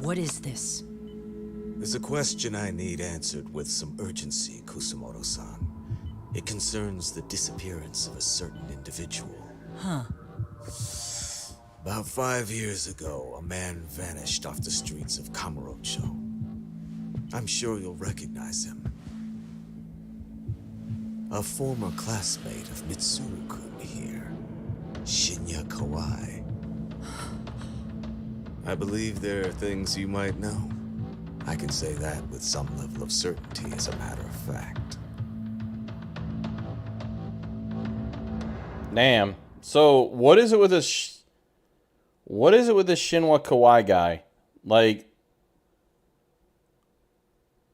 What is this? There's a question I need answered with some urgency, Kusumoto-san. It concerns the disappearance of a certain individual. Huh. About 5 years ago, a man vanished off the streets of Kamurocho. I'm sure you'll recognize him. A former classmate of Mitsuru-kun here, Shinya Kawai. I believe there are things you might know. I can say that with some level of certainty, as a matter of fact. Damn. So, what is it with this? What is it with this Shinwa Kawai guy? Like,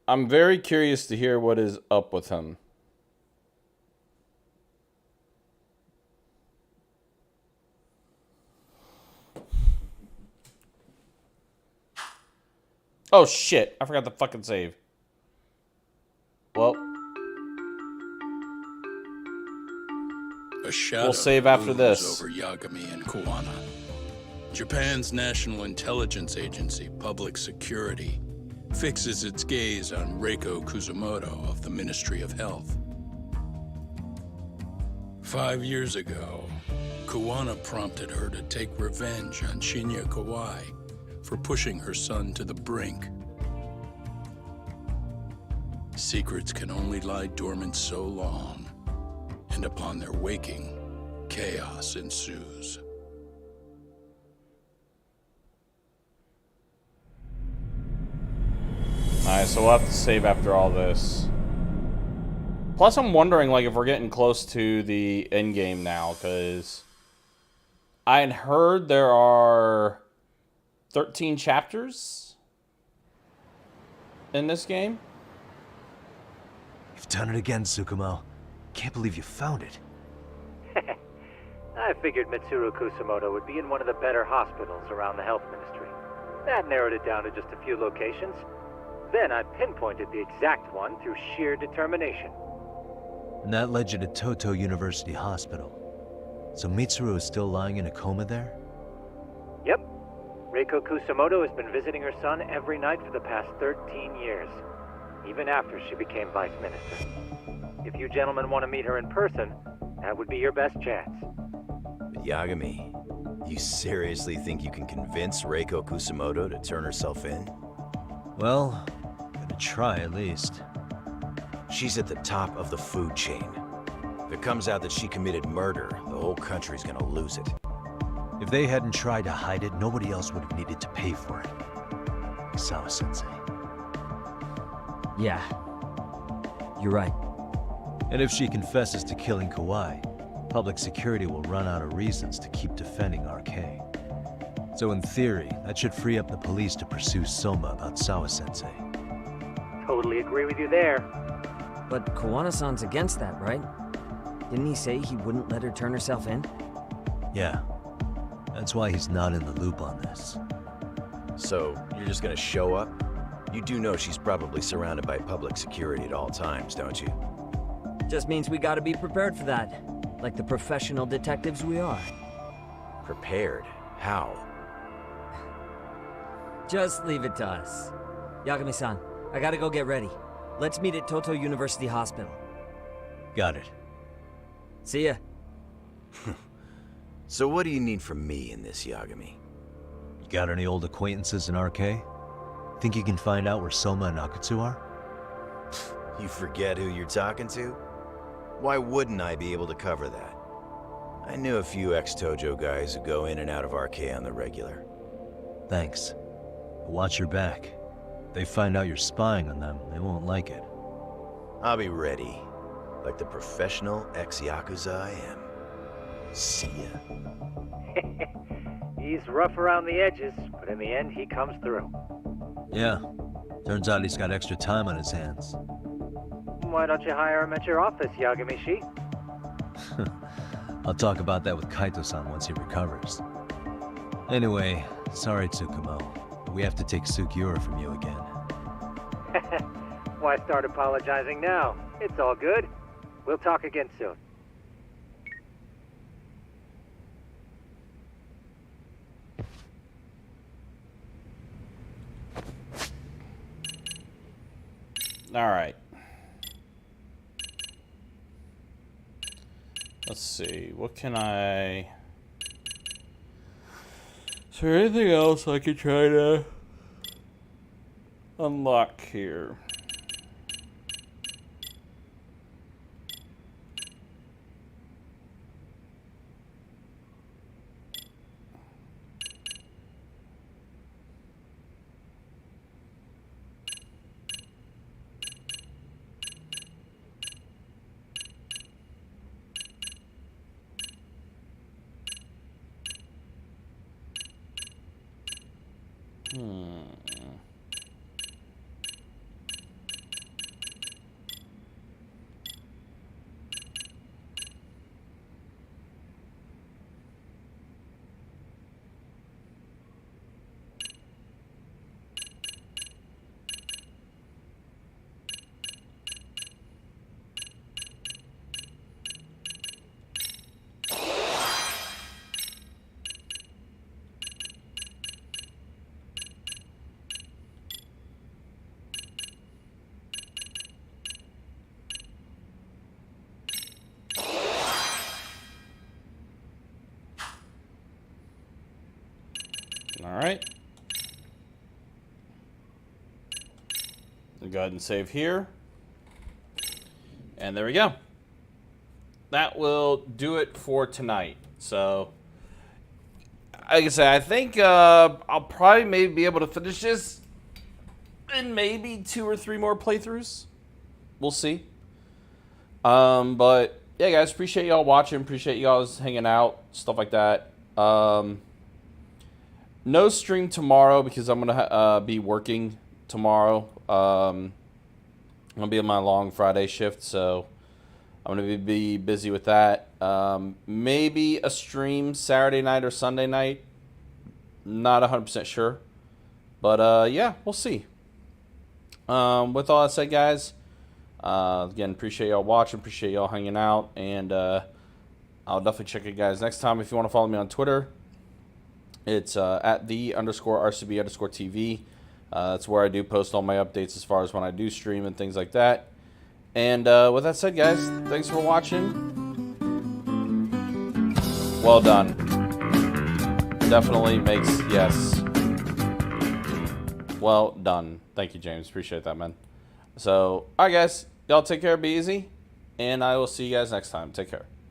I'm very curious to hear what is up with him. Oh shit, I forgot to fucking save. Well. A shadow We'll save after looms this. over Yagami and Kuwana. Japan's National Intelligence Agency, Public Security, fixes its gaze on Reiko Kusumoto of the Ministry of Health. 5 years ago, Kuwana prompted her to take revenge on Shinya Kawai for pushing her son to the brink. Secrets can only lie dormant so long, and upon their waking, chaos ensues. Alright, so we'll have to save after all this. Plus, I'm wondering, like, if we're getting close to the end game now, because I had heard there are 13 chapters in this game. You've done it again, Tsukumo. Can't believe you found it. I figured Mitsuru Kusumoto would be in one of the better hospitals around the health ministry. That narrowed it down to just a few locations. Then I pinpointed the exact one through sheer determination. And that led you to Toto University Hospital. So Mitsuru is still lying in a coma there? Yep. Reiko Kusumoto has been visiting her son every night for the past 13 years, even after she became vice minister. If you gentlemen want to meet her in person, that would be your best chance. Yagami, you seriously think you can convince Reiko Kusumoto to turn herself in? Well, gonna try at least. She's at the top of the food chain. If it comes out that she committed murder, the whole country's gonna lose it. If they hadn't tried to hide it, nobody else would have needed to pay for it. Sawa-sensei. Yeah. You're right. And if she confesses to killing Kawai, public security will run out of reasons to keep defending RK. So in theory, that should free up the police to pursue Soma about Sawa-sensei. Totally agree with you there. But Kuwana-san's against that, right? Didn't he say he wouldn't let her turn herself in? Yeah. That's why he's not in the loop on this. So, you're just gonna show up? You do know she's probably surrounded by public security at all times, don't you? Just means we gotta be prepared for that. Like the professional detectives we are. Prepared? How? Just leave it to us. Yagami-san, I gotta go get ready. Let's meet at Toto University Hospital. Got it. See ya. So what do you need from me in this, Yagami? Got any old acquaintances in RK? Think you can find out where Soma and Akutsu are? You forget who you're talking to? Why wouldn't I be able to cover that? I knew a few ex-Tojo guys who go in and out of RK on the regular. Thanks. But watch your back. If they find out you're spying on them, they won't like it. I'll be ready. Like the professional ex-Yakuza I am. See ya. He's rough around the edges, but in the end, he comes through. Yeah. Turns out he's got extra time on his hands. Why don't you hire him at your office, Yagami-shi? I'll talk about that with Kaito-san once he recovers. Anyway, sorry Tsukumo, but we have to take Sugiura from you again. Why start apologizing now? It's all good. We'll talk again soon. All right. Let's see. What can I... Is there anything else I could try to unlock here? right. Go ahead and save here. And there we go. That will do it for tonight. So, like I said, I think I'll probably maybe be able to finish this in maybe 2 or 3 more playthroughs. We'll see. But yeah, guys, appreciate y'all watching. Appreciate y'all hanging out, stuff like that. No stream tomorrow because I'm gonna be working tomorrow. I'm gonna be on my long Friday shift, so I'm gonna be busy with that. Maybe a stream Saturday night or Sunday night. Not 100% sure, but yeah, we'll see. With all that said, guys, again, appreciate y'all watching, appreciate y'all hanging out, and I'll definitely check you guys next time. If you want to follow me on Twitter, it's at @the_RCB_TV. That's where I do post all my updates as far as when I do stream and things like that. And with that said, guys, thanks for watching. Well done. Definitely makes, yes. Well done. Thank you, James. Appreciate that, man. So, alright, guys. Y'all take care. Be easy. And I will see you guys next time. Take care.